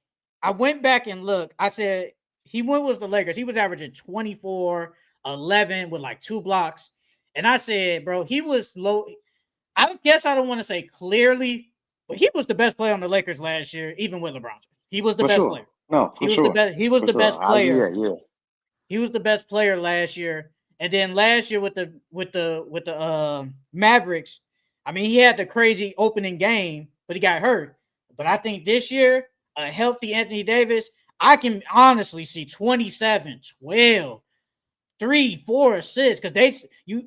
Speaker 1: I went back and looked. I said he went with the Lakers. He was averaging 24, 11 with like 2 blocks. And I said, bro, he was low. I guess I don't want to say clearly, but he was the best player on the Lakers last year, even with LeBron. He was the best player.
Speaker 2: No,
Speaker 1: he was the best. He was the best player.
Speaker 2: Yeah.
Speaker 1: He was the best player last year. And then last year with the Mavericks, I mean, he had the crazy opening game, but he got hurt. But I think this year, a healthy Anthony Davis, I can honestly see 27, 12, 3, 4 assists because we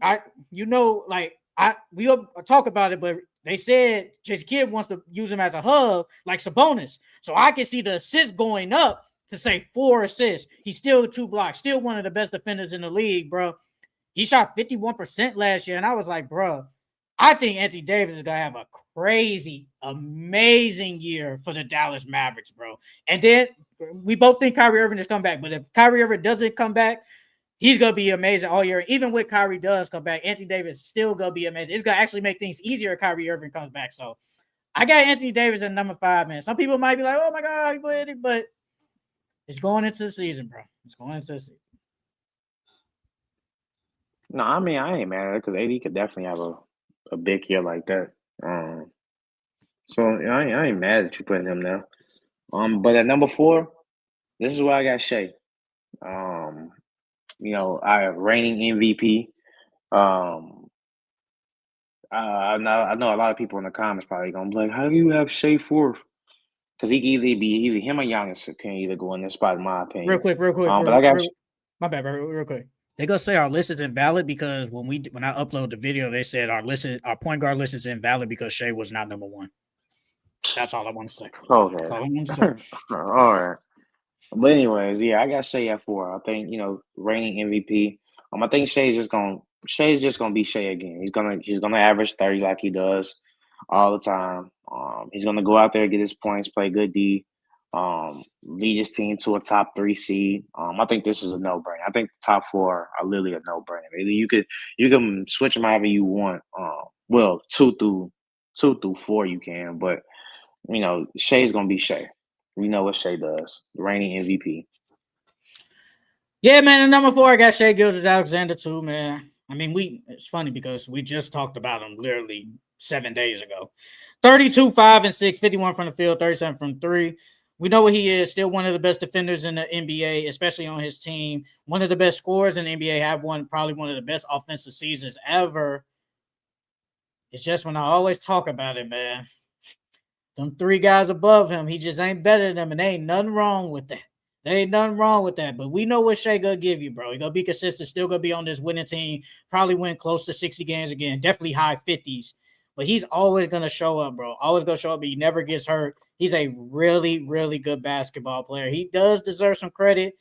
Speaker 1: talk about it, but they said Jason Kidd wants to use him as a hub like Sabonis. So I can see the assists going up to say 4 assists. He's still 2 blocks, still one of the best defenders in the league, bro. He shot 51% last year, and I was like, bro, I think Anthony Davis is going to have a crazy, amazing year for the Dallas Mavericks, bro. And then we both think Kyrie Irving is coming back, but if Kyrie Irving doesn't come back, he's going to be amazing all year. Even when Kyrie does come back, Anthony Davis is still going to be amazing. It's going to actually make things easier if Kyrie Irving comes back. So I got Anthony Davis at number 5, man. Some people might be like, oh, my God, but it's going into the season, bro. It's going into the season.
Speaker 2: No, I mean, I ain't mad at it because AD could definitely have a big year like that. So I ain't mad at you putting him there. But at number 4, this is where I got Shea. I have reigning MVP. I know a lot of people in the comments probably gonna be like, "How do you have Shea 4th?" Because he can either him or Giannis can either go in this spot, in my opinion.
Speaker 1: Real quick.
Speaker 2: But I got
Speaker 1: my bad, bro. Real quick. They gonna say our list is invalid because when I upload the video, they said our point guard list is invalid because Shea was not number 1. That's all I want to say.
Speaker 2: Okay. All right. But anyways, yeah, I got Shea at 4. I think reigning MVP. I think Shea's just gonna be Shea again. He's gonna average 30 like he does all the time. He's gonna go out there, get his points, play good D, lead his team to a top 3 seed. I think this is a no-brainer. I think the top 4 are literally a no-brainer. You can switch them however you want. Well, 2 through 4 you can, but Shea's gonna be Shea. We know what Shea does. Reigning MVP.
Speaker 1: Yeah, man. And number 4, I got Shai Gilgeous-Alexander too, man. I mean, it's funny because we just talked about him literally 7 days ago. 32, 5, and 6, 51 from the field, 37 from 3. We know what he is. Still one of the best defenders in the NBA, especially on his team. One of the best scorers in the NBA. Probably one of the best offensive seasons ever. It's just when I always talk about it, man. Them 3 guys above him, he just ain't better than them, and there ain't nothing wrong with that. There ain't nothing wrong with that, but we know what Shai gonna give you, bro. He gonna be consistent, still gonna be on this winning team, probably win close to 60 games again, definitely high 50s, but he's always gonna show up, bro. Always gonna show up, but he never gets hurt. He's a really, really good basketball player. He does deserve some credit.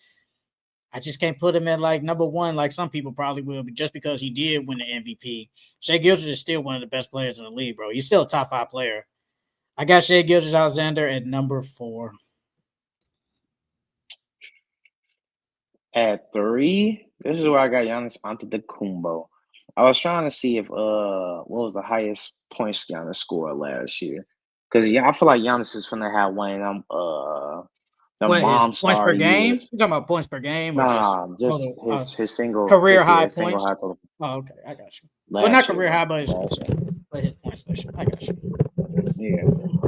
Speaker 1: I just can't put him in like number 1 like some people probably will, but just because he did win the MVP. Shai Gilgeous is still one of the best players in the league, bro. He's still a top 5 player. I got Shai Gilgeous-Alexander at number 4.
Speaker 2: At 3, this is where I got Giannis Antetokounmpo. I was trying to see if what was the highest points Giannis scored last year. Because I feel like Giannis is gonna have one of them
Speaker 1: his points per game? You talking about points per game?
Speaker 2: No, just his single
Speaker 1: career high
Speaker 2: points.
Speaker 1: Single high total. Oh, okay, I got you. Well, not career high, but his points. I got you.
Speaker 2: Yeah,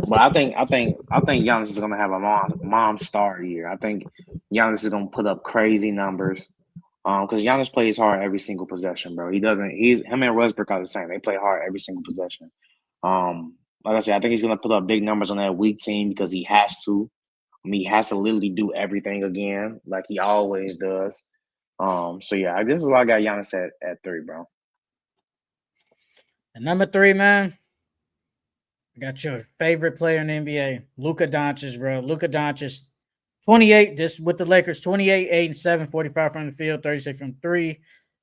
Speaker 2: but I think Giannis is gonna have a mom star year. I think Giannis is gonna put up crazy numbers. Because Giannis plays hard every single possession, bro. He doesn't. He's him and Westbrook are the same. They play hard every single possession. Like I said, I think he's gonna put up big numbers on that weak team because he has to. I mean, he has to literally do everything again, like he always does. So yeah, this is why I got Giannis at 3, bro.
Speaker 1: And number 3, man, I got your favorite player in the NBA, Luka Doncic, bro. Luka Doncic, 28, this with the Lakers, 28, 8, and 7, 45 from the field, 36 from 3,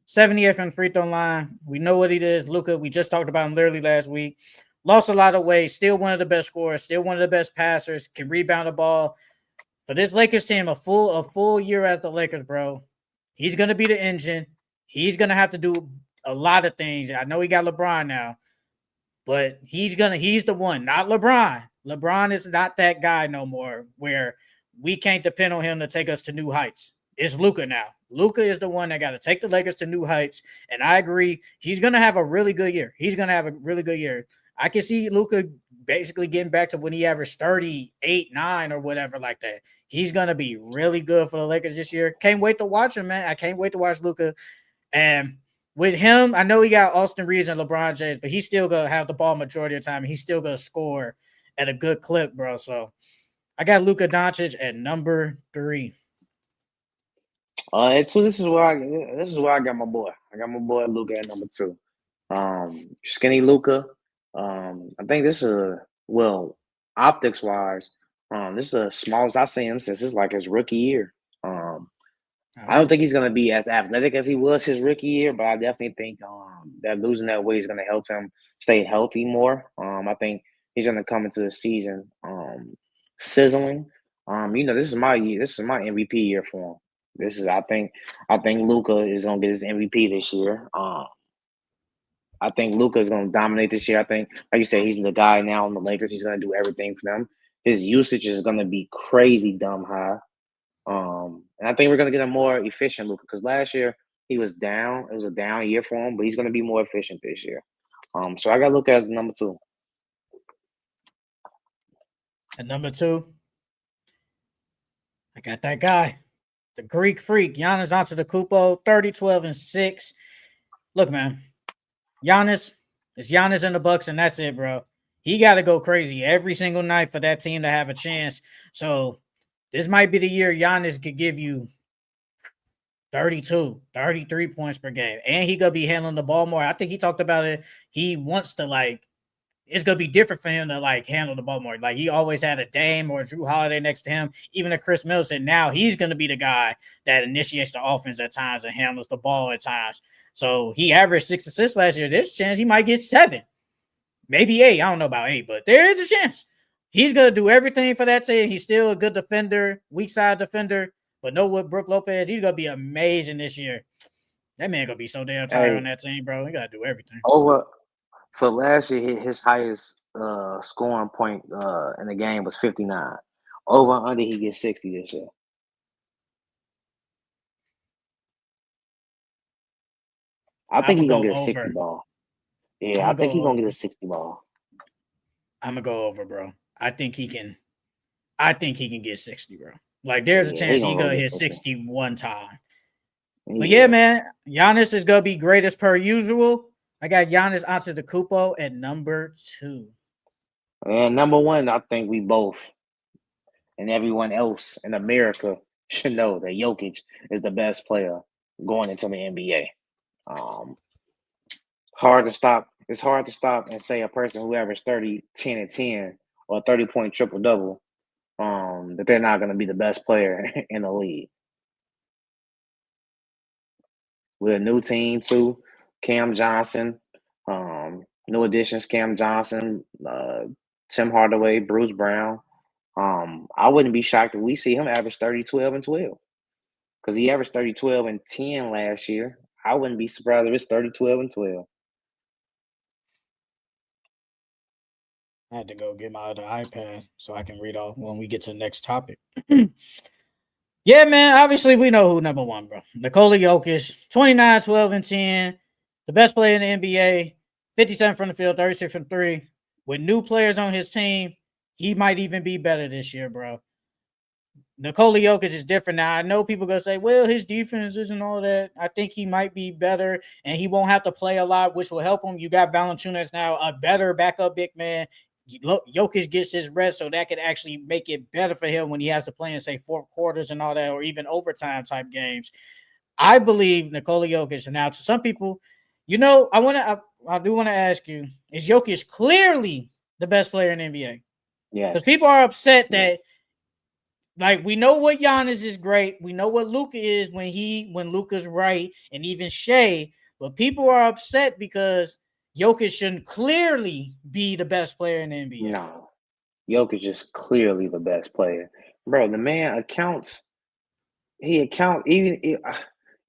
Speaker 1: 78 from the free throw line. We know what he is. Luka, we just talked about him literally last week. Lost a lot of weight, still one of the best scorers, still one of the best passers, can rebound the ball. For this Lakers team, a full year as the Lakers, bro. He's gonna be the engine. He's gonna have to do a lot of things. I know he got LeBron now, but he's the one, not LeBron. LeBron is not that guy no more where we can't depend on him to take us to new heights. It's Luka now. Luka is the one that got to take the Lakers to new heights. And I agree, he's gonna have a really good year. He's gonna have a really good year. I can see Luka basically getting back to when he averaged 38, 9 or whatever like that. He's gonna be really good for the Lakers this year. Can't wait to watch him, man. I can't wait to watch Luka. And with him, I know he got Austin Reeves and LeBron James, but he's still gonna have the ball majority of the time. He's still gonna score at a good clip, bro. So I got Luka Doncic at number 3.
Speaker 2: At 2, this is where I got my boy. I got my boy Luka at number 2. Skinny Luka. I think this is optics wise. This is the smallest I've seen him since it's like his rookie year. I don't think he's gonna be as athletic as he was his rookie year, but I definitely think that losing that weight is gonna help him stay healthy more. I think he's gonna come into the season sizzling. This is my year. This is my MVP year for him. I think Luka is gonna get his MVP this year. I think Luka is gonna dominate this year. I think, like you said, he's the guy now in the Lakers. He's gonna do everything for them. His usage is gonna be crazy dumb high. And I think we're gonna get a more efficient Luka because last year he was down. It was a down year for him, but he's gonna be more efficient this year. So I got Luka as number 2.
Speaker 1: At number 2, I got that guy, the Greek freak, Giannis Antetokounmpo, 30, 12, and 6. Look, man, Giannis is Giannis in the Bucks, and that's it, bro. He got to go crazy every single night for that team to have a chance. So this might be the year Giannis could give you 32, 33 points per game. And he going to be handling the ball more. I think he talked about it. He wants to, it's going to be different for him to, handle the ball more. Like, he always had a Dame or a Drew Holiday next to him. Even a Chris Middleton. Now he's going to be the guy that initiates the offense at times and handles the ball at times. So he averaged 6 assists last year. There's a chance he might get 7. Maybe 8. I don't know about 8, but there is a chance. He's going to do everything for that team. He's still a good defender, weak side defender. But know what, Brook Lopez, he's going to be amazing this year. That man going to be so damn tired on that team, bro. He got to do everything.
Speaker 2: So last year, his highest scoring point in the game was 59. Over and under, he gets 60 this year. I think he's gonna get a 60 ball. Yeah, I think he's gonna get a 60 ball.
Speaker 1: I'm gonna go over, bro. I think he can get 60, bro. Like, there's a chance he's gonna hit 60 one time. But yeah, man, Giannis is gonna be great as per usual. I got Giannis Antetokounmpo at number 2.
Speaker 2: And number 1, I think we both and everyone else in America should know that Jokic is the best player going into the NBA. Hard to stop. It's hard to stop and say a person who averaged 30, 10, and 10 or a 30-point triple-double that they're not going to be the best player in the league. With a new team, too, Cam Johnson, new additions, Cam Johnson, Tim Hardaway, Bruce Brown. I wouldn't be shocked if we see him average 30, 12, and 12. Because he averaged 30, 12, and 10 last year. I wouldn't be surprised if it's 30, 12, and 12.
Speaker 1: I had to go get my other iPad so I can read off when we get to the next topic. Yeah, man, obviously we know who number 1, bro. Nikola Jokic, 29, 12, and 10. The best player in the NBA, 57 from the field, 36 from 3. with new players on his team, he might even be better this year, bro. Nikola Jokic is different now. I know people gonna say, "Well, his defense isn't all that." I think he might be better, and he won't have to play a lot, which will help him. You got Valanciunas now, a better backup big man. Jokic gets his rest, so that could actually make it better for him when he has to play in, say, fourth quarters and all that, or even overtime type games. I believe Nikola Jokic. And now, to some people, I do want to ask you: is Jokic clearly the best player in the NBA? Because
Speaker 2: Yes.
Speaker 1: people are upset that. Like, we know what Giannis is great. We know what Luka is when Luka's right, and even Shea. But people are upset because Jokic shouldn't clearly be the best player in the NBA.
Speaker 2: No. Jokic is clearly the best player. Bro, the man accounts. It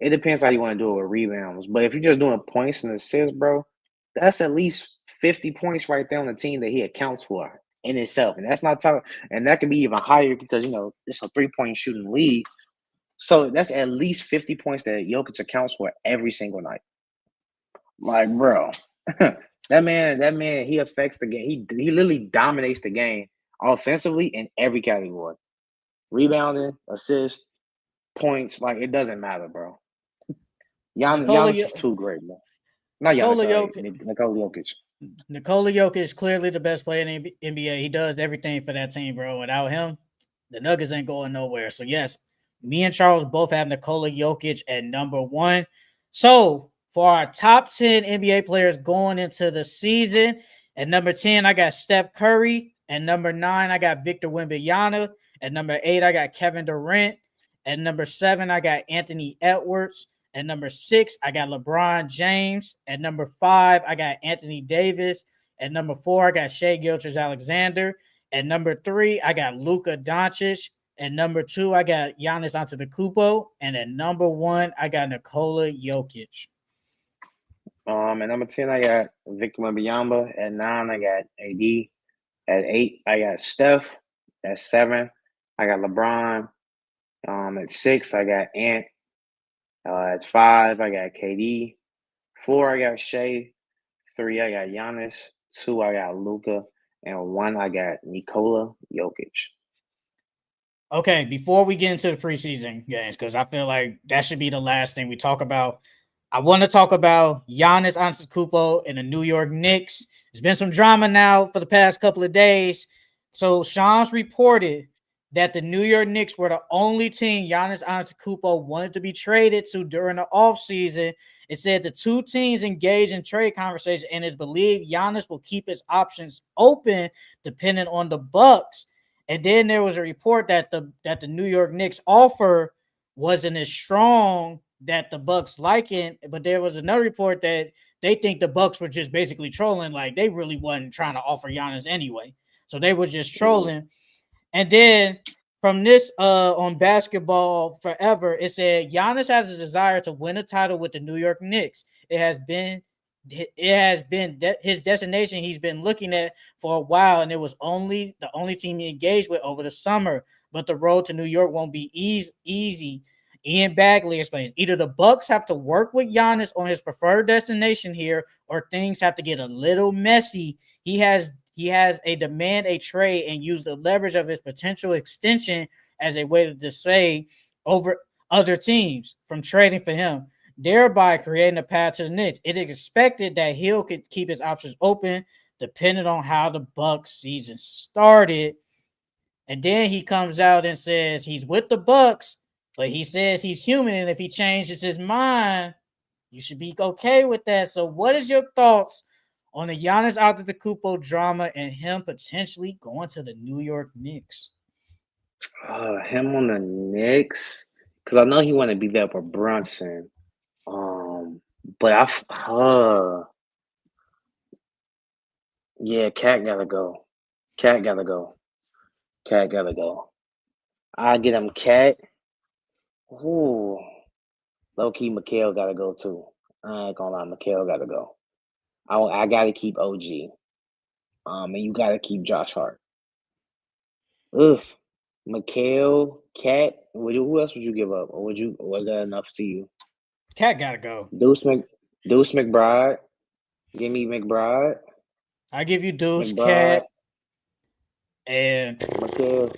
Speaker 2: depends how you want to do it with rebounds. But if you're just doing points and assists, bro, that's at least 50 points right there on the team that he accounts for in itself. And that's not talking, and that can be even higher because it's a 3-point shooting league. So that's at least 50 points that Jokic accounts for every single night. Like, bro, that man, he affects the game. He literally dominates the game offensively in every category. Rebounding, assist, points, like it doesn't matter, bro.
Speaker 1: Nikola,
Speaker 2: Giannis is too great, bro. Not Giannis,
Speaker 1: Nikola
Speaker 2: sorry,
Speaker 1: Jokic,
Speaker 2: Nikola Jokic.
Speaker 1: Nikola Jokic is clearly the best player in the NBA. He does everything for that team, bro. Without him, the Nuggets ain't going nowhere. So yes, me and Charles both have Nikola Jokic at number 1. So for our top 10 NBA players going into the season, at number 10, I got Steph Curry. At number 9, I got Victor Wembanyama. At number 8, I got Kevin Durant. At number 7, I got Anthony Edwards. At number 6, I got LeBron James. At number 5, I got Anthony Davis. At number 4, I got Shai Gilgeous-Alexander. At number 3, I got Luka Doncic. At number 2, I got Giannis Antetokounmpo. And at number 1, I got Nikola Jokic.
Speaker 2: At number 10, I got Victor Wembanyama. At 9, I got AD. At 8, I got Steph. At 7, I got LeBron. At 6, I got Ant. At 5, I got KD. 4, I got Shea. 3, I got Giannis. 2, I got Luka. And 1, I got Nikola Jokic.
Speaker 1: Okay, before we get into the preseason games, because I feel like that should be the last thing we talk about, I want to talk about Giannis Antetokounmpo and the New York Knicks. There's been some drama now for the past couple of days. So Shams reported that the New York Knicks were the only team Giannis Antetokounmpo wanted to be traded to during the offseason. It said the two teams engaged in trade conversations, and it's believed Giannis will keep his options open depending on the Bucks. And then there was a report that the New York Knicks offer wasn't as strong that the Bucks like it, but there was another report that they think the Bucks were just basically trolling, like they really wasn't trying to offer Giannis anyway. So they were just trolling. And then from this on Basketball Forever, it said Giannis has a desire to win a title with the New York Knicks. It has been his destination he's been looking at for a while, and it was the only team he engaged with over the summer. But the road to New York won't be easy. Ian Bagley explains either the Bucks have to work with Giannis on his preferred destination here, or things have to get a little messy. He has a demand a trade and use the leverage of his potential extension as a way to dissuade over other teams from trading for him, thereby creating a path to the Knicks. It is expected that Hill could keep his options open depending on how the Bucks season started. And then he comes out and says he's with the Bucks, but he says he's human, and if he changes his mind, you should be okay with that. So what is your thoughts on the Giannis Antetokounmpo drama and him potentially going to the New York Knicks?
Speaker 2: Him on the Knicks, because I know he want to be there for Brunson. But yeah, Cat gotta go. Cat gotta go. Cat gotta go. I get him Cat. Ooh, low key, Mikhail gotta go too. I ain't gonna lie, Mikhail gotta go. I gotta keep OG. And you gotta keep Josh Hart. Ugh, Mikhail, Cat. Who else would you give up, or was that enough to you?
Speaker 1: Cat gotta go.
Speaker 2: Deuce McBride. Give me McBride.
Speaker 1: I give you Deuce,
Speaker 2: McBride,
Speaker 1: Cat, and
Speaker 2: Mikal,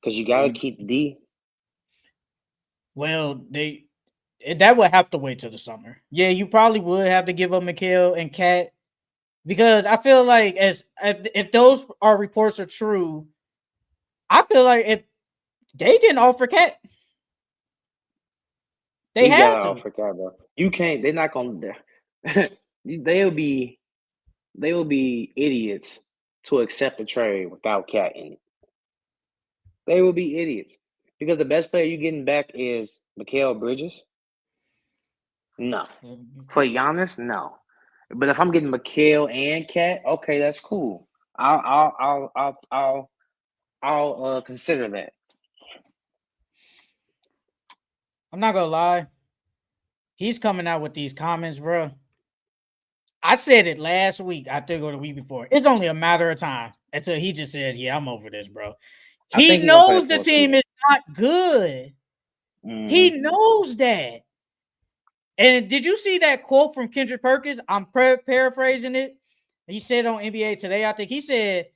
Speaker 2: because you got to keep the D.
Speaker 1: well, that would have to wait till the summer. Yeah, you probably would have to give up Mikal and Cat because I feel like if those reports are true, I feel like if they didn't offer Cat, they
Speaker 2: You got
Speaker 1: had
Speaker 2: to
Speaker 1: to.
Speaker 2: offer Cat, bro. You can't. They're not gonna. They'll be idiots to accept a trade without Cat in it. They will be idiots because the best player you're getting back is Mikal Bridges. No, for Giannis, no. But if I'm getting Mikal and Cat, okay, that's cool. I'll consider that.
Speaker 1: I'm not gonna lie. He's coming out with these comments, bro. I said it last week, I think, or the week before. It's only a matter of time until he just says, "Yeah, I'm over this, bro."
Speaker 2: I
Speaker 1: He
Speaker 2: think he's gonna play the
Speaker 1: knows the
Speaker 2: full
Speaker 1: team
Speaker 2: season.
Speaker 1: is not good. He knows that. And did you see that quote from Kendrick Perkins? I'm paraphrasing it. He said on NBA Today, I think he said,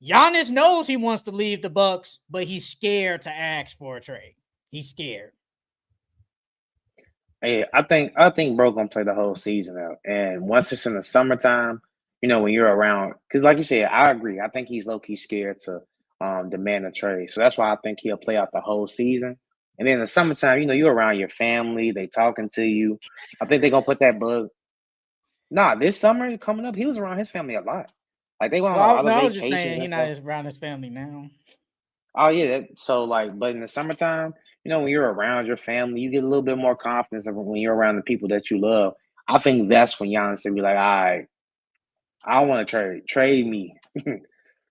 Speaker 1: Giannis knows he wants to leave the Bucks, but he's scared to ask for a trade. He's scared.
Speaker 2: Hey, I think bro gonna play the whole season out. And once it's in the summertime, when you're around, because like you said, I agree. I think he's low key scared to demand a trade. So that's why I think he'll play out the whole season. And then in the summertime, you're around your family, they talking to you. I think they're gonna put that bug. Nah, this summer coming up, he was around his family a lot. Like they went on a
Speaker 1: Well,
Speaker 2: lot of
Speaker 1: I was just
Speaker 2: vacations
Speaker 1: saying
Speaker 2: and
Speaker 1: he's not
Speaker 2: stuff.
Speaker 1: as around his family now.
Speaker 2: Oh yeah, so but in the summertime, when you're around your family, you get a little bit more confidence when you're around the people that you love. I think that's when Giannis will be like, all right, I want to trade me,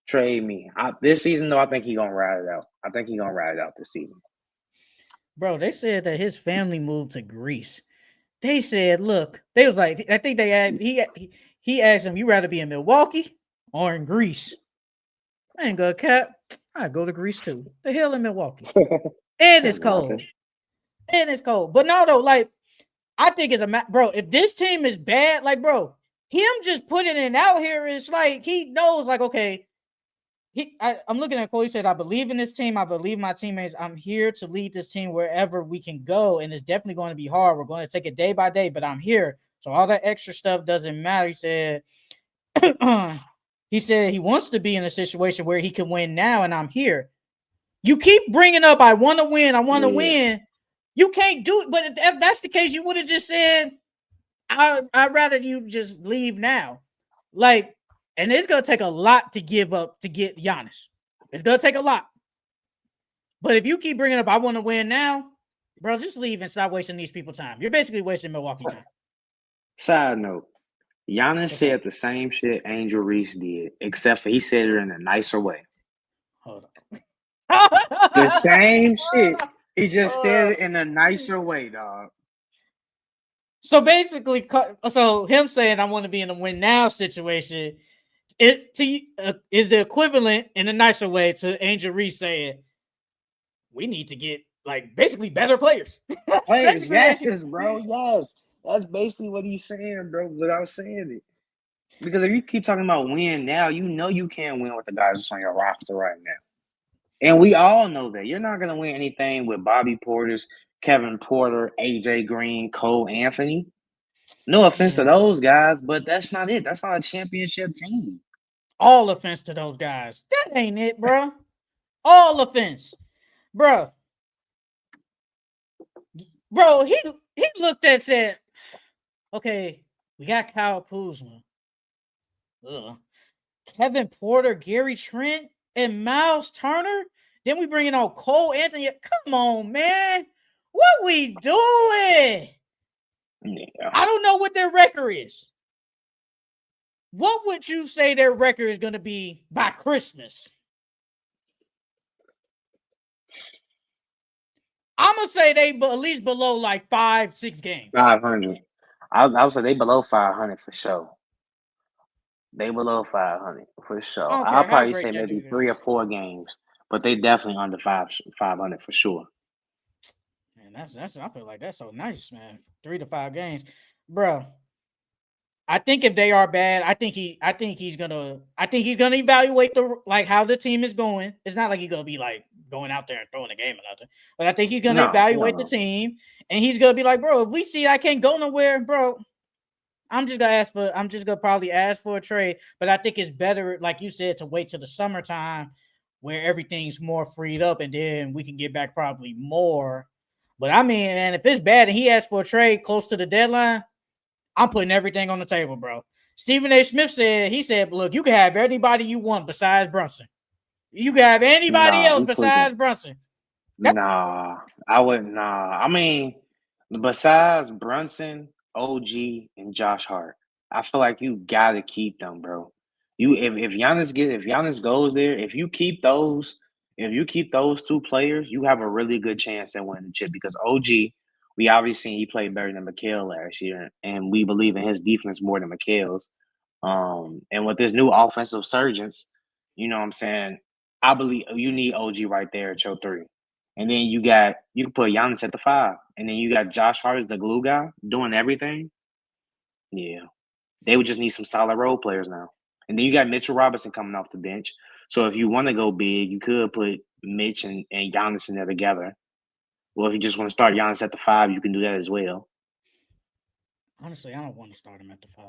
Speaker 2: trade me. This season though, I think he's gonna ride it out. I think he's gonna ride it out this season.
Speaker 1: Bro, they said that his family moved to Greece. They said, look, they was like, I think they had he asked him, you rather be in Milwaukee or in Greece? I ain't go cap. I go to Greece too. The hell in Milwaukee. And it's cold.
Speaker 2: Nothing.
Speaker 1: And it's cold. But no, though, like, I think it's bro, if this team is bad, like, bro, him just putting it out here is like he knows, like, okay. I'm looking at Cole. He said, I believe in this team. I believe my teammates. I'm here to lead this team wherever we can go. And it's definitely going to be hard. We're going to take it day by day, but I'm here. So all that extra stuff doesn't matter. He said, he wants to be in a situation where he can win now, and I'm here. You keep bringing up, I want to win. I want to
Speaker 2: Yeah.
Speaker 1: win. You can't do it. But if that's the case, you would have just said, I'd rather you just leave now. Like, and it's going to take a lot to give up to get Giannis. It's going to take a lot. But if you keep bringing up, I want to win now, bro, just leave and stop wasting these people's time. You're basically wasting Milwaukee time.
Speaker 2: Side note, Giannis said the same shit Angel Reese did, except for he said it in a nicer way.
Speaker 1: Hold on.
Speaker 2: The same shit. He just said it in a nicer way, dog.
Speaker 1: So basically, so him saying I want to be in a win now situation, is the equivalent in a nicer way to Angel Reese saying we need to get like basically better players.
Speaker 2: Players, yes, bro, yes. That's basically what he's saying, bro, without saying it. Because if you keep talking about win now, you can't win with the guys that's on your roster right now. And we all know that. You're not going to win anything with Bobby Portis, Kevin Porter, AJ Green, Cole Anthony. No offense to those guys, but that's not it. That's not a championship team.
Speaker 1: All offense to those guys. That ain't it, bro. All offense. Bro. Bro, he looked at said, okay, we got Kyle Kuzma. Ugh. Kevin Porter, Gary Trent, and Miles Turner. Then we bring in on Cole Anthony. Come on, man. What we doing?
Speaker 2: Yeah.
Speaker 1: I don't know what their record is. What would you say their record is going to be by Christmas? I'm going to say they at least below like 5-6 games.
Speaker 2: 500. I would say they below 500 for sure. They below 500 for sure. I'll probably say maybe 3 or 4 games, but they definitely under 500 for sure.
Speaker 1: Man, that's I feel like that's so nice, man. 3 to 5 games, bro. I think if they are bad, I think he's gonna evaluate how the team is going. It's not like he's gonna be like going out there and throwing a game or nothing. But I think he's gonna evaluate the team, and he's gonna be like, bro, if we see I can't go nowhere, bro, I'm just gonna probably ask for a trade. But I think it's better, like you said, to wait till the summertime where everything's more freed up, and then we can get back probably more. But I mean, man, if it's bad and he asks for a trade close to the deadline, I'm putting everything on the table, bro. Stephen A. Smith said, look, you can have anybody you want besides Brunson. You can have anybody else besides Brunson.
Speaker 2: I wouldn't. I mean, besides Brunson, OG, and Josh Hart, I feel like you gotta keep them, bro. If Giannis goes there, if you keep those two players, you have a really good chance at winning the chip because OG, we obviously seen he played better than Mikal last year, and we believe in his defense more than Mikal's. And with this new offensive surgence, you know what I'm saying? I believe you need OG right there at your 3. And then you can put Giannis at the 5. And then you got Josh Hart as the glue guy doing everything. Yeah. They would just need some solid role players now. And then you got Mitchell Robinson coming off the bench. So if you want to go big, you could put Mitch and Giannis in there together. Well, if you just want to start Giannis at the 5, you can do that as well.
Speaker 1: Honestly, I don't want to start him at the 5.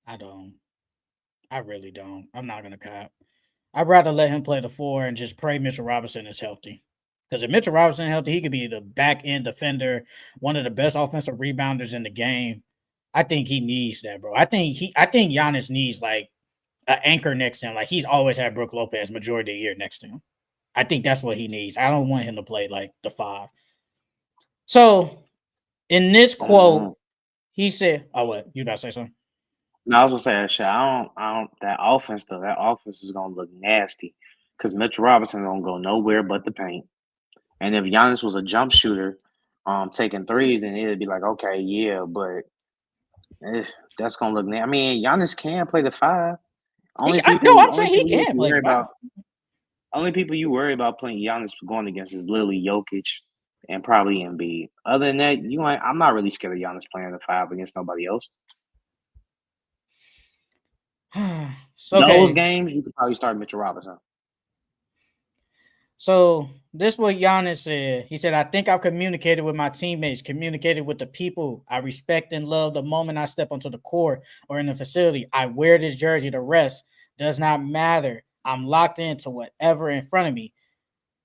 Speaker 1: I don't. I really don't. I'm not gonna cop. I'd rather let him play the 4 and just pray Mitchell Robinson is healthy. Because if Mitchell Robinson is healthy, he could be the back end defender, one of the best offensive rebounders in the game. I think he needs that, bro. I think Giannis needs like an anchor next to him. Like he's always had Brook Lopez majority of the year next to him. I think that's what he needs. I don't want him to play like the 5. So in this quote, he said, "Oh, what you about to say something?"
Speaker 2: No, I was gonna say that shit. I don't. That offense though. That offense is gonna look nasty because Mitchell Robinson don't go nowhere but the paint. And if Giannis was a jump shooter, taking threes, then it'd be like, okay, yeah, but that's gonna look. I mean, Giannis can play the 5.
Speaker 1: I'm saying he can play the 5.
Speaker 2: Only people you worry about playing Giannis going against is literally Jokic and probably Embiid. Other than that, I'm not really scared of Giannis playing the 5 against nobody else. Those games, you could probably start Mitchell Robinson.
Speaker 1: So this is what Giannis said. He said, I think I've communicated with my teammates, communicated with the people I respect and love the moment I step onto the court or in the facility. I wear this jersey. The rest does not matter. I'm locked into whatever in front of me.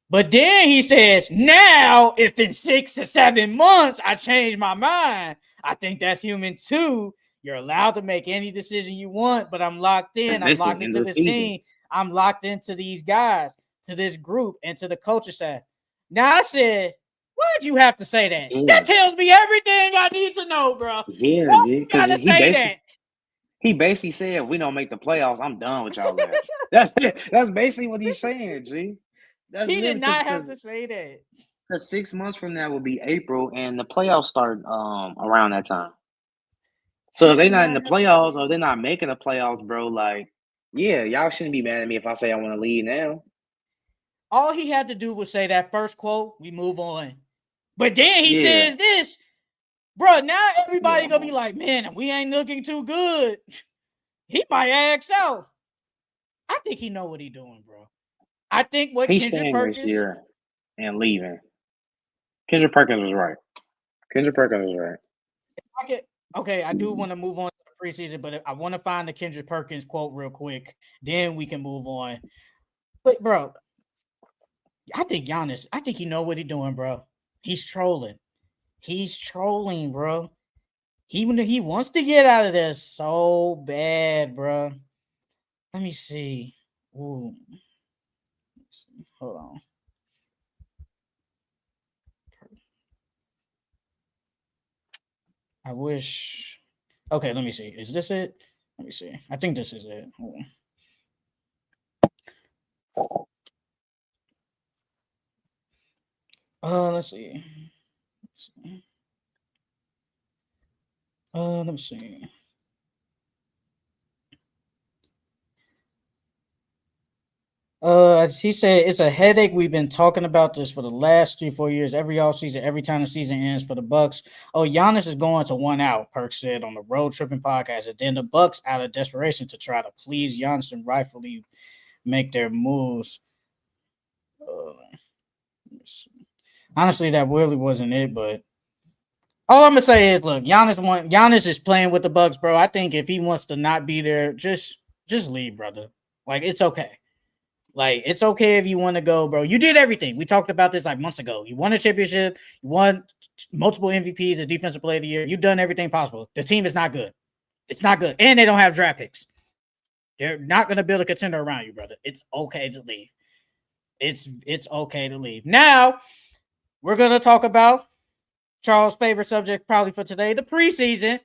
Speaker 1: But then he says, now, if in 6 to 7 months I change my mind, I think that's human too. You're allowed to make any decision you want, but I'm locked in. I'm locked into this team. I'm locked into these guys, to this group, and to the coaching staff. Now I said, why'd you have to say that? Yeah. That tells me everything I need to know, bro.
Speaker 2: Yeah,
Speaker 1: why you gotta say that?
Speaker 2: He basically said, if we don't make the playoffs, I'm done with y'all guys. That's basically what he's saying, G.
Speaker 1: He did not have to say that.
Speaker 2: Because 6 months from now will be April, and the playoffs start around that time. So if they're not in the playoffs or they're not making the playoffs, bro, like, yeah, y'all shouldn't be mad at me if I say I want to leave now.
Speaker 1: All he had to do was say that first quote, we move on. But then he says this, bro, now everybody gonna be like, man, we ain't looking too good. He might ask out. I think he know what he doing, bro. I think what
Speaker 2: he's
Speaker 1: Kendrick
Speaker 2: staying
Speaker 1: Perkins
Speaker 2: this year and leaving. Kendrick Perkins was right.
Speaker 1: Okay, I do want to move on to the preseason, but I want to find the Kendrick Perkins quote real quick. Then we can move on. But bro, I think he know what he doing, bro. He's trolling. Bro. He wants to get out of this so bad, bro. Let me see. Ooh. Hold on. I wish. Okay, let me see. Is this it? Let me see. I think this is it. Let's see. Let me see. He said it's a headache. We've been talking about this for the last 3-4 years. Every offseason, every time the season ends for the Bucks. Oh, Giannis is going to 1 out. Perk said on the Road Tripping podcast. And then the Bucks, out of desperation to try to please Giannis and rightfully make their moves. Honestly, that really wasn't it. But all I'm gonna say is, look, Giannis is playing with the Bucks, bro. I think if he wants to not be there, just leave, brother. Like it's okay. Like, it's okay if you want to go, bro. You did everything. We talked about this like months ago. You won a championship. You won multiple MVPs, a defensive player of the year. You've done everything possible. The team is not good. It's not good. And they don't have draft picks. They're not going to build a contender around you, brother. It's okay to leave. It's okay to leave. Now, we're going to talk about Charles' favorite subject probably for today, the preseason.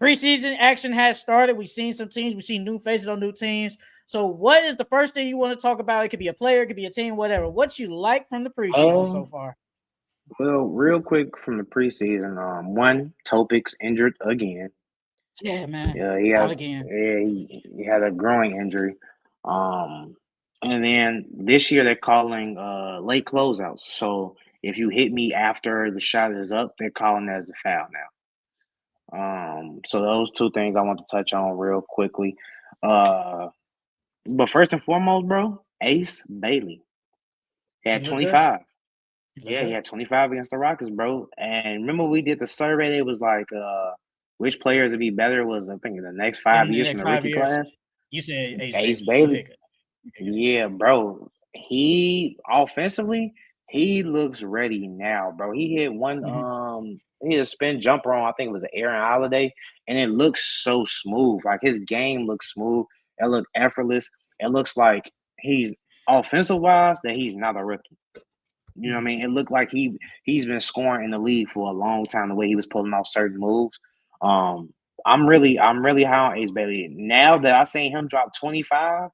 Speaker 1: Preseason action has started. We've seen some teams. We've seen new faces on new teams. So what is the first thing you want to talk about? It could be a player, it could be a team, whatever. What you like from the preseason so far?
Speaker 2: Well, real quick from the preseason, one, Topic's injured again.
Speaker 1: Yeah, man.
Speaker 2: Yeah, he had a growing injury. And then this year they're calling late closeouts. So if you hit me after the shot is up, they're calling that as a foul now. So those two things I want to touch on real quickly. But first and foremost, bro, Ace Bailey. He had 25. Yeah, he had 25 against the Rockets, bro. And remember we did the survey, it was like which players would be better was I think in the next 5 years from the rookie class.
Speaker 1: You said
Speaker 2: Ace Bailey. Yeah, bro. He offensively, he looks ready now, bro. He hit one he hit a spin jumper on, I think it was Aaron Holiday, and it looks so smooth. Like his game looks smooth. It looked effortless. It looks like he's offensive wise that he's not a rookie. You know what I mean? It looked like he's been scoring in the league for a long time. The way he was pulling off certain moves. I'm really high on Ace Bailey. Now that I seen him drop 25,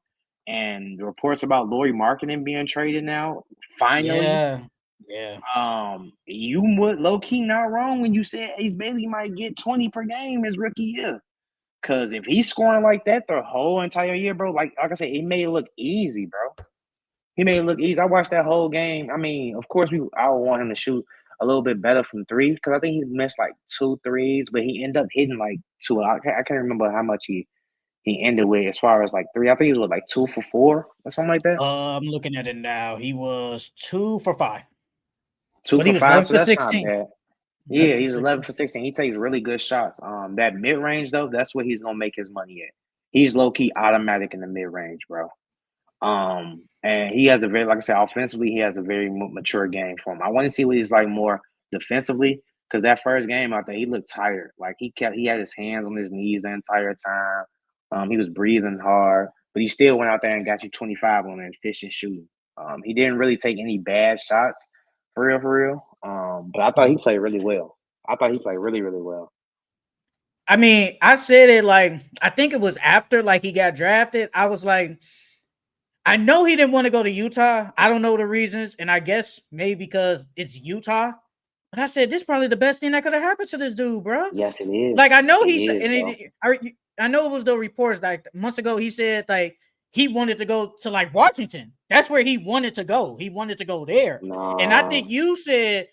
Speaker 2: and the reports about Lauri Markkanen being traded now, finally.
Speaker 1: Yeah.
Speaker 2: You would low key not wrong when you said Ace Bailey might get 20 per game his rookie year. Cause if he's scoring like that the whole entire year, bro, like I said, it made it look easy, bro. He made it look easy. I watched that whole game. I mean, of course, I would want him to shoot a little bit better from three because I think he missed like 2 threes, but he ended up hitting like 2. I can't remember how much he ended with as far as like 3. I think he was like 2 for 4 or something like that.
Speaker 1: I'm looking at it now. He was 2 for 5.
Speaker 2: 2
Speaker 1: but
Speaker 2: for
Speaker 1: he was
Speaker 2: 5,
Speaker 1: 11
Speaker 2: so
Speaker 1: for
Speaker 2: that's
Speaker 1: 16.
Speaker 2: not bad. Yeah, he's 11 for 16. He takes really good shots. That mid range though, that's where he's gonna make his money at. He's low key automatic in the mid range, bro. And he has a very, like I said, offensively, he has a very mature game for him. I want to see what he's like more defensively because that first game out there, he looked tired. Like he had his hands on his knees the entire time. He was breathing hard, but he still went out there and got you 25 on an efficient shooting. He didn't really take any bad shots for real. But I thought he played really well. I thought he played really, really well.
Speaker 1: I mean, I said it like, I think it was after like he got drafted. I was like, I know he didn't want to go to Utah. I don't know the reasons. And I guess maybe because it's Utah. But I said, this is probably the best thing that could have happened to this dude, bro.
Speaker 2: Yes, it is.
Speaker 1: Like, I know he said, I know it was the reports like months ago. He said like he wanted to go to like Washington. That's where he wanted to go. He wanted to go there.
Speaker 2: No.
Speaker 1: And I think you said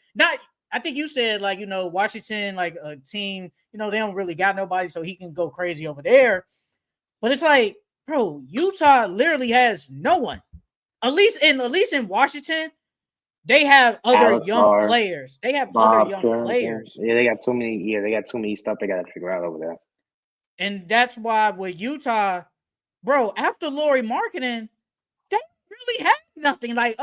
Speaker 1: like, you know, Washington, like a team, you know, they don't really got nobody, so he can go crazy over there. But it's like, bro, Utah literally has no one. At least in Washington, they have other young players. They have other young players.
Speaker 2: Yeah, they got too many. Yeah, they got too many stuff they got to figure out over there.
Speaker 1: And that's why with Utah, bro, after Lauri Markkanen, they really have nothing. Like,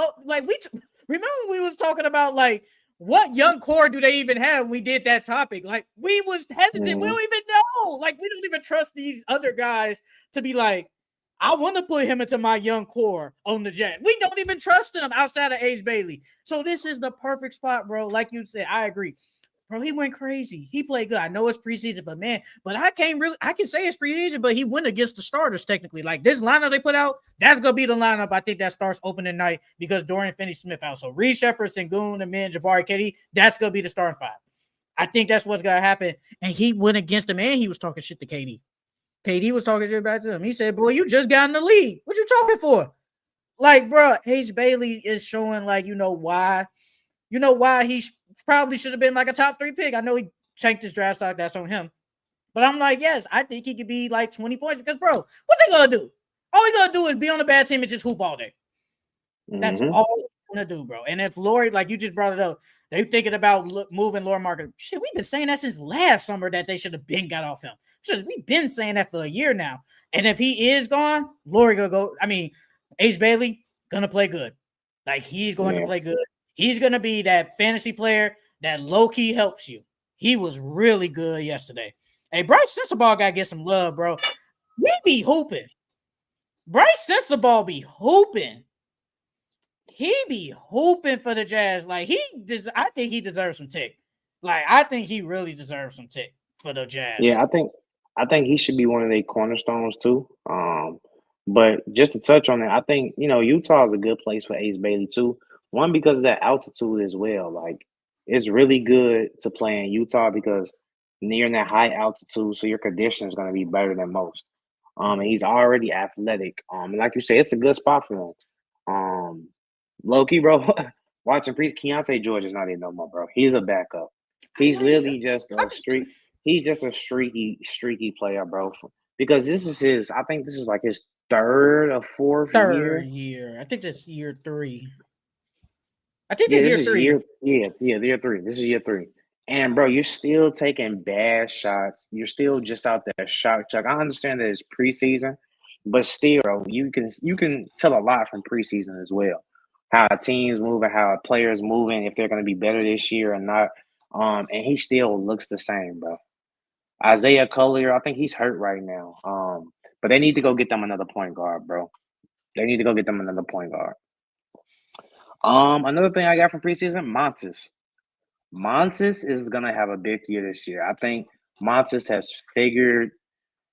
Speaker 1: remember we was talking about like what young core do they even have when we did that topic? Like, we was hesitant. We don't even know. Like, we don't even trust these other guys to be like, I want to put him into my young core on the Jet. We don't even trust him outside of Ace Bailey. So this is the perfect spot, bro. Like you said, I agree. Bro, he went crazy. He played good. I know it's preseason, but man, I can say it's preseason, but he went against the starters technically. Like this lineup they put out, that's gonna be the lineup I think that starts opening night because Dorian Finney-Smith out. So Reed Shepherd, Sengun, and man, Jabari KD, that's gonna be the starting 5. I think that's what's gonna happen. And he went against him, and he was talking shit to KD. KD was talking shit back to him. He said, "Boy, you just got in the league. What you talking for?" Like, bro, Ace Bailey is showing like why he probably should have been like a top 3 pick. I know he tanked his draft stock. That's on him. But I'm like, yes, I think he could be like 20 points because, bro, what they gonna do? All he gonna do is be on a bad team and just hoop all day. That's all he's gonna do, bro. And if Lori, like you just brought it up, they thinking about moving Lori Market. Shit, we've been saying that since last summer that they should have been got off him. Shit, we've been saying that for a year now. And if he is gone, Lori gonna go. I mean, Ace Bailey gonna play good. Like he's going to play good. He's gonna be that fantasy player that low key helps you. He was really good yesterday. Hey, Bryce Sensabaugh gotta get some love, bro. We be hooping. Bryce Sensabaugh be hooping. He be hooping for the Jazz. Like I think he deserves some tick. Like I think he really deserves some tick for the Jazz.
Speaker 3: Yeah, I think he should be one of their cornerstones too. But just to touch on that, I think Utah is a good place for Ace Bailey too. One, because of that altitude as well. Like it's really good to play in Utah because near in that high altitude, so your condition is going to be better than most. And he's already athletic. And like you say, it's a good spot for him. Low key, bro. Watching Keontae George is not in no more, bro. He's a backup. He's literally just a streak. He's just a streaky player, bro. Because I think this is like his third or fourth
Speaker 1: year. I think this is year 3. I think this is year 3.
Speaker 3: Year 3. This is year 3. And bro, you're still taking bad shots. You're still just out there shot chuck. I understand that it's preseason, but still, you can tell a lot from preseason as well. How a team's moving, how a player's moving, if they're going to be better this year or not. And he still looks the same, bro. Isaiah Collier, I think he's hurt right now. But they need to go get them another point guard, bro. They need to go get them another point guard. Another thing I got from preseason, Montes. Montes is gonna have a big year this year. I think Montes has figured,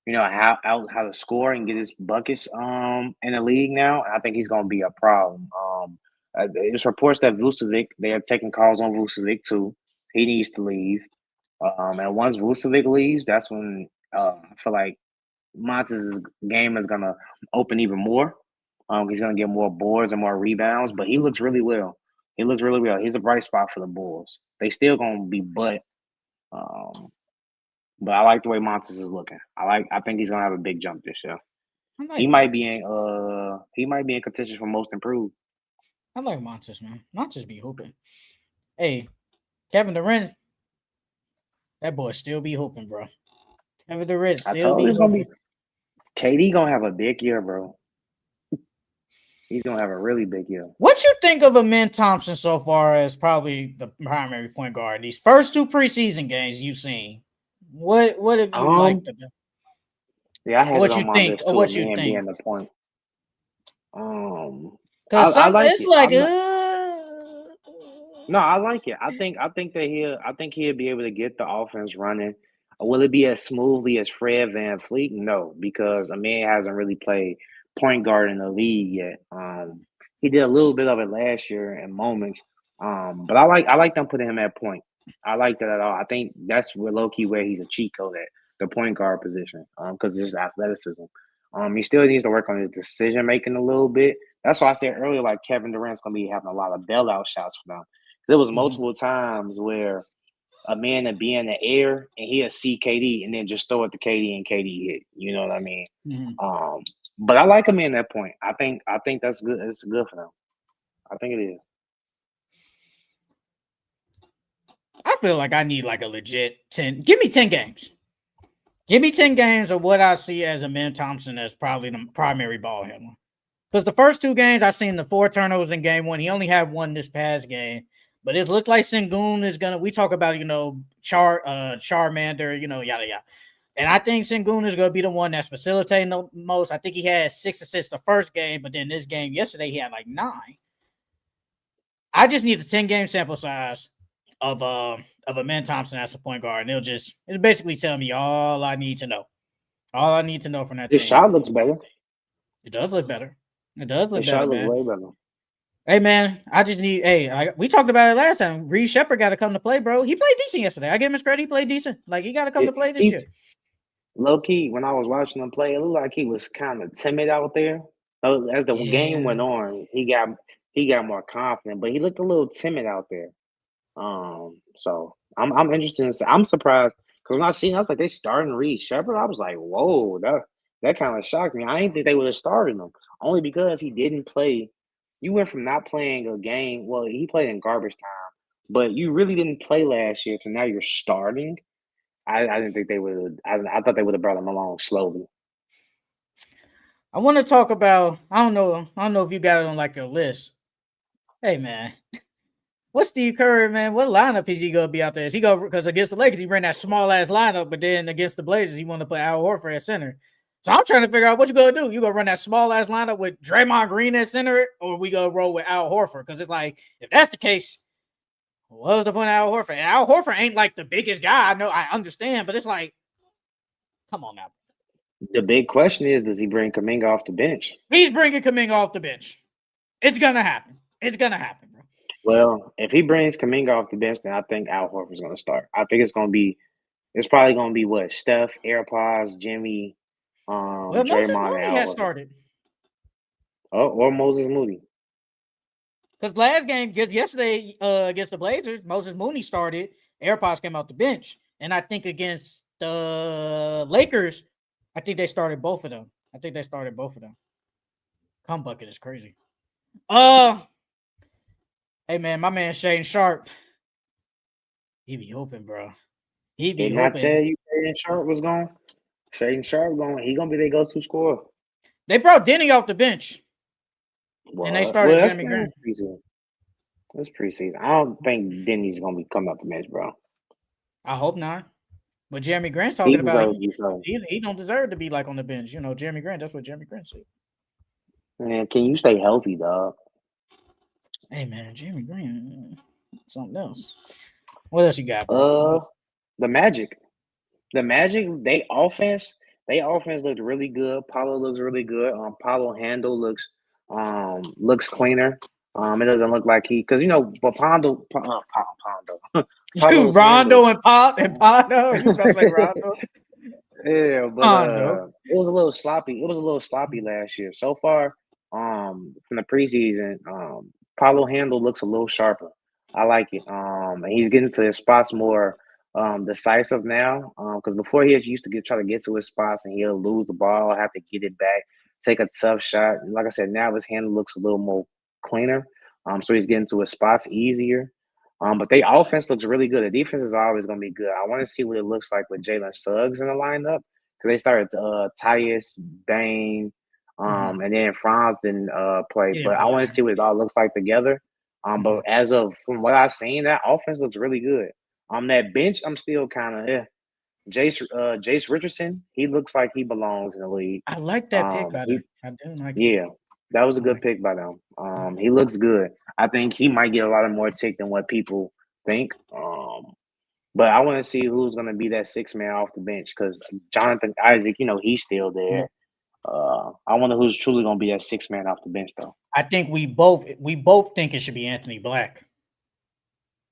Speaker 3: how to score and get his buckets in the league now. I think he's gonna be a problem. There's reports that Vucevic, they are taking calls on Vucevic too. He needs to leave. And once Vucevic leaves, that's when I feel like Montes' game is gonna open even more. He's gonna get more boards and more rebounds, but he looks really well. He's a bright spot for the Bulls. They still gonna be but I like the way Montes is looking. I think he's gonna have a big jump this year. He might be in contention for most improved.
Speaker 1: I like Montes, man. Montes be hooping. Hey, Kevin Durant, that boy still be hooping, bro. Kevin Durant still be hooping.
Speaker 3: KD gonna have a big year, bro. He's gonna have a really big year.
Speaker 1: What you think of Amen Thompson so far as probably the primary point guard? These first 2 preseason games you've seen. What have you liked about?
Speaker 3: Yeah, I had what it on my list too. What you think? Being the point. Because I like No, I like it. I think he'll be able to get the offense running. Will it be as smoothly as Fred VanVleet? No, because Amen hasn't really played point guard in the league yet. He did a little bit of it last year in moments. But I like them putting him at point. I like that at all. I think that's low key where he's a cheat code at the point guard position. Because it's athleticism. He still needs to work on his decision making a little bit. That's why I said earlier, like Kevin Durant's gonna be having a lot of bailout shots for them. There was multiple times where a man would be in the air and he'll see KD and then just throw it to KD and KD hit. You know what I mean?
Speaker 1: Mm-hmm.
Speaker 3: But I like him in that point. I think that's good. It's good for them. I think it is.
Speaker 1: I feel like I need like a legit 10. Give me 10 games. Give me 10 games of what I see as Amen Thompson as probably the primary ball handler. Because the first 2 games, I've seen the 4 turnovers in game 1. He only had 1 this past game. But it looked like Sengun is going to – we talk about, Charmander, yada, yada. And I think Sengun is going to be the one that's facilitating the most. I think he had 6 assists the first game, but then this game yesterday, he had like 9. I just need the 10-game sample size of Amen Thompson as a point guard. And it's basically tell me all I need to know. All I need to know from that
Speaker 3: team. His shot looks better.
Speaker 1: It does look better. It does look
Speaker 3: better,
Speaker 1: shot
Speaker 3: man. Looks way better.
Speaker 1: Hey, man, I just need we talked about it last time. Reed Shepherd got to come to play, bro. He played decent yesterday. I give him his credit. He played decent. Like, he got to come to play this year.
Speaker 3: Low key, when I was watching him play, it looked like he was kind of timid out there. So as the game went
Speaker 1: Yeah.
Speaker 3: on, he got more confident, but he looked a little timid out there. So I'm interested. I'm surprised because when I seen, I was like, they starting Reed Shepard. I was like, whoa, that kind of shocked me. I didn't think they would have started him only because he didn't play. You went from not playing a game. Well, he played in garbage time, but you really didn't play last year. So now you're starting. I didn't think they would. I thought they would have brought him along slowly.
Speaker 1: I want to talk about. I don't know if you got it on like your list. Hey man, what's Steve Kerr, man? What lineup is he gonna be out there? Is he gonna, because against the Lakers he ran that small ass lineup, but then against the Blazers he wanted to put Al Horford at center. So I'm trying to figure out what you gonna do. You gonna run that small ass lineup with Draymond Green at center, or we gonna roll with Al Horford? Because it's like, if that's the case, what was the point of Al Horford? Al Horford ain't like the biggest guy. I know, I understand, but it's like, come on now.
Speaker 3: The big question is, does he bring Kuminga off the bench?
Speaker 1: He's bringing Kuminga off the bench. It's gonna happen. It's gonna happen, bro.
Speaker 3: Well, if he brings Kuminga off the bench, then I think Al Horford's going to start. I think it's probably going to be what? Steph, AirPods, Jimmy,
Speaker 1: Well, Moses
Speaker 3: Draymond,
Speaker 1: Moody
Speaker 3: and Al
Speaker 1: has
Speaker 3: Horford.
Speaker 1: started.
Speaker 3: Oh, or Moses Moody.
Speaker 1: Because last game, yesterday against the Blazers, Moses Mooney started. AirPods came out the bench. And I think against the Lakers, I think they started both of them. Cum bucket is crazy. Hey man, my man Shane Sharp. He be hoping, bro. He be
Speaker 3: Didn't I
Speaker 1: hoping.
Speaker 3: tell you Shaden Sharp was going? Shaden Sharp going. He going to be their go-to scorer.
Speaker 1: They brought Denny off the bench.
Speaker 3: Well,
Speaker 1: And they started
Speaker 3: that's
Speaker 1: Jeremy Grant.
Speaker 3: preseason. That's preseason. I don't think Denny's going to be coming off the bench, bro.
Speaker 1: I hope not. But Jeremy Grant's talking about he don't deserve to be like on the bench. You know, Jeremy Grant, that's what Jeremy Grant said.
Speaker 3: Man, can you stay healthy, dog?
Speaker 1: Hey man, Jeremy Grant, something else. What else you got, bro?
Speaker 3: The Magic. They offense looked really good. Paulo looks really good. Paulo handle looks cleaner. It doesn't look like because Pondo.
Speaker 1: Rondo and Pondo. You about to say Rondo?
Speaker 3: Yeah, but it was a little sloppy. It was a little sloppy last year. So far, from the preseason, Paulo handle looks a little sharper. I like it. And he's getting to his spots more decisive now. Because before he used to try to get to his spots and he'll lose the ball, have to get it back, take a tough shot. And like I said, now his handle looks a little more cleaner. So he's getting to his spots easier. But their offense looks really good. The defense is always going to be good. I want to see what it looks like with Jalen Suggs in the lineup because they started Tyus, Bane, and then Franz didn't play. But I want to see what it all looks like together. But as of from what I've seen, that offense looks really good. On that bench, I'm still kind of Jace Richardson, he looks like he belongs in the league.
Speaker 1: I like that pick by them. I do like it.
Speaker 3: Yeah, that was a good pick by them. He looks good. I think he might get a lot of more tick than what people think. But I want to see who's going to be that sixth man off the bench because Jonathan Isaac, he's still there. I wonder who's truly going to be that sixth man off the bench, though.
Speaker 1: I think we both think it should be Anthony Black.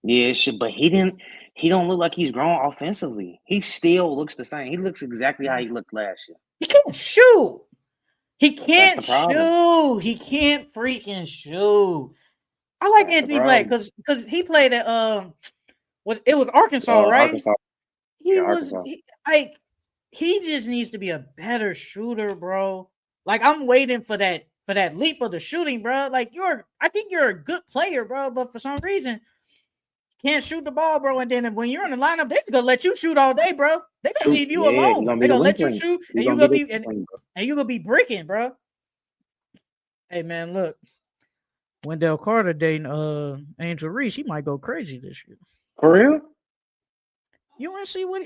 Speaker 3: Yeah, it should, but he don't look like he's grown offensively. He still looks the same. He looks exactly how he looked last year.
Speaker 1: He can't shoot. He can't shoot. He can't freaking shoot. I like Anthony Black because he played at it was Arkansas, right?
Speaker 3: Arkansas.
Speaker 1: He just needs to be a better shooter, bro. Like I'm waiting for that leap of the shooting, bro. Like I think you're a good player, bro, but for some reason can't shoot the ball, bro. And then when you're in the lineup, they're just gonna let you shoot all day, bro. They're gonna leave you alone. They're gonna let you shoot, and you're gonna be bricking, bro. Hey man, look, Wendell Carter dating Angel Reese, he might go crazy this year.
Speaker 3: For real?
Speaker 1: You want to see what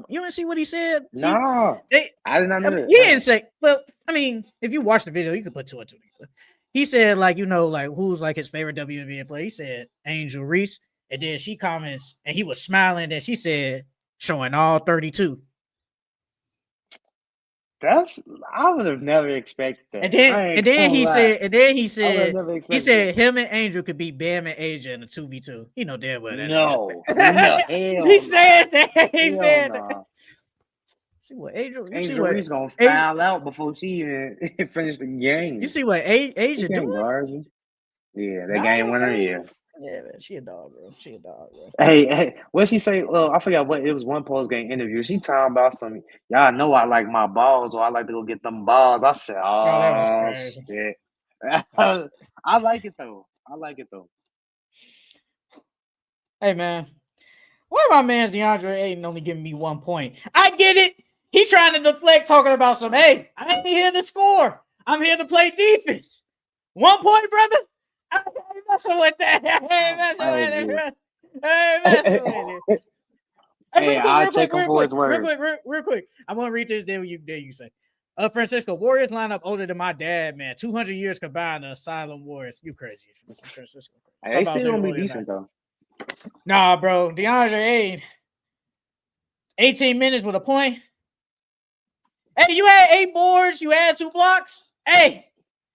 Speaker 1: you want to see what he said?
Speaker 3: No, I did not know that.
Speaker 1: He didn't say. Well, I mean, if you watch the video, you could put two and two together. He said, like, who's like his favorite WNBA player? He said Angel Reese. And then she comments, and he was smiling, and she said, showing all 32.
Speaker 3: I would have never expected that.
Speaker 1: And then he said him and Angel could beat Bam and Asia in a 2v2. He know damn well that.
Speaker 3: No,
Speaker 1: he said that. He said that. See what Angel? You see
Speaker 3: Angel
Speaker 1: what
Speaker 3: Reese gonna
Speaker 1: Asia?
Speaker 3: foul out before she even finished the game.
Speaker 1: You see what Asia
Speaker 3: She can't
Speaker 1: doing?
Speaker 3: guard you. Yeah, that
Speaker 1: Nah,
Speaker 3: game winner. Yeah.
Speaker 1: Yeah, man, she a dog, bro. She a dog, bro.
Speaker 3: Hey, what she say? I forgot what it was. One post game interview. She talking about some. Y'all know I like my balls, or I like to go get them balls. I said,
Speaker 1: Oh, that was
Speaker 3: oh
Speaker 1: crazy.
Speaker 3: shit.
Speaker 1: That was-
Speaker 3: I like it though. I like it though.
Speaker 1: Hey, man, why my man's DeAndre Ayton only giving me 1 point? I get it. He trying to deflect, talking about some. Hey, I ain't here to score. I'm here to play defense. 1 point, brother. I ain't messing with that. I ain't messing with it. I ain't messing with it.
Speaker 3: Hey, I'll take him for his word.
Speaker 1: Real quick. I'm gonna read this. Then you say, Francisco, Warriors lineup older than my dad, man. 200 years combined. The Asylum Warriors. You crazy, Francisco?
Speaker 3: Hey, they still gonna be decent though.
Speaker 1: Nah, bro. DeAndre Ayton, 18 minutes with a point. Hey, you had 8 boards. You had 2 blocks. Hey,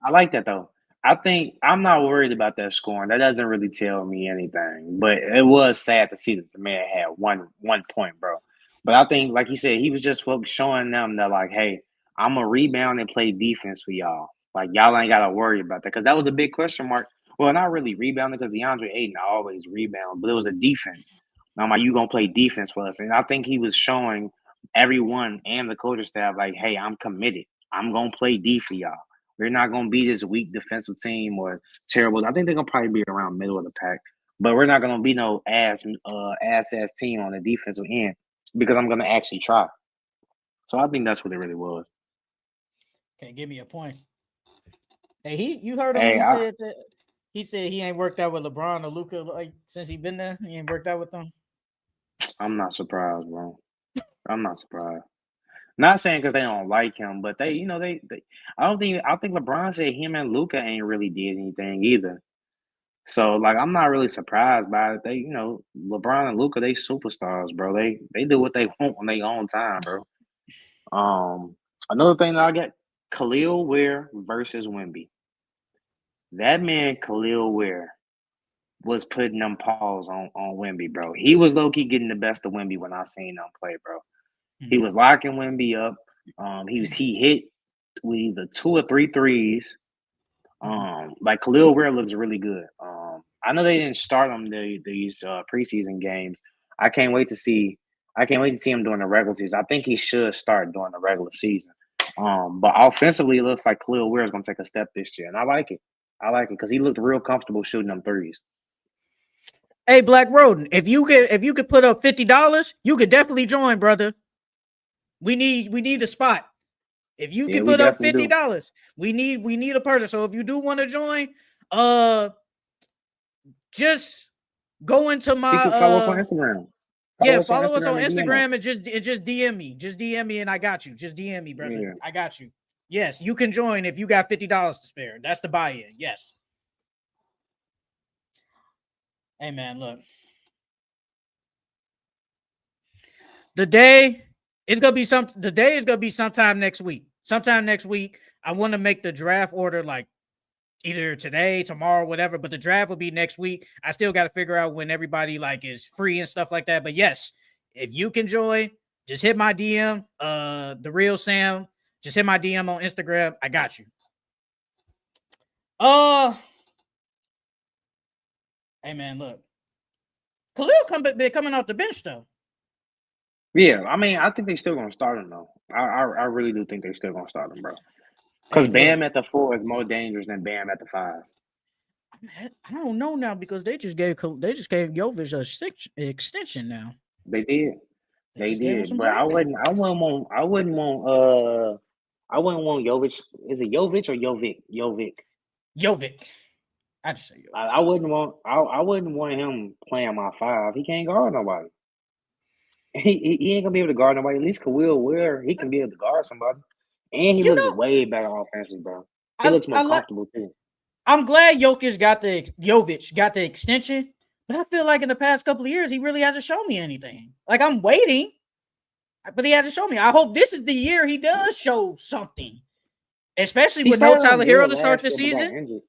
Speaker 3: I like that though. I think I'm not worried about that scoring. That doesn't really tell me anything. But it was sad to see that the man had one point, bro. But I think, like you said, he was just showing them that, like, hey, I'm gonna rebound and play defense for y'all. Like, y'all ain't gotta worry about that. Because that was a big question mark. Well, not really rebounding because DeAndre Ayton always rebound, but it was a defense. I'm like, you gonna play defense for us. And I think he was showing everyone and the coaching staff, like, hey, I'm committed. I'm gonna play D for y'all. We're not going to be this weak defensive team or terrible. I think they're going to probably be around middle of the pack. But we're not going to be no ass team on the defensive end because I'm going to actually try. So I think that's what it really was.
Speaker 1: Okay, give me a point. Hey, you heard him when he said that he said he ain't worked out with LeBron or Luka like since he been there. He ain't worked out with them.
Speaker 3: I'm not surprised, bro. I'm not surprised. Not saying because they don't like him, but they I think LeBron said him and Luka ain't really did anything either. So like I'm not really surprised by it. They, LeBron and Luka, they superstars, bro. They do what they want when they own time, bro. Another thing that I get, Khalil Ware versus Wemby. That man Khalil Ware was putting them paws on Wemby, bro. He was low key getting the best of Wemby when I seen them play, bro. He was locking Wemby up. He hit with either 2 or 3 threes. Like Khalil Ware looks really good. I know they didn't start him these preseason games. I can't wait to see him during the regular season. I think he should start during the regular season. But offensively, it looks like Khalil Ware is going to take a step this year, and I like it. Because he looked real comfortable shooting them threes.
Speaker 1: Hey, Black Rodent, if you could put up $50, you could definitely join, brother. We need the spot. If you can put up $50, we need a person. So if you do want to join, just go into my
Speaker 3: follow us on Instagram.
Speaker 1: Follow us on Instagram and just DM me. Just DM me and I got you. Just DM me, brother. Yeah. I got you. Yes, you can join if you got $50 to spare. That's the buy-in. Yes. Hey man, look. The day is gonna be sometime next week. Sometime next week. I want to make the draft order like either today, tomorrow, whatever. But the draft will be next week. I still got to figure out when everybody like is free and stuff like that. But yes, if you can join, just hit my DM. The real Sam. Just hit my DM on Instagram. I got you. Hey man, look. Khalil been coming off the bench though.
Speaker 3: Yeah, I mean, I think they still gonna start him though. I really do think they still gonna start him, bro. Because Bam at the 4 is more dangerous than Bam at the 5.
Speaker 1: I don't know now because they just gave Jovic a extension now.
Speaker 3: They did, but I wouldn't want Jovic. Is it Jovic or Jovic?
Speaker 1: Jovic. I just say Jovic.
Speaker 3: I wouldn't want him playing my 5. He can't guard nobody. He ain't gonna be able to guard nobody. At least Khalil Ware, he can be able to guard somebody. And he looks way better offensively, bro. He looks more comfortable too.
Speaker 1: I'm glad Jovic got the extension, but I feel like in the past couple of years he really hasn't shown me anything. Like I'm waiting, but he hasn't shown me. I hope this is the year he does show something, especially with no Tyler Hero to start the season.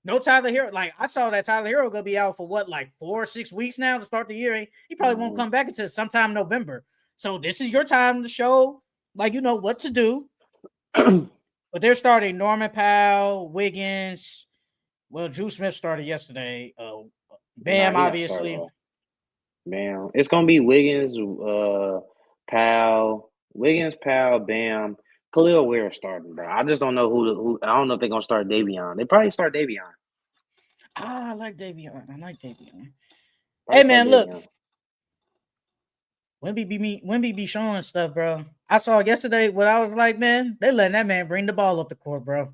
Speaker 1: No Tyler Hero. Like I saw that Tyler Hero gonna be out for what, like 4 or 6 weeks now to start the year. He probably won't come back until sometime November. So this is your time to show, like, you know, what to do. But they're starting Norman Powell, Wiggins. Well, Drew Smith started yesterday. Bam,
Speaker 3: He got to start
Speaker 1: obviously.
Speaker 3: off. Bam. It's gonna be Wiggins, Powell, Bam. Khalil Ware starting, bro. I just don't know who. I don't know if they're gonna start Davion. They probably start Davion.
Speaker 1: I like Davion. Hey,
Speaker 3: Probably
Speaker 1: man,
Speaker 3: start
Speaker 1: look.
Speaker 3: Davion.
Speaker 1: Wemby be showing stuff, bro. I saw yesterday what I was like, man, they letting that man bring the ball up the court, bro.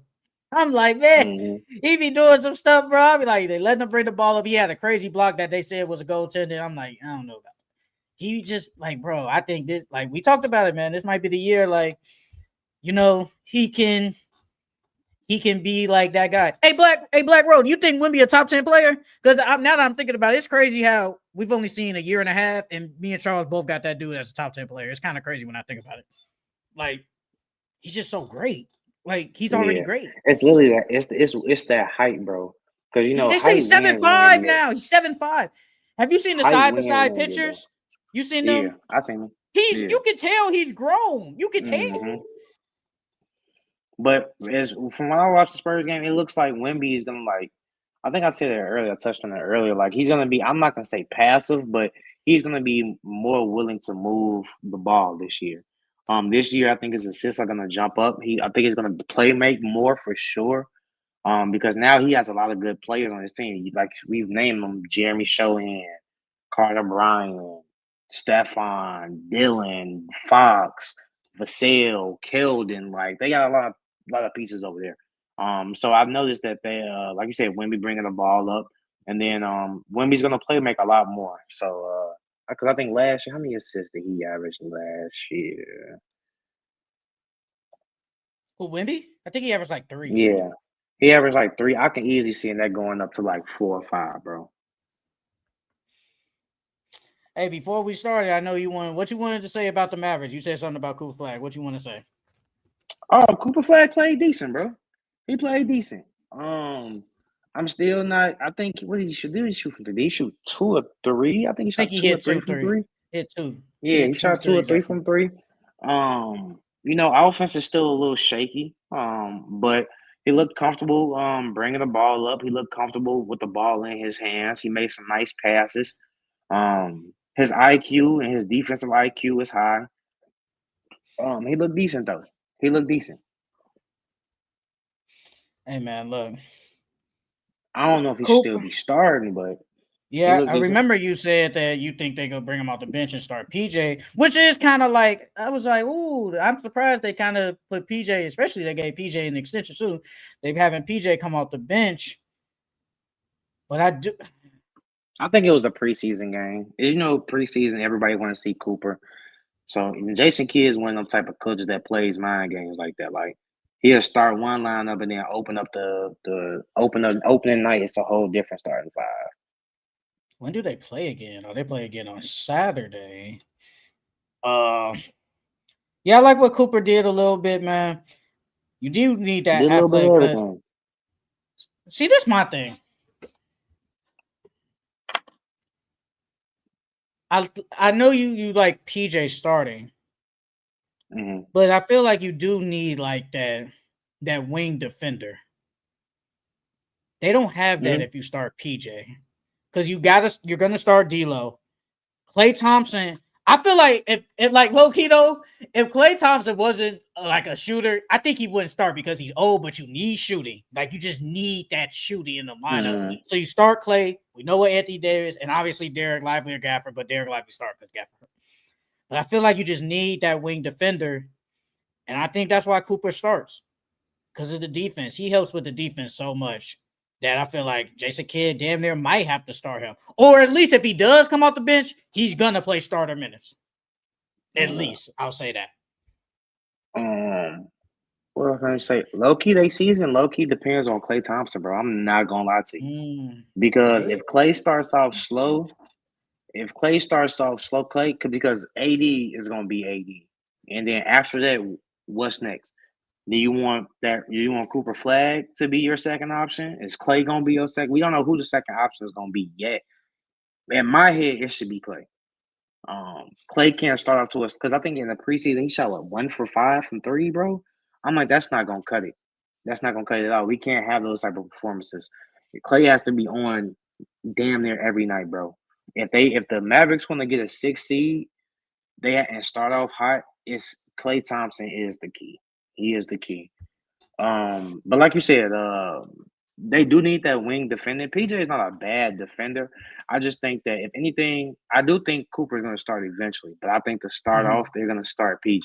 Speaker 1: I'm like, man, he be doing some stuff, bro. I be like, they letting him bring the ball up. He had a crazy block that they said was a goaltender. I'm like, I don't know about that. He just like, bro, I think this, like, we talked about it, man. This might be the year, like, you know, he can be like that guy. Hey, Black Road, you think Wemby a top 10 player? Because now that I'm thinking about it, it's crazy how we've only seen a year and a half, and me and Charles both got that dude as a top 10 player. It's kind of crazy when I think about it. Like, he's just so great. Like, he's already great.
Speaker 3: It's literally that. It's that height, bro. Because you know,
Speaker 1: they say he's 7'5" now. He's 7'5". Have you seen the side by side pictures? You seen them?
Speaker 3: Yeah, I seen them.
Speaker 1: You can tell he's grown. You can tell.
Speaker 3: But from when I watched the Spurs game, it looks like Wemby is gonna, like, I think I said it earlier. I touched on it earlier. Like, he's gonna be. I'm not gonna say passive, but he's gonna be more willing to move the ball this year. This year I think his assists are gonna jump up. I think he's gonna play make more for sure. Because now he has a lot of good players on his team. Like, we've named them: Jeremy Shohan, Carter Bryant, Stephon, Dylan, Fox, Vassell, Keldon. Like, they got a lot of pieces over there. So I've noticed that they, like you said, Wemby bringing the ball up, and then Wemby's gonna play make a lot more. So because I think last year, how many assists did he average last year?
Speaker 1: Who, Wemby? I think he averaged like 3.
Speaker 3: Yeah, he averaged like 3. I can easily see that going up to like 4 or 5, bro.
Speaker 1: Hey, before we started, I know what you wanted to say about the Mavericks. You said something about Cooper Flag. What you want to say?
Speaker 3: Oh, Cooper Flag played decent, bro. He played decent. I'm still not. I think what did he shoot? Did he shoot from 3? Did he shoot 2 or 3? I think he shot 2 or 3 from 3.
Speaker 1: Hit 2.
Speaker 3: Yeah, he shot 2 or 3 from 3. You know, offense is still a little shaky. But he looked comfortable bringing the ball up. He looked comfortable with the ball in his hands. He made some nice passes. His IQ and his defensive IQ is high. He looked decent though. He looked decent.
Speaker 1: Hey man, look.
Speaker 3: I don't know if he should still be starting, but
Speaker 1: yeah, I remember you said that you think they're gonna bring him off the bench and start PJ, which is kind of like, I was like, ooh, I'm surprised they kind of put PJ, especially they gave PJ an extension too. They're having PJ come off the bench, but
Speaker 3: I think it was a preseason game. You know, preseason, everybody want to see Cooper. So Jason Kidd is one of them type of coaches that plays mind games like that. Like, he'll start one lineup and then open up the opening night. It's a whole different starting 5.
Speaker 1: When do they play again? Oh, they play again on Saturday. Yeah, I like what Cooper did a little bit, man. You do need that athletic. See, that's my thing. I know you like PJ starting, but I feel like you do need like that wing defender. They don't have that if you start PJ, because you're gonna start D'Lo, Klay Thompson. I feel like if like low key though, if Klay Thompson wasn't like a shooter, I think he wouldn't start because he's old. But you need shooting, like you just need that shooting in the lineup. So you start Klay. We know what Anthony Davis and obviously Derek Lively or Gafford, but Derek Lively starts because Gafford. But I feel like you just need that wing defender, and I think that's why Cooper starts because of the defense. He helps with the defense so much that I feel like Jason Kidd damn near might have to start him. Or at least if he does come off the bench, he's going to play starter minutes. At least, I'll say that.
Speaker 3: What was I going to say? Low-key, they season low-key depends on Klay Thompson, bro. I'm not going to lie to you. Because if Klay starts off slow, Klay, because AD is going to be AD. And then after that, what's next? Do you want Cooper Flag to be your second option? Is Klay gonna be your second? We don't know who the second option is gonna be yet. In my head, it should be Klay. Clay can't start off to us because I think in the preseason he shot 1 for 5 from 3, bro. I'm like, that's not gonna cut it. That's not gonna cut it at all. We can't have those type of performances. Clay has to be on damn near every night, bro. If the Mavericks want to get a 6 seed, and start off hot, it's Clay Thompson is the key. He is the key. But like you said, they do need that wing defender. PJ is not a bad defender. I just think that if anything, I do think Cooper is going to start eventually. But I think to start off, they're going to start PJ,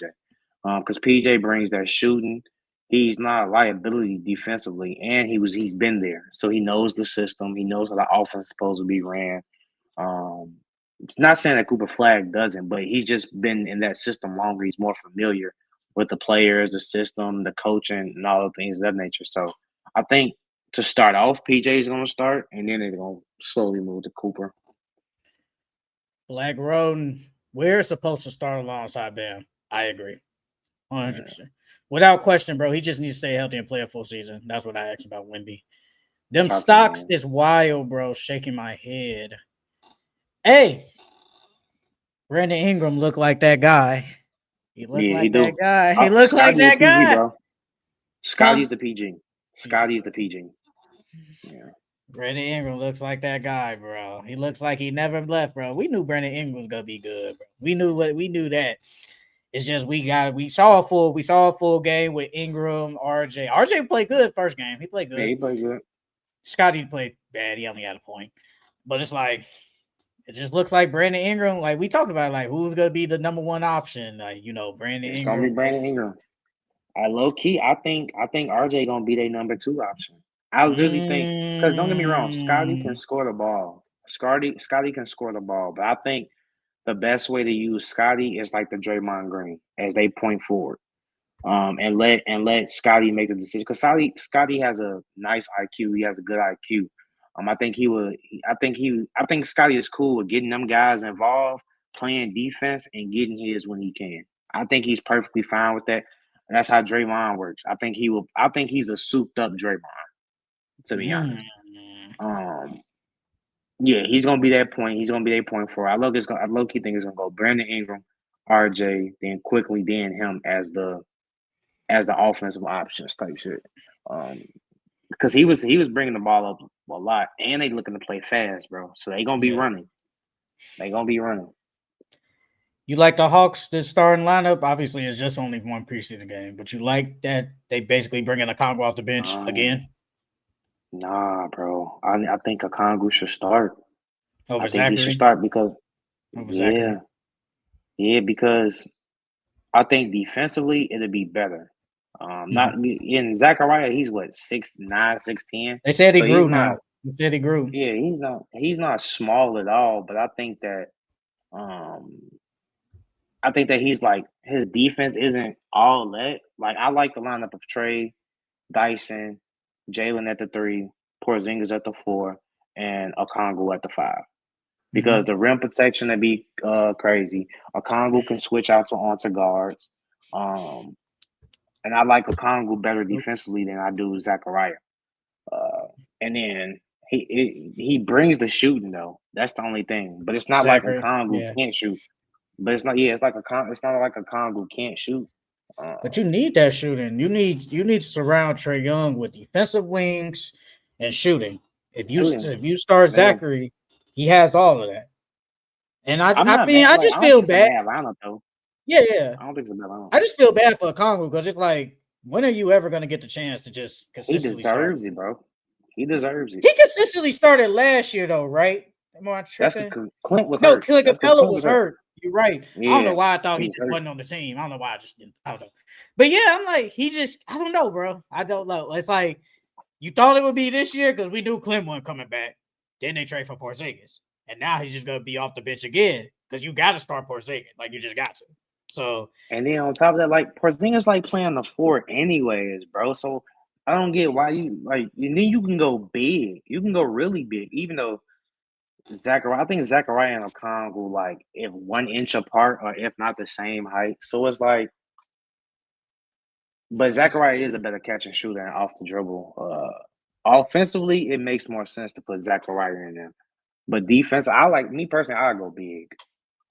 Speaker 3: because PJ brings that shooting. He's not a liability defensively, and he's been there, so he knows the system. He knows how the offense is supposed to be ran. It's not saying that Cooper Flag doesn't, but he's just been in that system longer. He's more familiar with the players, the system, the coaching, and all the things of that nature. So I think to start off, PJ is going to start, and then they're going to slowly move to Cooper.
Speaker 1: Black Roden, we're supposed to start alongside Bam. I agree. 100%. Without question, bro. He just needs to stay healthy and play a full season. That's what I asked about Wemby. Them stocks is wild, bro. Shaking my head. Hey, Brandon Ingram looked like that guy. He looked like that guy. He looks like that guy. Bro.
Speaker 3: Scotty's the PG. Scotty's the PG. Yeah.
Speaker 1: Brandon Ingram looks like that guy, bro. He looks like he never left, bro. We knew Brandon Ingram was gonna be good, bro. We knew that. It's just we saw a full game with Ingram, RJ. RJ played good first game. He played good.
Speaker 3: Yeah, he played good.
Speaker 1: Scotty played bad. He only had a point. But it's like it just looks like Brandon Ingram. Like we talked about, like who's gonna be the number one option? Like Brandon Ingram.
Speaker 3: It's gonna be Brandon Ingram. Low key, I think RJ gonna be their number 2 option. I really think, because don't get me wrong, Scotty can score the ball. Scotty can score the ball, but I think the best way to use Scotty is like the Draymond Green as they point forward, and let Scotty make the decision, because Scotty has a nice IQ. He has a good IQ. I think Scotty is cool with getting them guys involved, playing defense, and getting his when he can. I think he's perfectly fine with that. And that's how Draymond works. I think he's a souped up Draymond, to be honest. Yeah, he's gonna be that point. He's gonna be that point for. I low key think it's gonna go Brandon Ingram, RJ, then quickly then him as the offensive options type shit. Because he was bringing the ball up a lot, and they looking to play fast, bro. So they gonna be running.
Speaker 1: You like the Hawks, the starting lineup? Obviously, it's just only one preseason game, but you like that they basically bring in Okongwu off the bench again?
Speaker 3: Nah, bro. I think Okongwu should start.
Speaker 1: Over
Speaker 3: I think
Speaker 1: Zachary?
Speaker 3: he should start because
Speaker 1: Zachary.
Speaker 3: Because I think defensively it'll be better. Not in Zachariah, he's what 6'9", 6'10".
Speaker 1: They said he grew now. They said he grew.
Speaker 3: Yeah, he's not small at all, but I think that he's like, his defense isn't all that. Like, I like the lineup of Trey, Dyson, Jalen at the 3, Porzingis at the 4, and Okongwu at the 5. Because the rim protection would be crazy. Okongwu can switch out onto guards. And I like Okongwu better defensively than I do Zachariah. And then he brings the shooting, though. That's the only thing. But it's not Zachary, like Okongwu can't shoot. But it's not. Yeah, it's not like Okongwu can't shoot.
Speaker 1: But you need that shooting. You need to surround Trae Young with defensive wings and shooting. If you start Zachary, he has all of that. And I just feel bad.
Speaker 3: Lineup, though.
Speaker 1: Yeah.
Speaker 3: I don't think it's a bad lineup.
Speaker 1: I just feel bad for Okongwu because it's like, when are you ever going to get the chance to just consistently
Speaker 3: start? He deserves it, bro. He deserves it.
Speaker 1: He consistently started last year, though, right? Am I tripping?
Speaker 3: Clint was hurt.
Speaker 1: Clint Capella was hurt. You're right.
Speaker 3: Yeah,
Speaker 1: I don't know why I thought he just wasn't on the team. I don't know why I just didn't. I don't know. But yeah, I'm like, I don't know, bro. I don't know. It's like, you thought it would be this year because we knew Clint wasn't coming back. Then they trade for Porzingis. And now he's just going to be off the bench again because you got to start Porzingis. Like, you just got to. So.
Speaker 3: And then on top of that, like, Porzingis like playing the 4 anyways, bro. So I don't get why you, like, and then you can go big. You can go really big, even though I think Zachariah and Okongwu, like, if 1 inch apart or if not the same height. So it's like, but Zachariah is a better catch and shooter and off the dribble. Offensively, it makes more sense to put Zachariah in there. But defense, me personally, I go big.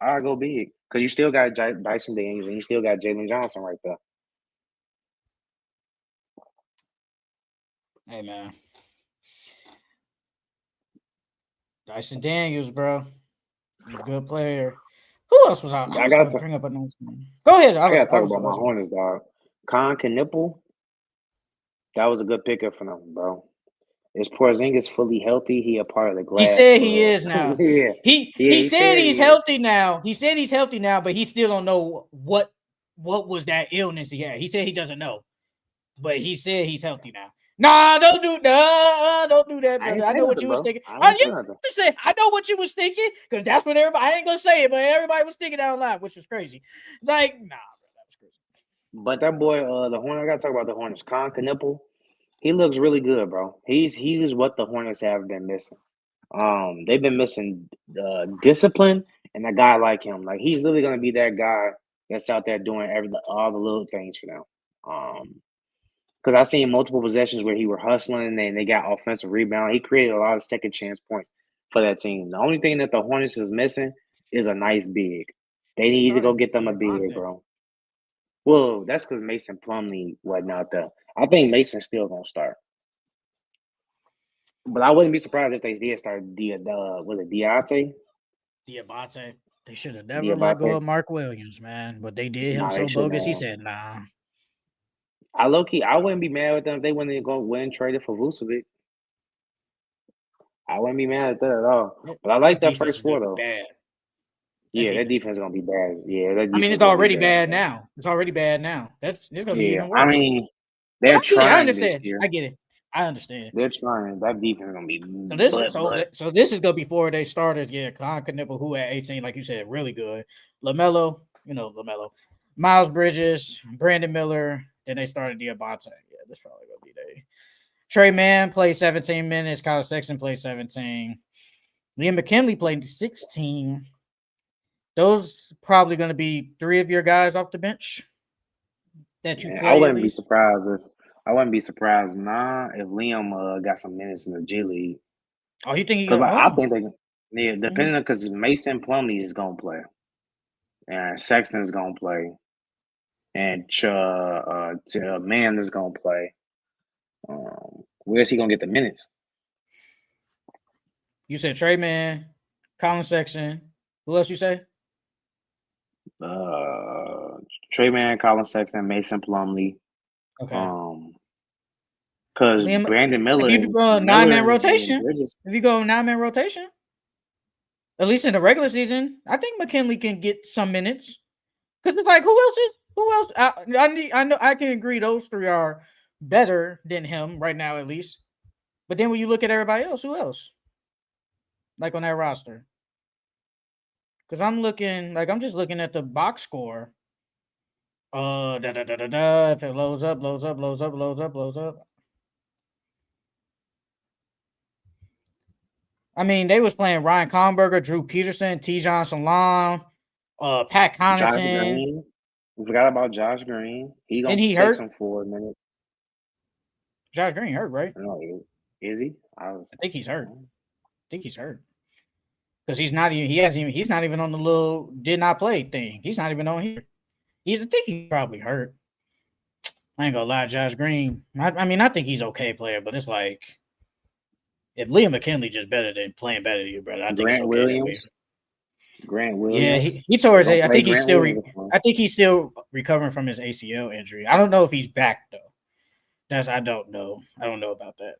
Speaker 3: I go big because you still got Dyson Daniels and you still got Jalen Johnson right there.
Speaker 1: Hey man, Dyson Daniels, bro, good player. Who else was out? I was going to bring up another name. Go ahead.
Speaker 3: I got to talk about my Hornets, dog. Knipple. That was a good pickup for them, bro. Is Porzingis fully healthy? He a part of the glass.
Speaker 1: He said he is now.
Speaker 3: Yeah.
Speaker 1: He said he's healthy now. He said he's healthy now, but he still don't know what was that illness he had. He said he doesn't know, but he said he's healthy now. Nah, don't do that, brother. I know what you was thinking. I know what you was thinking because that's what everybody. I ain't gonna say it, but everybody was thinking out loud, which was crazy. Like, nah, bro, that was crazy.
Speaker 3: But that boy, the Hornets. I gotta talk about the Hornets. Knipple. He looks really good, bro. He was what the Hornets have been missing. They've been missing discipline and a guy like him. Like he's literally gonna be that guy that's out there doing all the little things for them. Because I've seen multiple possessions where he were hustling and they got offensive rebound. He created a lot of second chance points for that team. The only thing that the Hornets is missing is a nice big. They need to go get them a big, bro. Well, that's because Mason Plumlee wasn't out there. I think Mason's still gonna start. But I wouldn't be surprised if they did start was it Diabate?
Speaker 1: Diabate. They should have never let go of Mark Williams, man. But they did him so bogus. He said, nah.
Speaker 3: I wouldn't be mad with them if they wouldn't go win traded for Vucevic. I wouldn't be mad at that at all. But I like that first four though.
Speaker 1: Bad.
Speaker 3: Yeah, that defense is gonna be bad. Yeah,
Speaker 1: I mean, it's already bad now. It's already bad now. It's gonna be even worse.
Speaker 3: I mean, they're trying.
Speaker 1: I understand. This year. I get it. I understand.
Speaker 3: They're trying. That defense is gonna be
Speaker 1: so this is gonna be 4 day starters. Yeah, Knipple, who at 18, like you said, really good. LaMelo, Miles Bridges, Brandon Miller. Then they started Diabate. Yeah, this probably gonna be day. Trey Mann played 17 minutes. Kyle Sexton played 17. Liam McKinley played 16. Those probably going to be 3 of your guys off the bench that you play.
Speaker 3: I wouldn't be surprised if Liam got some minutes in the G League.
Speaker 1: Oh, you think he?
Speaker 3: I think they. Yeah, depending on because Mason Plumlee is gonna play, and Sexton's gonna play, and Mann is gonna play. Where's he gonna get the minutes?
Speaker 1: You said Trey Mann, Colin Sexton. Who else you say?
Speaker 3: Trey Mann, Colin Sexton, Mason Plumlee.
Speaker 1: Okay.
Speaker 3: Because Brandon Miller.
Speaker 1: If you go 9-man rotation, at least in the regular season, I think McKinley can get some minutes. Because it's like, who else? I know I can agree those 3 are better than him right now, at least. But then when you look at everybody else, who else? Like on that roster. Because I'm just looking at the box score. If it loads up. I mean, they was playing Ryan Komberger, Drew Peterson, Tijon Salam, Pat Connaughton.
Speaker 3: We forgot about Josh Green. He take some 4 minutes.
Speaker 1: Josh Green hurt, right?
Speaker 3: No, is he?
Speaker 1: I think he's hurt. Because he's not even on the little did not play thing. He's not even on here. I think he's probably hurt. I ain't gonna lie, Josh Green. I think he's okay player, but it's like if Liam McKinley just playing better than you, brother, I think
Speaker 3: Grant Williams. Grant Williams.
Speaker 1: Yeah, he tore his. I think he's still. I think he's still recovering from his ACL injury. I don't know if he's back though. I don't know. I don't know about that.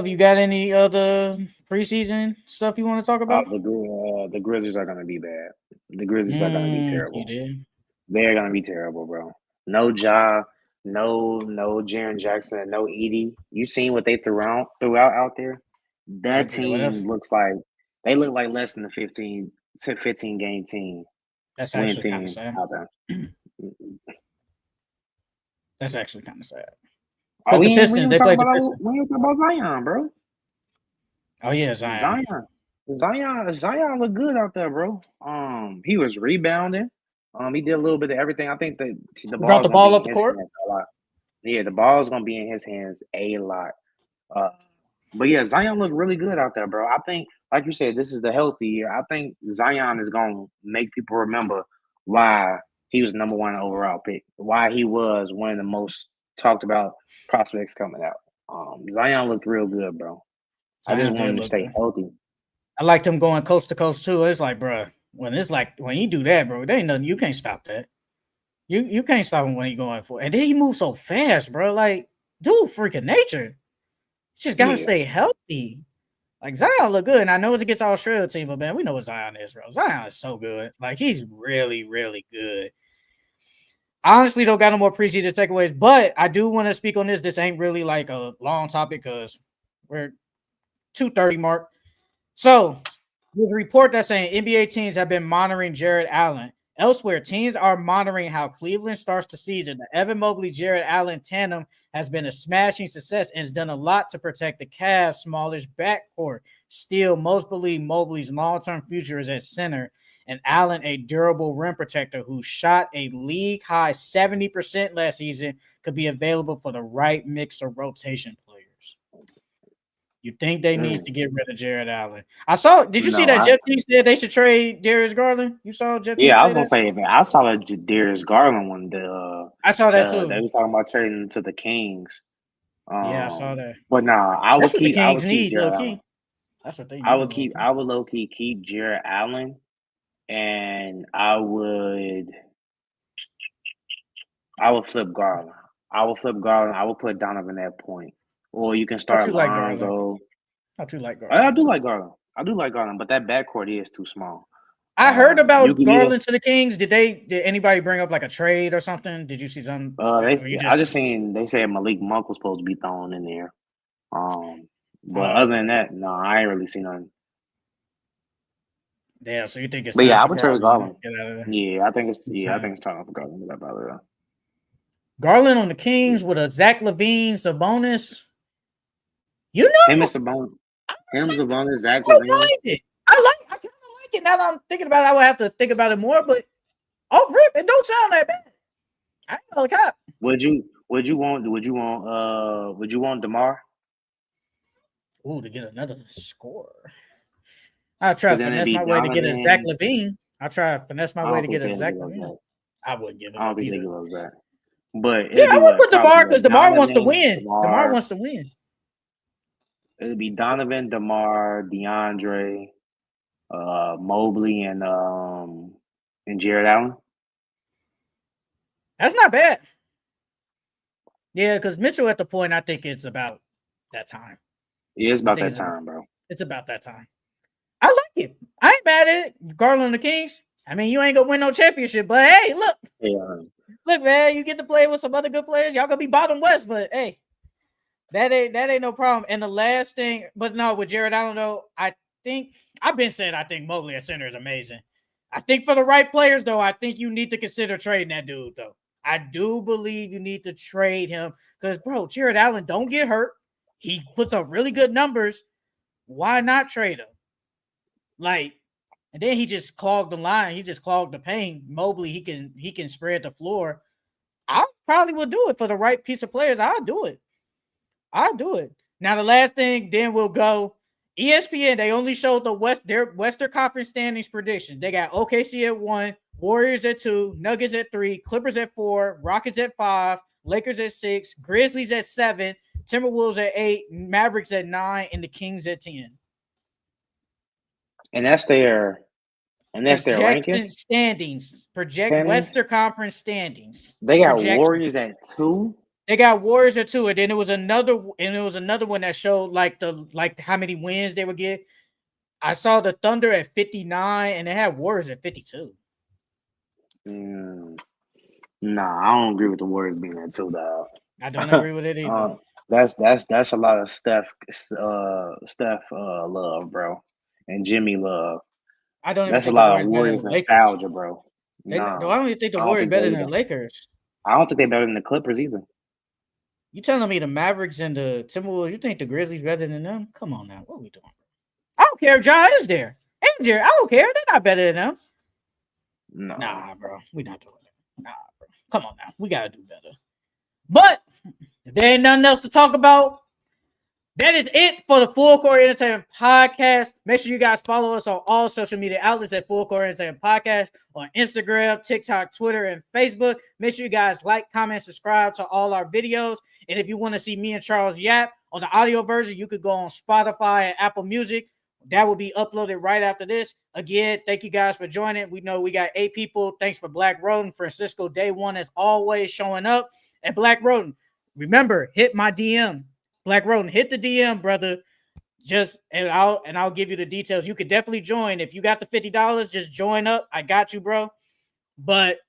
Speaker 1: You got any other preseason stuff you want to talk about?
Speaker 3: The Grizzlies are gonna be bad. The Grizzlies are gonna be terrible. They're gonna be terrible, bro. No Ja, no Jaren Jackson, and no Edie. You seen what they threw out there? That team looks like they look like less than a 15 game team.
Speaker 1: That's actually kind of sad. That's actually kind of sad.
Speaker 3: Because the Pistons, they played the Pistons. We ain't talking about Zion, bro.
Speaker 1: Oh yeah, Zion.
Speaker 3: Zion looked good out there, bro. He was rebounding. He did a little bit of everything. I think that the
Speaker 1: brought the ball up the court.
Speaker 3: Yeah, the ball is gonna be in his hands a lot. But yeah, Zion looked really good out there, bro. I think, like you said, this is the healthy year. I think Zion is gonna make people remember why he was number one overall pick, why he was one of the most talked about prospects coming out. Zion looked real good, bro. I just
Speaker 1: Zion
Speaker 3: want
Speaker 1: did
Speaker 3: him to
Speaker 1: look
Speaker 3: stay
Speaker 1: good.
Speaker 3: healthy.
Speaker 1: I liked him going coast to coast too. It's like, bro, when you do that, bro, there ain't nothing you can't stop that. You can't stop him when he going for it. And then he moves so fast, bro. Like, dude, freaking nature. Just gotta
Speaker 3: Yeah.
Speaker 1: stay healthy. Like Zion look good, and I know it's against Australia team, but man, we know what Zion is, bro. Zion is so good. Like he's really, really good. I honestly don't got no more preseason takeaways, but I do want to speak on this. This ain't really like a long topic because we're 2:30 mark. So there's a report that's saying NBA teams have been monitoring Jared Allen. Elsewhere, teams are monitoring how Cleveland starts the season. The Evan Mobley-Jared Allen tandem has been a smashing success and has done a lot to protect the Cavs' smallish backcourt. Still, most believe Mobley's long-term future is at center, and Allen, a durable rim protector who shot a league-high 70% last season, could be available for the right mix of rotation players. You think they need to get rid of Jared Allen? Did you see
Speaker 3: No,
Speaker 1: that Jeff Teague said they should trade Darius Garland? You saw Jeff Teague
Speaker 3: I
Speaker 1: say
Speaker 3: was gonna
Speaker 1: that?
Speaker 3: say, man, I saw that Darius Garland one.
Speaker 1: I saw that
Speaker 3: They
Speaker 1: too.
Speaker 3: were talking about trading to the Kings.
Speaker 1: Yeah, I saw that.
Speaker 3: But nah,
Speaker 1: That's what the
Speaker 3: I
Speaker 1: Kings
Speaker 3: would keep
Speaker 1: need, low
Speaker 3: Jared Allen.
Speaker 1: key. That's what they need, low key.
Speaker 3: I would low key keep Jared Allen, and I would flip Garland. I would put Donovan at point, or you can
Speaker 1: How
Speaker 3: start
Speaker 1: you like Garland?
Speaker 3: Lonzo.
Speaker 1: How you like Garland?
Speaker 3: I do like Garland. But that backcourt is too small.
Speaker 1: I heard
Speaker 3: You
Speaker 1: about
Speaker 3: can either
Speaker 1: Garland to the Kings. Did anybody bring up like a trade or something? Did you see some? Or you
Speaker 3: I
Speaker 1: just
Speaker 3: just seen they said Malik Monk was supposed to be thrown in there. But
Speaker 1: oh,
Speaker 3: other than
Speaker 1: okay.
Speaker 3: that, no, I ain't really seen nothing.
Speaker 1: Yeah, so you think it's
Speaker 3: But
Speaker 1: time
Speaker 3: yeah, I
Speaker 1: for
Speaker 3: would trade
Speaker 1: Garland
Speaker 3: Garland.
Speaker 1: to get out of there?
Speaker 3: Yeah, I think it's
Speaker 1: Time.
Speaker 3: time for Garland to get out of there.
Speaker 1: Garland on the Kings with a Zach LaVine, Sabonis. You
Speaker 3: Him
Speaker 1: know,
Speaker 3: and Sabonis, Zach
Speaker 1: I don't
Speaker 3: LaVine.
Speaker 1: mind it. I kind of like it. Now that I'm thinking about it, I would have to think about it more, but rip, it don't sound that bad. I ain't gonna cap.
Speaker 3: Would you want DeMar?
Speaker 1: Ooh, to get another score. I'll try
Speaker 3: Because
Speaker 1: to
Speaker 3: then it'd
Speaker 1: finesse
Speaker 3: be
Speaker 1: my way to get a Zach
Speaker 3: Donovan.
Speaker 1: Levine. I'll try to finesse my
Speaker 3: I
Speaker 1: way
Speaker 3: don't
Speaker 1: to
Speaker 3: think
Speaker 1: get a
Speaker 3: they'll
Speaker 1: Zach
Speaker 3: give up
Speaker 1: Levine.
Speaker 3: Zach.
Speaker 1: I wouldn't give it
Speaker 3: I don't
Speaker 1: up
Speaker 3: think they
Speaker 1: either.
Speaker 3: give up Zach. But
Speaker 1: Yeah,
Speaker 3: it'd be
Speaker 1: I would put
Speaker 3: probably
Speaker 1: DeMar because DeMar wants to win. DeMar wants to win.
Speaker 3: It'd be Donovan, DeMar, DeAndre, Mobley, and Jared Allen.
Speaker 1: That's not bad. Yeah, because Mitchell at the point, I think it's about that time.
Speaker 3: Yeah, it's about that time, bro.
Speaker 1: It's about that time. I like it. I ain't mad at it. Garland the Kings. I mean, you ain't gonna win no championship, but hey, look. Look, man, you get to play with some other good players. Y'all gonna be bottom west, but hey, that ain't no problem. And the last thing, but no, with Jared Allen though, I think I've been saying I think Mobley at center is amazing. I think for the right players though, I think you need to consider trading that dude though. I do believe you need to trade him because bro, Jared Allen don't get hurt. He puts up really good numbers. Why not trade him? Like, and then he just clogged the line. He just clogged the paint. Mobley, he can spread the floor. I probably would do it for the right piece of players. I'll do it. Now, the last thing, then we'll go. ESPN, they only showed their Western Conference standings prediction. They got OKC at 1, Warriors at 2, Nuggets at 3, Clippers at 4, Rockets at 5, Lakers at 6, Grizzlies at 7, Timberwolves at 8, Mavericks at 9, and the Kings at 10.
Speaker 3: And that's their rankings.
Speaker 1: Standings. Western Conference standings.
Speaker 3: They got Warriors at 2.
Speaker 1: They got Warriors at 2, and then it was another one that showed like how many wins they would get. I saw the Thunder at 59, and they had Warriors at 52.
Speaker 3: Nah, I don't agree with the Warriors being at 2, though.
Speaker 1: I don't agree with it either.
Speaker 3: That's a lot of Steph love, bro, and Jimmy love.
Speaker 1: I don't even
Speaker 3: That's
Speaker 1: think
Speaker 3: a
Speaker 1: the
Speaker 3: lot
Speaker 1: Warriors
Speaker 3: of
Speaker 1: better than
Speaker 3: Warriors
Speaker 1: the Lakers.
Speaker 3: nostalgia, bro.
Speaker 1: I don't even think the Warriors better than the Lakers.
Speaker 3: I don't think they're better than the Clippers either.
Speaker 1: You telling me the Mavericks and the Timberwolves? You think the Grizzlies better than them? Come on now, what are we doing? I don't care if Ja is there. Andrew, I don't care. They're not better than them.
Speaker 3: No.
Speaker 1: Nah, bro, we're not doing it. Nah, bro. Come on now, we gotta do better. But if there ain't nothing else to talk about, That is it for the Full Court Entertainment Podcast. Make sure you guys follow us on all social media outlets at Full Court Entertainment Podcast on Instagram, TikTok, Twitter, and Facebook. Make sure you guys like, comment, subscribe to all our videos. And if you want to see me and Charles yap on the audio version, you could go on Spotify and Apple Music. That will be uploaded right after this. Again, thank you guys for joining. We know we got 8 people. Thanks for Black Rodent. Francisco Day One as always showing up. And Black Rodent, remember, hit my DM. Black Rodent, hit the DM, brother. I'll give you the details. You could definitely join. If you got the $50, just join up. I got you, bro. But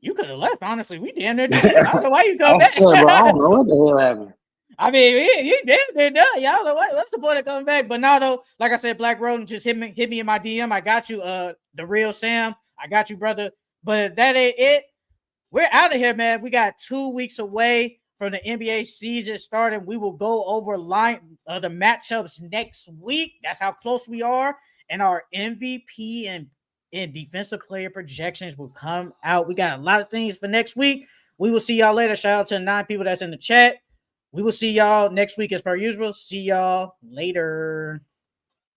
Speaker 1: you could have left, honestly. We damn near did. I don't know why you come back.
Speaker 3: Bro, I don't know what the hell happened.
Speaker 1: I mean, you damn near done. Y'all know what's the point of coming back? But now, though, like I said, Black Rodent, just hit me in my DM. I got you, the real Sam. I got you, brother. But that ain't it. We're out of here, man. We got 2 weeks away from the NBA season starting. We will go over the matchups next week. That's how close we are. And our MVP and defensive player projections will come out. We got a lot of things for next week. We will see y'all later. Shout out to the 9 people that's in the chat. We will see y'all next week as per usual. See y'all later.